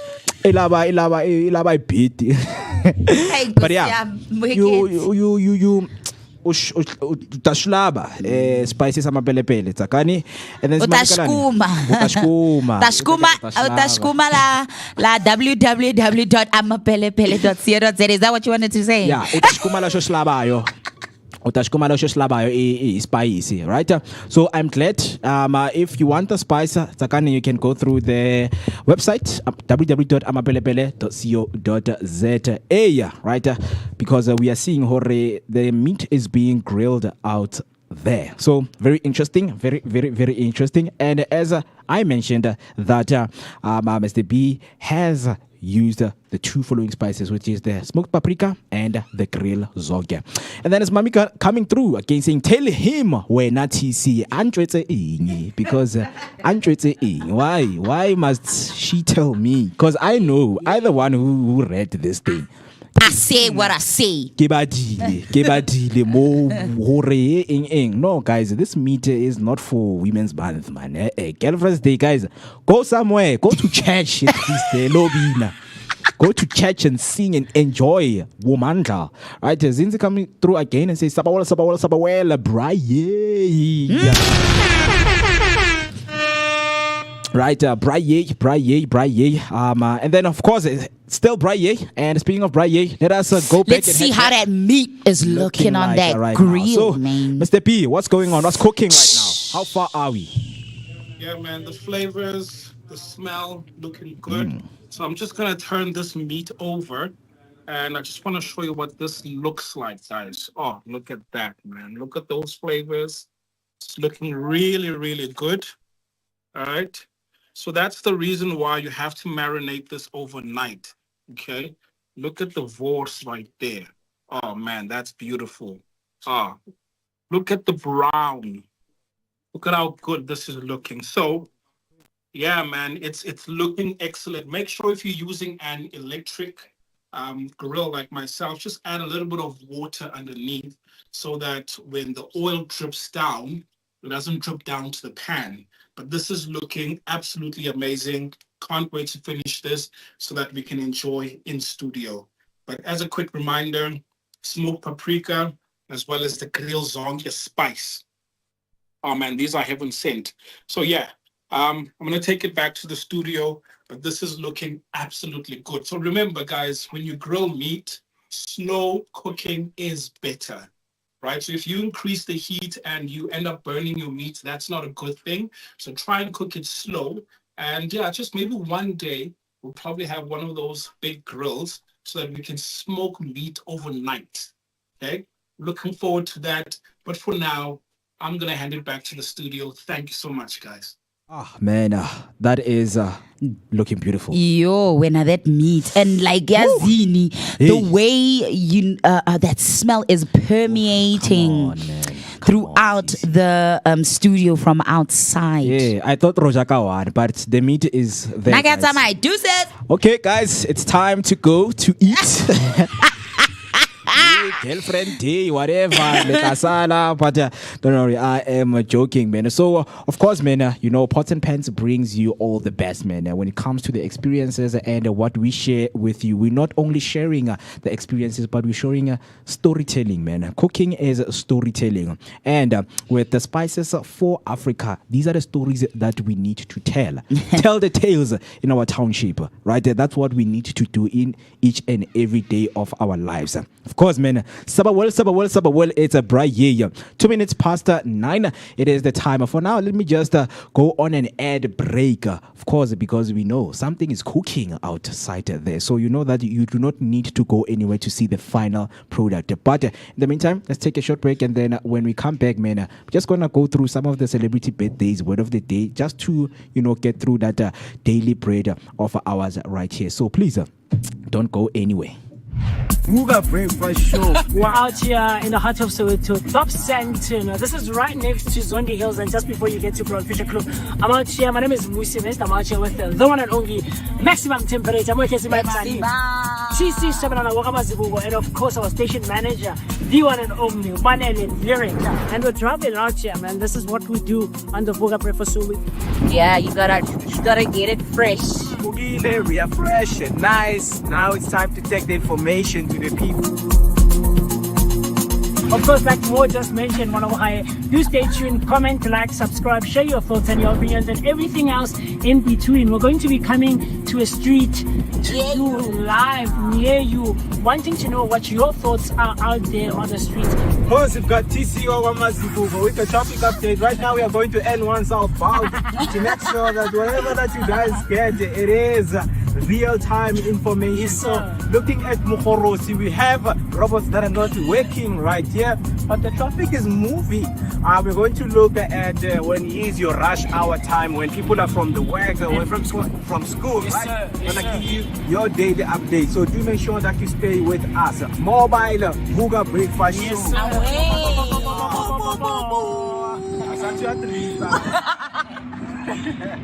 Ilaba beat. But yeah, you utashlaba spices amapelepele tsakani, and then utashkuma la www.amapelepele.co.za. Is that what you wanted to say? Yeah, utashkuma la shoslabayo. Spicy, right? So I'm glad. If you want the spice, Tsakani, you can go through the website www.amapelepele.co.za, right? Because we are seeing the meat is being grilled out there. So very interesting, very, very, very interesting. And as I mentioned, that Mr. B has used the two following spices, which is the smoked paprika and the grill zoge. And then as Mamika coming through again saying, tell him where not TC because why must she tell me? Because I know I'm the one who read this thing. I say what I say. No, guys, this meat is not for Women's Month, man. Girlfriend's Day, guys. Go somewhere. Go to church. Go to church and sing and enjoy Womandla. Right? Zinzi coming through again and say, Sabawela, Braye. Right, Braye. And then, of course, still Braye. And speaking of Braye, let us go back. Let's see how that meat is looking on that right grill, so, man. Mr. P, what's going on? What's cooking right now? How far are we? Yeah, man, the flavors, the smell, looking good. So I'm just going to turn this meat over. And I just want to show you what this looks like, guys. Oh, look at that, man. Look at those flavors. It's looking really, really good. All right. So that's the reason why you have to marinate this overnight, okay? Look at the wors right there. Oh, man, that's beautiful. Look at the brown. Look at how good this is looking. So, yeah, man, it's looking excellent. Make sure if you're using an electric grill like myself, just add a little bit of water underneath so that when the oil drips down, it doesn't drip down to the pan. But this is looking absolutely amazing. Can't wait to finish this so that we can enjoy in studio. But as a quick reminder, smoked paprika, as well as the grill zonke spice. Oh man, these are heaven sent. So yeah, I'm gonna take it back to the studio, but this is looking absolutely good. So remember, guys, when you grill meat, slow cooking is better, right? So if you increase the heat and you end up burning your meat, that's not a good thing. So try and cook it slow. And yeah, just maybe one day we'll probably have one of those big grills so that we can smoke meat overnight. Okay, looking forward to that. But for now, I'm gonna hand it back to the studio. Thank you so much, guys. Ah, man, that is looking beautiful. Yo, when that meat and like yazini, the way you that smell is permeating throughout the studio from outside. Yeah, I thought Rojaka won, but the meat is there. Deuces. Okay, guys, it's time to go to eat. Girlfriend day, whatever, but don't worry, I am joking, man. So, of course, man, you know, Pots and Pans brings you all the best, man. When it comes to the experiences and what we share with you, we're not only sharing the experiences, but we're showing storytelling, man. Cooking is storytelling. And with the spices for Africa, these are the stories that we need to tell. Tell the tales in our township, right? That's what we need to do in each and every day of our lives. Of course, man. Sabawell, it's a bright year. 2 minutes past 9. It is the time. For now, let me just go on an ad break. Of course, because we know something is cooking outside there. So you know that you do not need to go anywhere to see the final product. But in the meantime, let's take a short break. And then when we come back, man, we're just going to go through some of the celebrity birthdays, word of the day, just to, you know, get through that daily bread of ours right here. So please, don't go anywhere. Vooka Breakfast Show. We're out here in the heart of Soweto, Dobsonville. This is right next to Zondi Hills and just before you get to Broad Fisher Club. I'm out here. My name is Musi Nest. I'm out here with the one and only maximum temperature. I'm working my CC 7 on and of course our station manager, the one and only one and lyric. And we're traveling out here, man. This is what we do on the Vooka Breakfast Show. Yeah, you gotta get it fresh. We are fresh and nice. Now it's time to take the information to the people. Of course, like Mo just mentioned, do stay tuned, comment, like, subscribe, share your thoughts and your opinions and everything else in between. We're going to be coming to a street to do live near you, wanting to know what your thoughts are out there on the street. Of course, we've got TCO Wamazibugo with the traffic update. Right now, we are going to N1 southbound to make sure that wherever that you guys get, it is real-time information. Yes, so looking at Mukhorosi, we have robots that are not working right here, but the traffic is moving. We're going to look at when is your rush hour time, when people are from the work or from school, yes, right? Sir. Yes, I'm gonna give you your daily update, so do make sure that you stay with us. Mobile Vooka Breakfast Show. Yes, sir.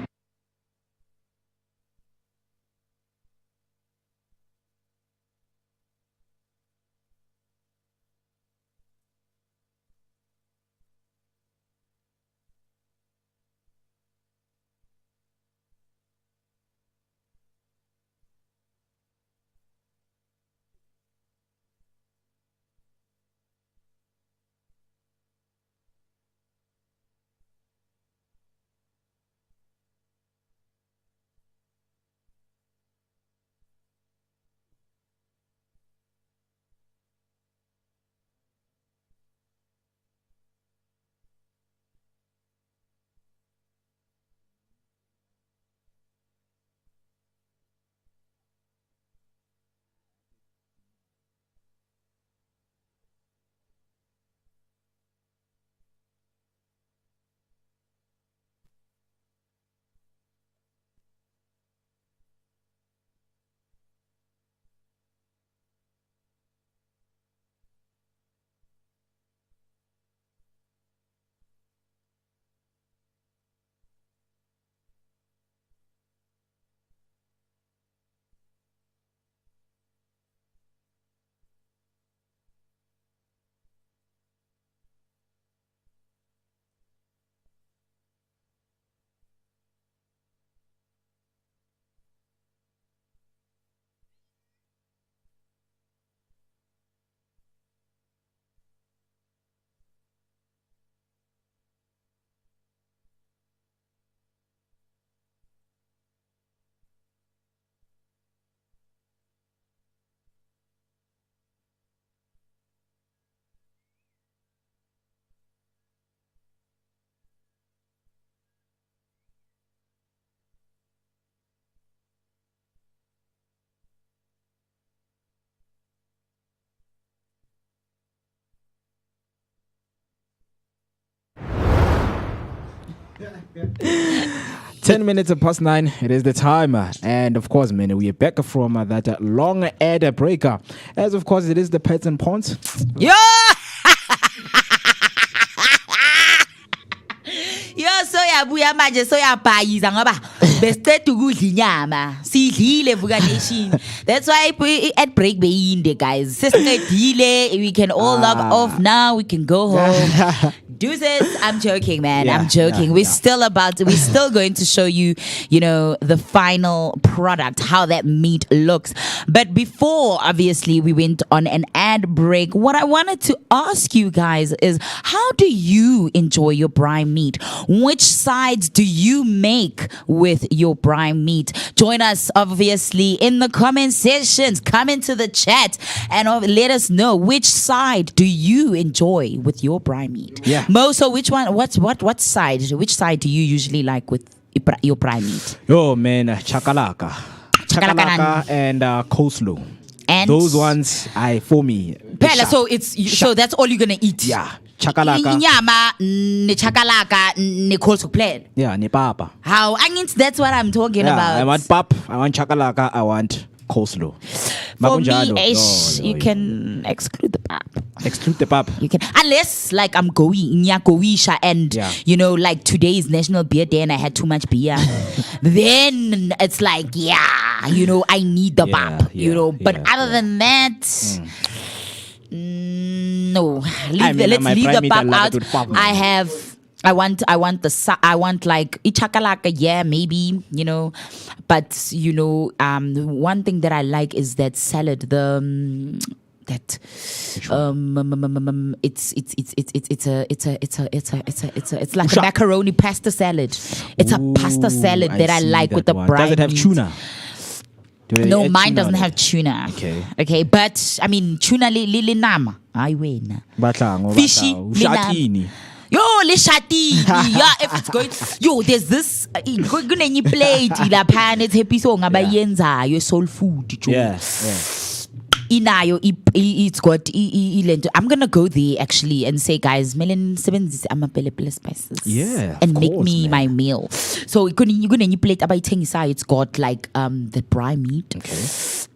10 minutes past 9, it is the time. And of course, man, we are back from that long ad breaker. As of course, it is the Pets and Pawns. Yeah! Yo, soya manje soya payiza ngoba beste tukudla inyama sidlile Vooka Nation. That's why at break beinde guys. Sesiqedile, we can all log off now. We can go home. Deuces, I'm joking, man. I'm joking. We're still going to show you, the final product, how that meat looks. But before, obviously, we went on an ad break, what I wanted to ask you guys is, how do you enjoy your brine meat? Which sides do you make with your brine meat? Join us, obviously, in the comment sections. Come into the chat and let us know which side do you enjoy with your brine meat. Yeah. Mo, so which one? What side? Which side do you usually like with your brine meat? Oh man, chakalaka and coleslaw. And those ones, for me. Pella, so that's all you're gonna eat. Yeah, chakalaka. Inyama, ne chakalaka, ne coleslaw plain. Yeah, ne papa. How? I mean, that's what I'm talking about. I want pap. I want chakalaka. I want coleslaw. For me, you can exclude the pap. Exclude the pap. You can, unless like I'm going Nyakowisha and like today is National Beer Day and I had too much beer. Then it's like I need the pap. But other than that. No, let's leave the pap out. I want like ichakalaka, maybe, but one thing that I like is that salad, it's like a macaroni pasta salad. It's a pasta salad that I like with the brine. Does it have tuna? No, mine doesn't have tuna. Okay, but I mean tuna li nama. I win. Fishy li Yo, le shati. If it's going, there's this. Kunenye plate ila pan. It's happy so ngabayenza your soul food. Yeah. Inayo, it's got. I'm gonna go there actually and say, guys, melon 7 amapele spices. Yeah, and make me my meal. So kunenye plate abayithengisa. It's got like the brine meat. Okay.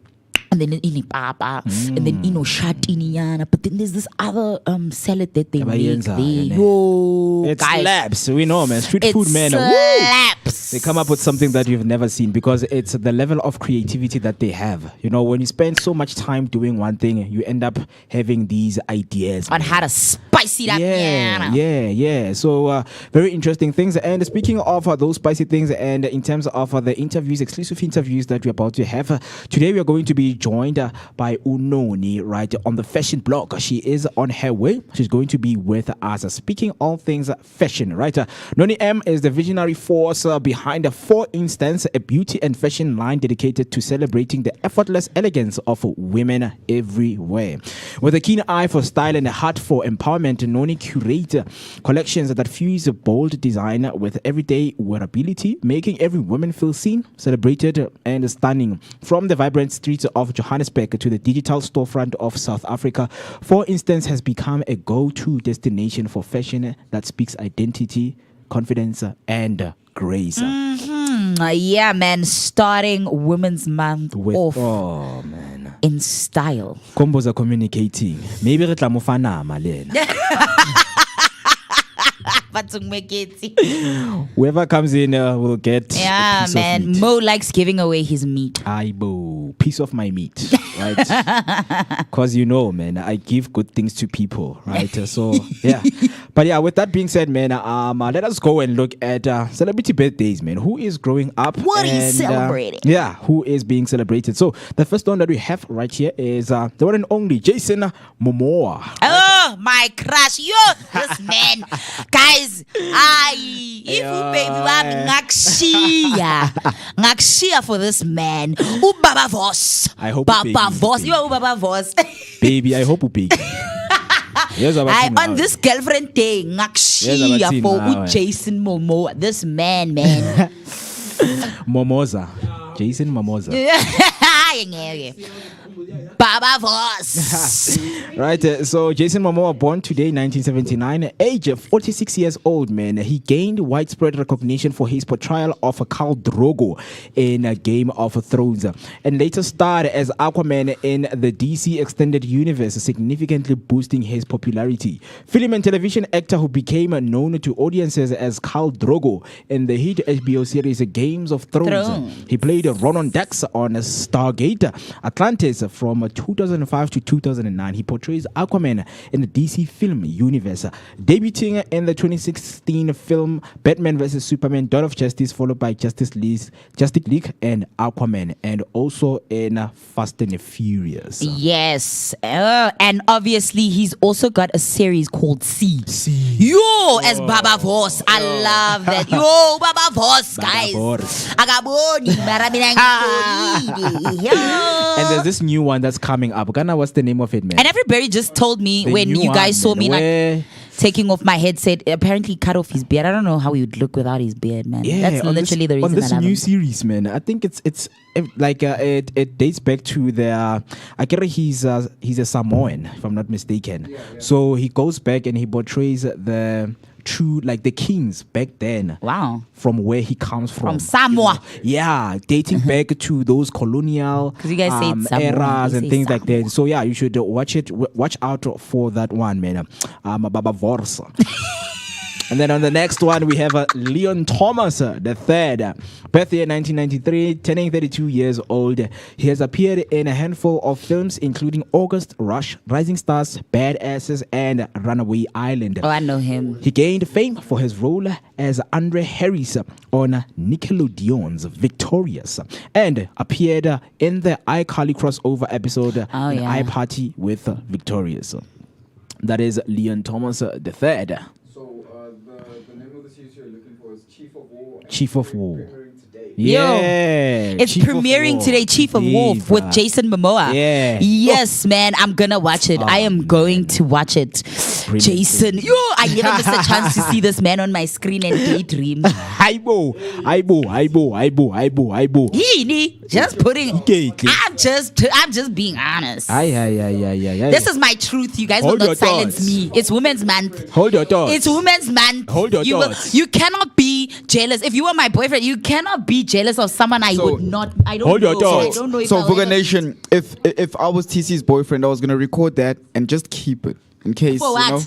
And then papa, and then shatiniana. But then there's this other salad that they make. It slaps. We know, man. Street food, man. Slaps. They come up with something that you've never seen because it's the level of creativity that they have. When you spend so much time doing one thing, you end up having these ideas on how to spice it up. Yeah. So very interesting things. And speaking of those spicy things, and in terms of the interviews, exclusive interviews that we're about to have today, we are going to be joined by Unoni right on the fashion blog. She is on her way. She's going to be with us speaking all things fashion, right? Noni M is the visionary force behind For Instance, a beauty and fashion line dedicated to celebrating the effortless elegance of women everywhere. With a keen eye for style and a heart for empowerment, Noni curates collections that fuse bold design with everyday wearability, making every woman feel seen, celebrated, and stunning. From the vibrant streets of Johannesburg to the digital storefront of South Africa, For Instance has become a go-to destination for fashion that speaks identity, confidence, and grace. Yeah, man. Starting Women's Month off in style. Combos are communicating. Maybe whoever comes in will get a piece of meat. Mo likes giving away his meat. Piece of my meat, right? Because man, I give good things to people, right? So yeah. But yeah, with that being said, man, let us go and look at celebrity birthdays, man. Who is growing up? What is celebrating? Who is being celebrated? So the first one that we have right here is the one and only Jason Momoa. Oh, my crush. This man. Guys, baby wami ngakshiya for this man. Ubaba Voss. I hope Baba Voss. Ubaba Voss. Baby, I hope you big. On this girlfriend day, ngakshiya for Jason Momoa. This man. Momoza. Jason Momoza. Baba Voss. Right, so Jason Momoa, born today, 1979, age 46 years old, man. He gained widespread recognition for his portrayal of Khal Drogo in Game of Thrones, and later starred as Aquaman in the DC Extended Universe, significantly boosting his popularity. Film and television actor who became known to audiences as Khal Drogo in the hit HBO series Games of Thrones. He played Ronan Dax on Stargate Atlantis from 2005 to 2009. He portrays Aquaman in the DC film universe, debuting in the 2016 film Batman vs Superman: Dawn of Justice, followed by Justice League and Aquaman, and also in Fast and Furious. Yes, and obviously he's also got a series called C. Yo, as Baba Voss. I love that. Yo, Baba Voss, guys. And there's this new one that's coming up. Ghana, what's the name of it, man? And everybody just told me when you guys saw me like taking off my headset, apparently cut off his beard. I don't know how he would look without his beard, man. Yeah, that's literally the reason. On this I love new him. series, man, I think it's like it dates back to the I guess he's a Samoan, if I'm not mistaken. So he goes back and he portrays the true, like the kings back then. Wow. From where he comes from Samoa. Yeah, dating back to those colonial you guys say it's Samoa, eras they and say things like Samoa. that. So yeah, you should watch it. Watch out for that one, man. Baba Voss. And then on the next one, we have Leon Thomas, the third. Birthday in 1993, turning 32 years old. He has appeared in a handful of films, including August Rush, Rising Stars, Badasses, and Runaway Island. Oh, I know him. He gained fame for his role as Andre Harris on Nickelodeon's Victorious, and appeared in the iCarly crossover episode iParty with Victorious. That is Leon Thomas the third. The name of the series you're looking for is Chief of War. Chief of War. Yo, Yeah. it's Chief of premiering War. today, Chief of War Indeed, with Jason Momoa. Yeah. Yes, man, I'm gonna watch it. I am going to watch it. Brilliant. Jason, yo, I never miss a chance to see this man on my screen and daydream. Aibo. Just putting. Okay. I'm just being honest. Aye. This is my truth. You guys Hold will your not silence thoughts. me. It's Women's Month. Hold your thoughts. It's Women's Month. Hold your you thoughts. You cannot be jealous. If you were my boyfriend, you cannot be jealous of someone I would not. I don't hold know. your thoughts. I don't know if So, I'll Vooka ever- Nation, if I was TC's boyfriend, I was gonna record that and just keep it in case. For what? You know,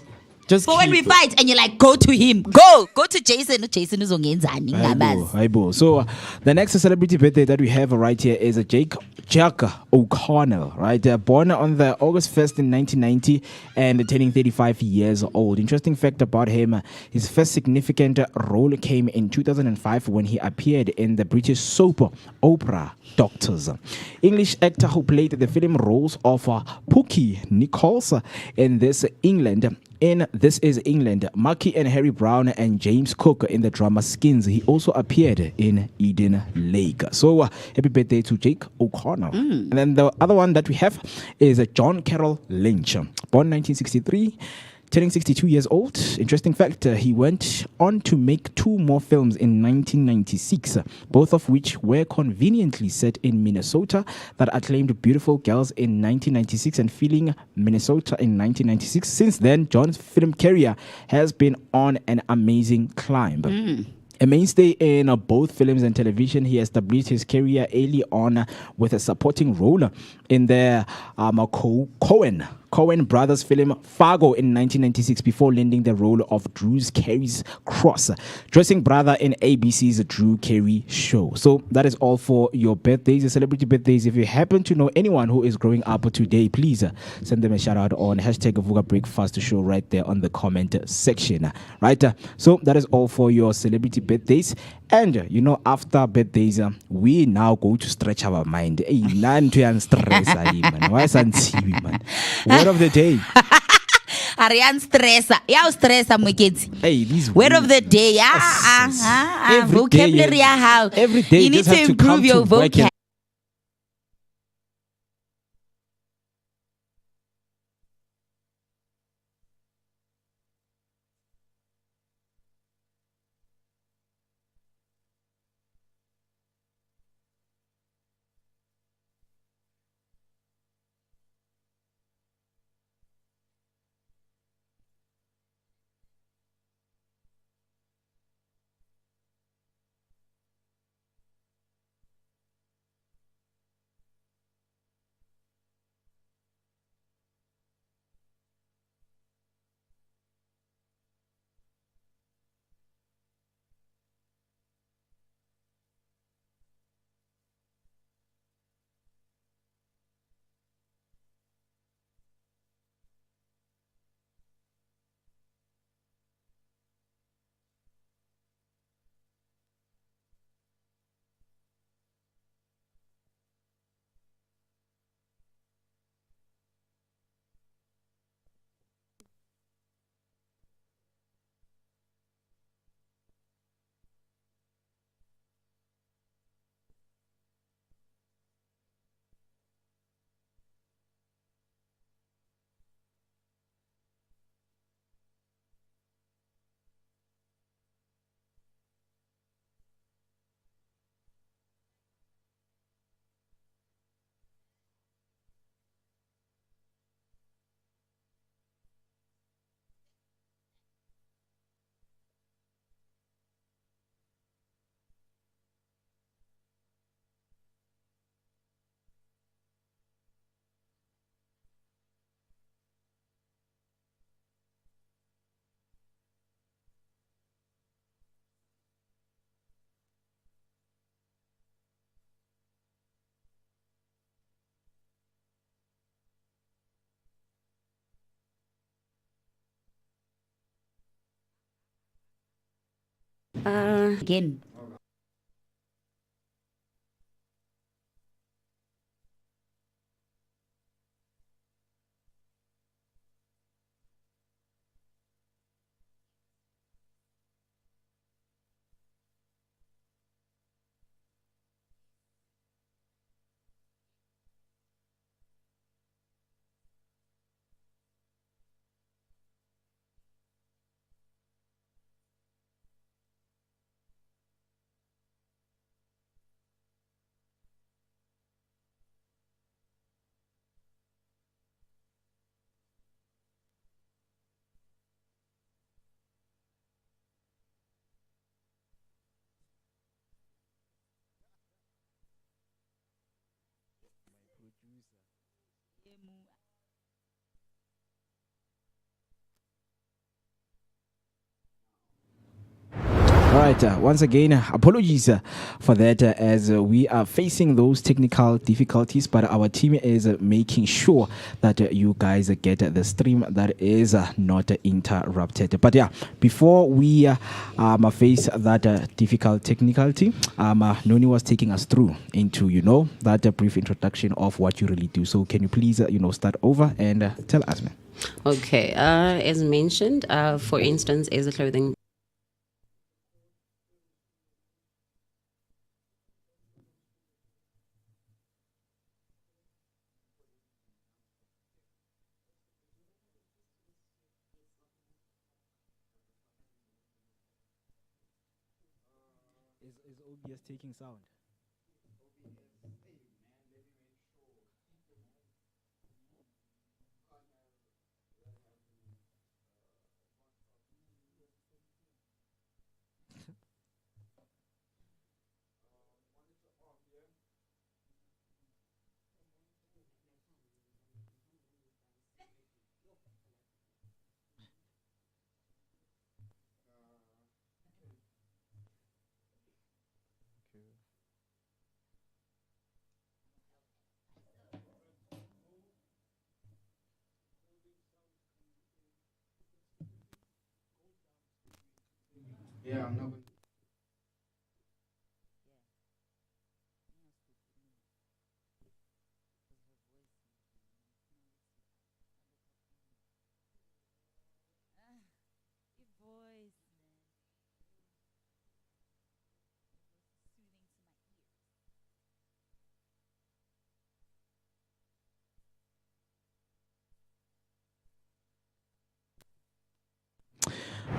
just For when we keep it. fight and you're like, go to him. Go to Jason. Jason is on Aibo. So the next celebrity birthday that we have right here is Jack O'Connell, right? Born on the August 1st in 1990 and turning 35 years old. Interesting fact about him, his first significant role came in 2005 when he appeared in the British soap opera Doctors. English actor who played the film roles of Pookie Nichols in This Is England, Marky and Harry Brown, and James Cook in the drama Skins. He also appeared in Eden Lake. So happy birthday to Jake O'Connell. And then the other one that we have is John Carroll Lynch, born 1963. Turning 62 years old. Interesting fact, he went on to make 2 more films in 1996, both of which were conveniently set in Minnesota, that acclaimed Beautiful Girls in 1996 and Feeling Minnesota in 1996. Since then, John's film career has been on an amazing climb. A mainstay in both films and television, he established his career early on with a supporting role in the Coen brothers film Fargo in 1996 before landing the role of Drew Carey's Cross, dressing brother in ABC's Drew Carey show. So that is all for your birthdays, your celebrity birthdays. If you happen to know anyone who is growing up today, please send them a shout out on hashtag Vooka Breakfast Show right there on the comment section. Right? So that is all for your celebrity birthdays. And after birthdays, we now go to stretch our mind. Hey, man. Why is that man? Word of the day. Ariane stressa. Yeah, stressa moketsi. Hey, these word of the day. Vocabulary how. Every day You need just to have to improve come your to work vocab. Again. All right, once again, apologies for that as we are facing those technical difficulties, but our team is making sure that you guys get the stream that is not interrupted. But yeah, before we face that difficult technicality, Noni was taking us through into, that brief introduction of what you really do. So can you please, start over and tell us, man? Okay, as mentioned, for instance, as a clothing Is OBS taking sound? Yeah, I'm not.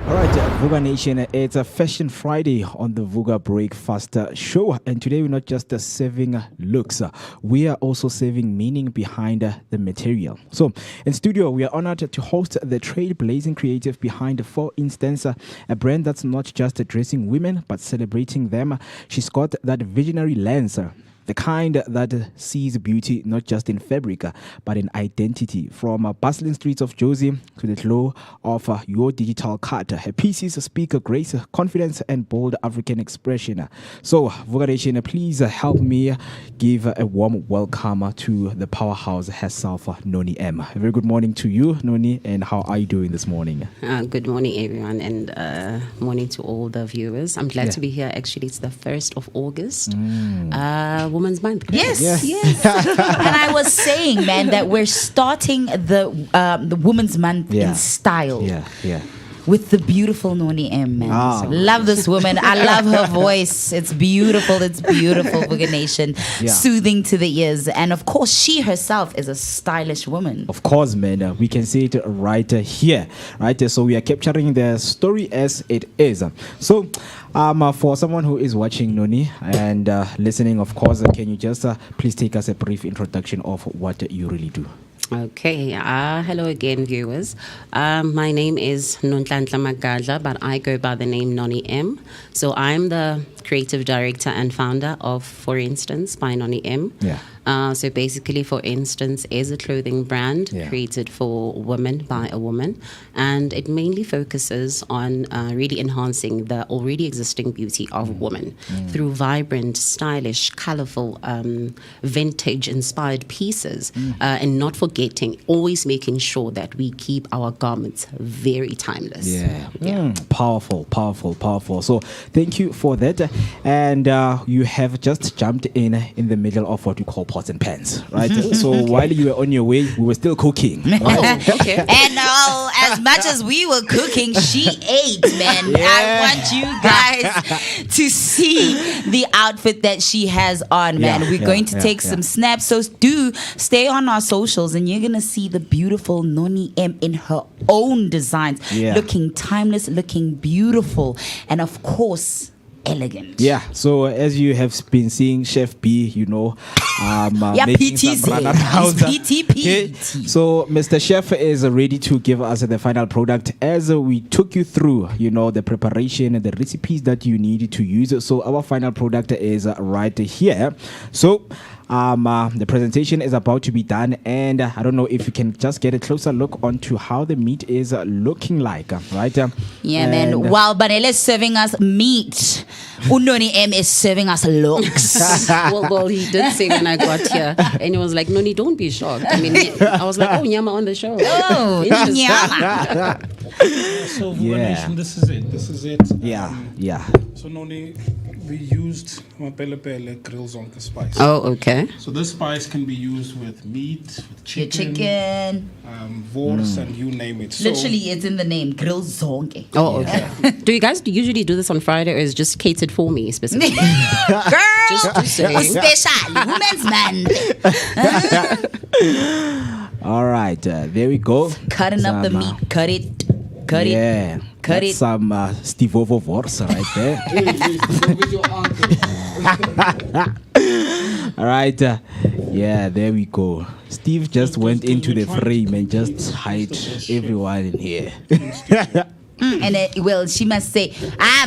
All right, Vooka Nation, it's a Fashion Friday on the Vooka Breakfast Show. And today we're not just serving looks, we are also serving meaning behind the material. So in studio, we are honored to host the trailblazing creative behind, for instance, a brand that's not just addressing women, but celebrating them. She's got that visionary lens, the kind that sees beauty not just in fabric, but in identity. From bustling streets of Josie to the glow of your digital card, her pieces speak grace, confidence, and bold African expression. So, Vooka Nation, please help me give a warm welcome to the powerhouse herself, Noni M. A very good morning to you, Noni, and how are you doing this morning? Good morning, everyone, and morning to all the viewers. I'm glad to be here. Actually, it's the 1st of August. Women's Month. Yes. And I was saying, man, that we're starting the Women's Month in style. Yeah. With the beautiful Noni M, man. Love this woman. I love her voice. It's beautiful, Vooka Nation. Soothing to the ears. And of course, she herself is a stylish woman. Of course, man. We can see it right here. Right? So we are capturing the story as it is. So for someone who is watching, Noni, and listening, of course, can you just please take us a brief introduction of what you really do? Okay, hello again, viewers. My name is Nonhlanhla Magadla, but I go by the name Noni M. So I'm the creative director and founder of, for instance, by Noni M. So basically, for instance, is a clothing brand created for women by a woman, and it mainly focuses on really enhancing the already existing beauty of women through vibrant, stylish, colorful, vintage-inspired pieces, and not forgetting, always making sure that we keep our garments very timeless. Powerful. So thank you for that. And you have just jumped in the middle of what we call pots and pans, right? So while you were on your way, we were still cooking. Right? And as much as we were cooking, she ate, man. I want you guys to see the outfit that she has on, man. We're going to take some snaps. So do stay on our socials and you're going to see the beautiful Noni M in her own designs. Looking timeless, looking beautiful, and of course, elegant. So as you have been seeing Chef B, making some runarounds. Okay. So Mr. Chef is ready to give us the final product as we took you through, the preparation and the recipes that you need to use. So our final product is right here. So the presentation is about to be done, and I don't know if you can just get a closer look onto how the meat is looking like, right? Man. While Banele is serving us meat, Unoni M is serving us looks. well, he did say when I got here, and he was like, Noni, don't be shocked. I mean, I was like, oh, Nyama on the show. Oh, Nyama. So, Vooka Nation, this is it. So, Noni, we used Pele grill zonke spice. Oh, okay. So this spice can be used with meat, with chicken, wors, and you name it. Literally, it's in the name, grill zonke. Oh, okay. Do you guys usually do this on Friday, or is it just catered for me specifically? Girl, just saying. Special, Women's Monday. All right, there we go. Cutting up the meat, cut it. Cut it. Some Steve Ovo Vorsa right there. All right. There we go. Steve just went into the frame and just hide everyone in here. And she must say,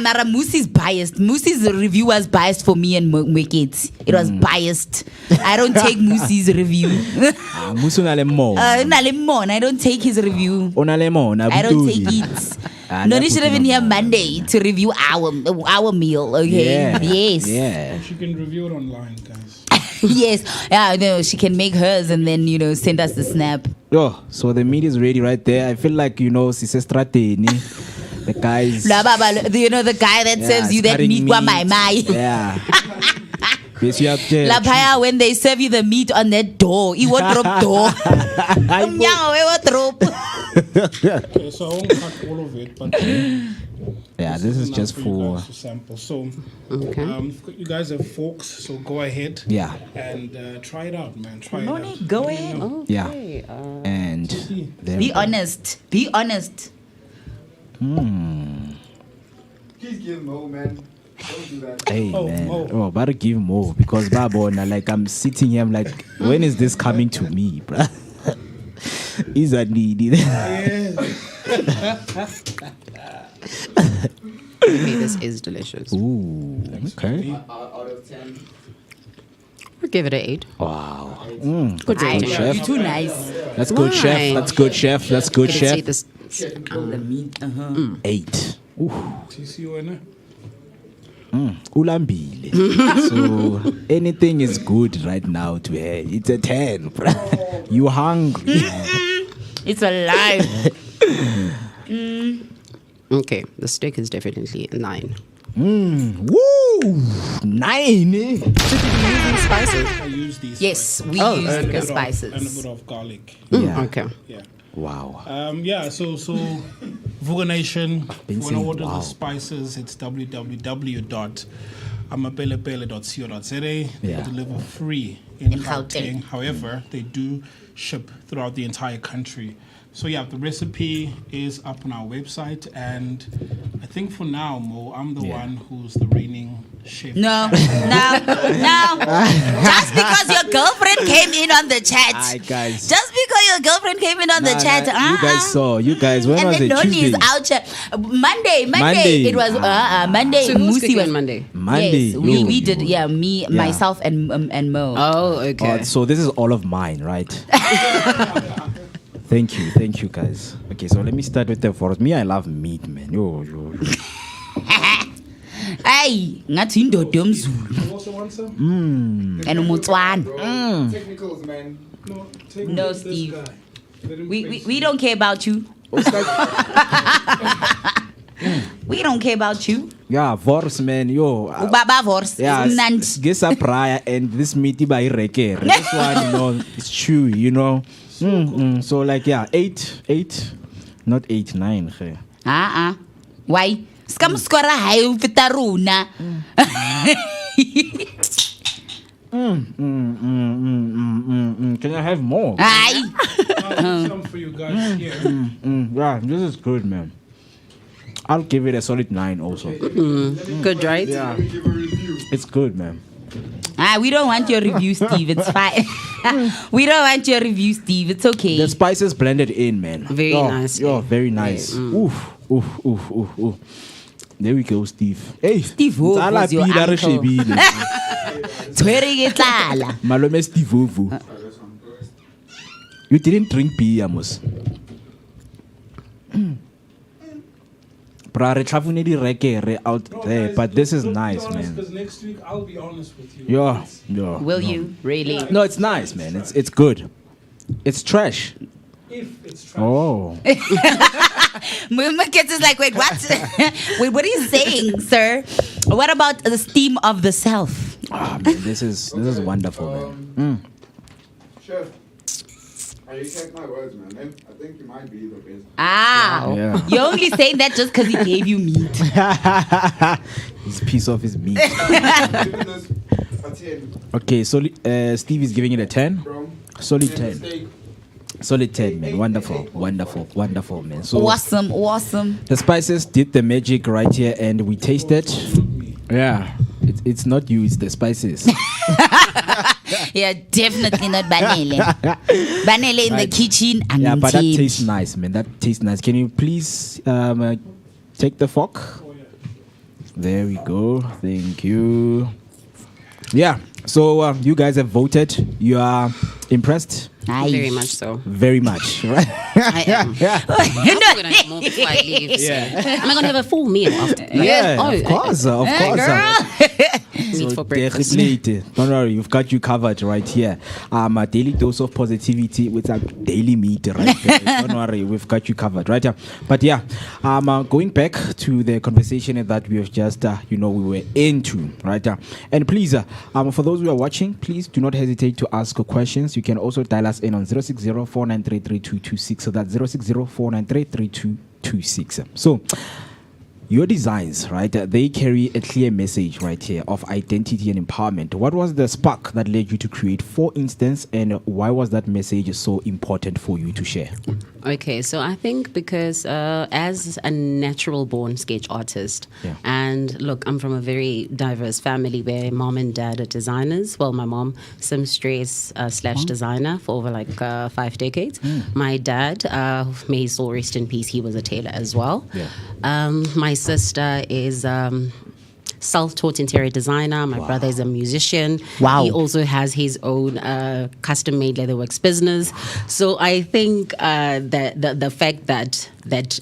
Mara Musi's biased. Musi's review was biased for me and Mwekit. It was biased. I don't take Musi's review. Musu nalemon. I don't take his review. I don't take it. Noni should have been here Monday to review our meal. Okay. Yes. She can review it online, guys. Yes. She can make hers and then send us the snap. So the meat is ready right there. I feel like Sisestrateni. The guys. The guy that serves you that meat kwa mai. Yeah. Lapaya, when they serve you the meat on that door, it won't drop door. Okay, so I won't cut all of it, but this is just for to sample. So, you guys have forks, so go ahead. And try it out, man. Try it out. Go ahead. Okay. And be honest. Be honest. Please give Mo, man. Don't do that. Hey, man. Better give more because Babona, like I'm sitting here, I'm like, when is this coming to me, bro? Is that needed? Okay, this is delicious. Ooh, okay. Out of 10. I'll give it an 8. Wow. Good rating. Chef. You're too nice. That's good, chef. That's good, chef. That's good, chef. 8. Ooh. Ulambile. So anything is good right now to her. It's a 10, bro. You hungry? It's alive. Okay, the steak is definitely a 9. Woo! 9, eh? So did you use these spices? I use these. Yes, we use the spices. And a bit of garlic. Okay. Yeah. Wow. So Vooka Nation, if you want to order the spices, it's www.amapelepele.co.za. They deliver free in Gauteng. However, they do ship throughout the entire country. So the recipe is up on our website, and I think for now, Mo, I'm the one who's the reigning chef. No. Just because your girlfriend came in on the chat. Hi, guys. Just because your girlfriend came in on the chat. You guys, when and was then it? Noni is Tuesday? out. Monday. Monday. It was Monday. So who's Musi cooking was on Monday? Monday. Yes, we did. Yeah, me, myself, and Mo. Oh, okay. So this is all of mine, right? Thank you, guys. Okay, so let me start with the first. Me, I love meat, man. Yo. Hey, ngathi indoda yomzulu. You also want some? And umutswana. Technicals, man. No, Steve. We don't care about you. We don't care about you. Yeah, Vors, man. Yo. Ubaba Vors. Yeah, get a prior and this meaty by Reke. This one, it's chewy, So like, yeah, 8, not 8, 9. Why? Scam score high fitaruna. Can I have more? Aye. Some for you guys here. Yeah, this is good, man. I'll give it a solid 9 also. Good, right? Yeah. It's good, man. We don't want your review, Steve. It's fine. We don't want your review, Steve. It's okay. The spices blended in, man. Very nice. Yeah, very nice. Oof. There we go, Steve. Hey, Steve, who was your uncle? Malome Steve Vovo. You didn't drink beer, Amos. Out there, but this is nice, man. Because next week I'll be honest with you. Yeah. Will you really? No, it's nice, man. It's good. It's trash. If it's trash. Oh. Mumma is like, wait, what? Wait, what are you saying, sir? What about the steam of the self? Man, this is wonderful, man. Chef, you check my words, man. I think you might be the best. Yeah. You're only saying that just because he gave you meat. His piece of his meat. Giving this a 10. Okay, so Steve is giving it a 10. Bro. Solid And 10. steak. Solid 10, man. Wonderful, man. So Awesome. the spices did the magic right here, and we tasted. Yeah, it's not you, it's the spices. Yeah, definitely not Banele. Banele in the kitchen and Yeah, but that tastes nice, man. That tastes nice. Can you please take the fork? There we go. Thank you. Yeah. So you guys have voted. You are impressed? Very much so. Very much, right? I am. I'm going to have more before I leave. So. Am I going to have a full meal after? Of course. Girl. Meat for breakfast. Don't worry, we've got you covered right here. A daily dose of positivity with a daily meat right there. Don't worry, we've got you covered right here. But yeah, going back to the conversation that we have just, we were into right there. And please, for those who are watching, please do not hesitate to ask questions. You can also dial us in on 060-493-3226. So that's 060-493-3226. So your designs, right, they carry a clear message right here of identity and empowerment. What was the spark that led you to create, for instance, and why was that message so important for you to share? Okay, so I think because as a natural born sketch artist, and look, I'm from a very diverse family where mom and dad are designers. Well, my mom, seamstress / designer for over like 5 decades. My dad, may his soul rest in peace, he was a tailor as well. My sister is self-taught interior designer. My brother is a musician. Wow. He also has his own custom-made leatherworks business. So I think that the fact that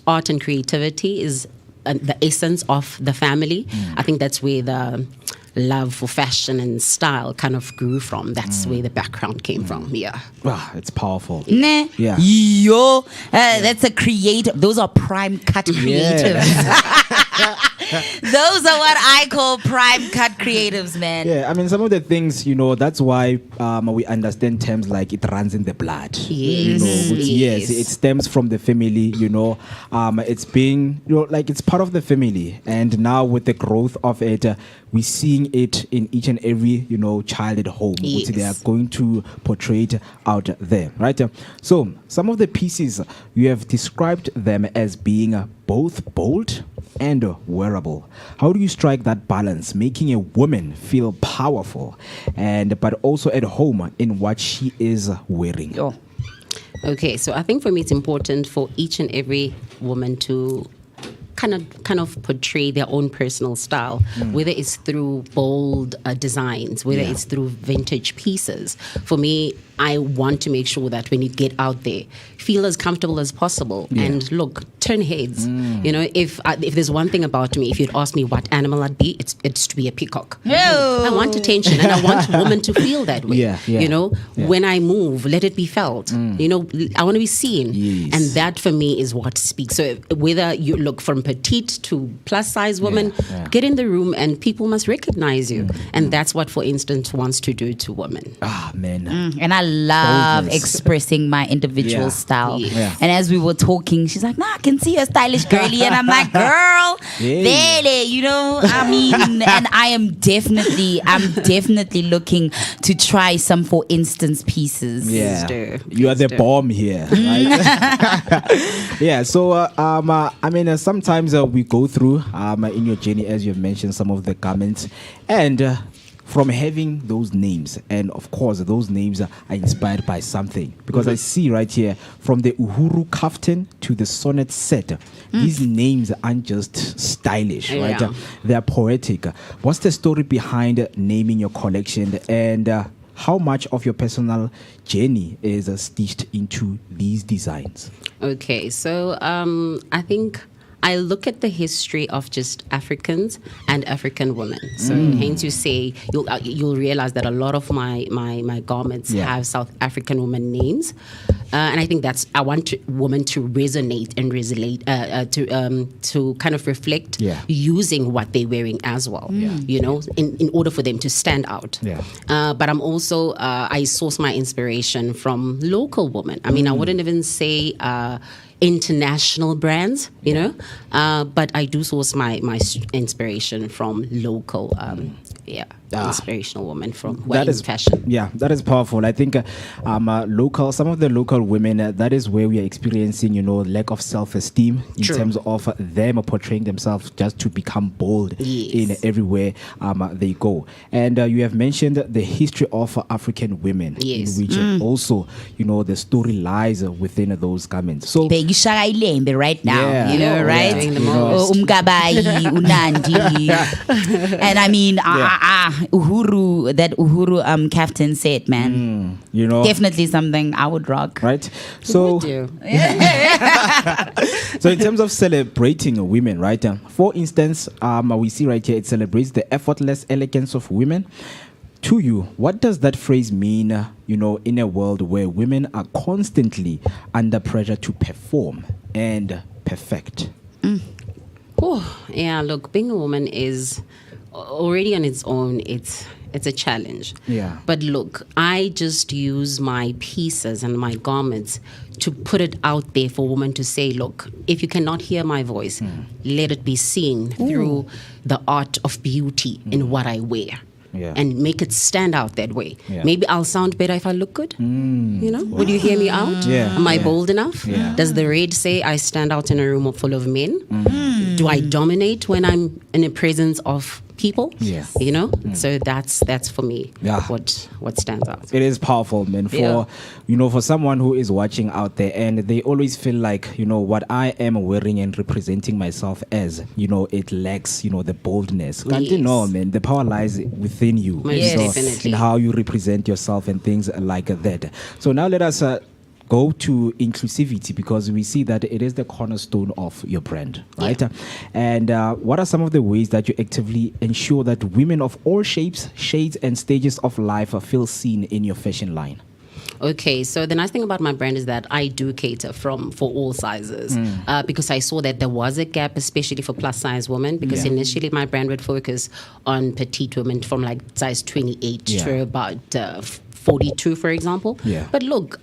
art and creativity is the essence of the family, I think that's where the love for fashion and style kind of grew from. That's where the background came from. Yeah. Wow, it's powerful. Yeah. Yo, that's a creative. Those are prime cut creatives. Those are what I call prime cut creatives, man. Yeah, I mean, some of the things, that's why we understand terms like it runs in the blood. Yes. Yes, it stems from the family, it's being, like it's part of the family. And now with the growth of it, we're seeing it in each and every, child at home, which they are going to portray it out there, right? So some of the pieces, you have described them as being both bold, and wearable. How do you strike that balance, making a woman feel powerful but also at home in what she is wearing? Okay, so I think for me it's important for each and every woman to kind of portray their own personal style, whether it's through bold designs, whether it's through vintage pieces. For me, I want to make sure that when you get out there, feel as comfortable as possible and look, turn heads. You know, if there's one thing about me, if you'd ask me what animal I'd be, it's to be a peacock. I want attention, and I want women to feel that way. You know, when I move, let it be felt. You know, I want to be seen, and that for me is what speaks. So whether you look from petite to plus size woman, get in the room, and people must recognize you, and that's what, for instance, wants to do to women. Ah, man, and I love expressing my individual style. And as we were talking, she's like, "Nah, I can see you're stylish, girly," and I'm like, "Girl, really?" You know, I mean, and I'm definitely looking to try some, for instance, pieces. You are the bomb here, right? So I mean, sometimes we go through in your journey, as you've mentioned, some of the garments, and from having those names, and of course those names are inspired by something, because I see right here, from the Uhuru kaftan to the sonnet set, these names aren't just stylish, right? They're poetic. What's the story behind naming your collection, and how much of your personal journey is stitched into these designs? Okay, so I think I look at the history of just Africans and African women. So hence you say, you'll realize that a lot of my garments have South African women names. And I think I want women to resonate and to kind of reflect using what they're wearing as well, you know, in order for them to stand out. But I'm also, I source my inspiration from local women. I mean, I wouldn't even say international brands, you know, but I do source my inspiration from local, inspirational women from fashion. That is powerful. I think some of the local women, that is where we are experiencing, you know, lack of self-esteem in terms of them portraying themselves just to become bold in everywhere they go. And you have mentioned the history of African women, in which also, you know, the story lies within those garments. So right now, you know, right? Umgabai, Unandi, and I mean, Uhuru, that Uhuru kaftan set, man. You know, definitely something I would rock. Right. So, so in terms of celebrating women, right? For instance, we see right here, it celebrates the effortless elegance of women. To you, what does that phrase mean, you know, in a world where women are constantly under pressure to perform and perfect? Look, being a woman is already on its own, it's a challenge. But look, I just use my pieces and my garments to put it out there for women to say, look, if you cannot hear my voice, let it be seen through the art of beauty in what I wear. And make it stand out that way. Maybe I'll sound better if I look good. You know, would you hear me out? Am I bold enough? Does the red say I stand out in a room full of men? Do I dominate when I'm in the presence of people? You know, so that's for me what stands out. It is powerful, man. For you know, for someone who is watching out there and they always feel like, you know, what I am wearing and representing myself as, you know, it lacks, you know, the boldness. Can't you know, man? The power lies within you. Definitely. In how you represent yourself and things like that. So now let us go to inclusivity, because we see that it is the cornerstone of your brand, right? And what are some of the ways that you actively ensure that women of all shapes, shades, and stages of life feel seen in your fashion line? Okay, so the nice thing about my brand is that I do cater for all sizes, because I saw that there was a gap, especially for plus size women, because initially my brand would focus on petite women from like size 28 to about 42, for example. But look,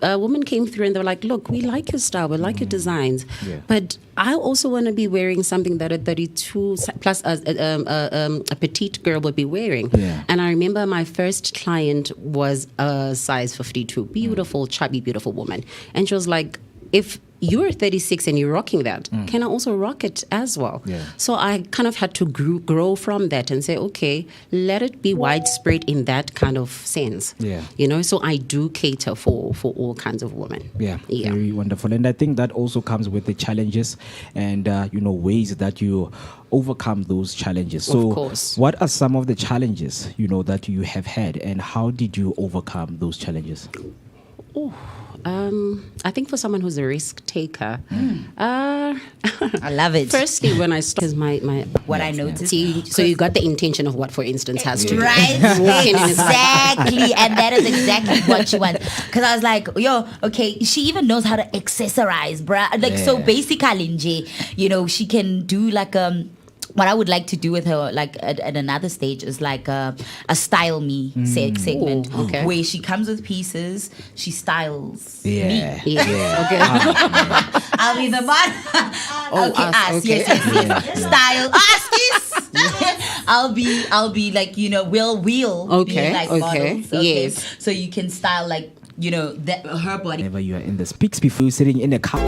women came through and they were like, look, we like your style, we like your designs, but I also want to be wearing something that a 32 plus a petite girl would be wearing. And I remember my first client was a size 52, beautiful, chubby, beautiful woman. And she was like, if you're 36 and you're rocking that. Can I also rock it as well? Yeah. So I kind of had to grow from that and say, okay, let it be widespread in that kind of sense. Yeah. You know, so I do cater for all kinds of women. Yeah, Yeah. very wonderful. And I think that also comes with the challenges and, ways that you overcome those challenges. So Of course. what are some of the challenges, that you have had, and how did you overcome those challenges? I think for someone who's a risk taker, I love it. firstly, when I started What I noticed. so you got the intention of what, for instance, has to Right, walking in is like, exactly, and that is exactly what she wants. Because I was like, yo, okay, she even knows how to accessorize, bruh. Like, so basically, nje, she can do like what I would like to do with her, like at another stage, is like a style me segment, Ooh, okay. where she comes with pieces, she styles Yeah. me. yeah, okay. I'll be the one. Okay, us, us. okay. Yes. Style us. Yes. I'll be like, we'll Okay, be like okay, models. Okay. yes. So you can style like, her body. Whenever you are in the speaks before you're sitting in a car.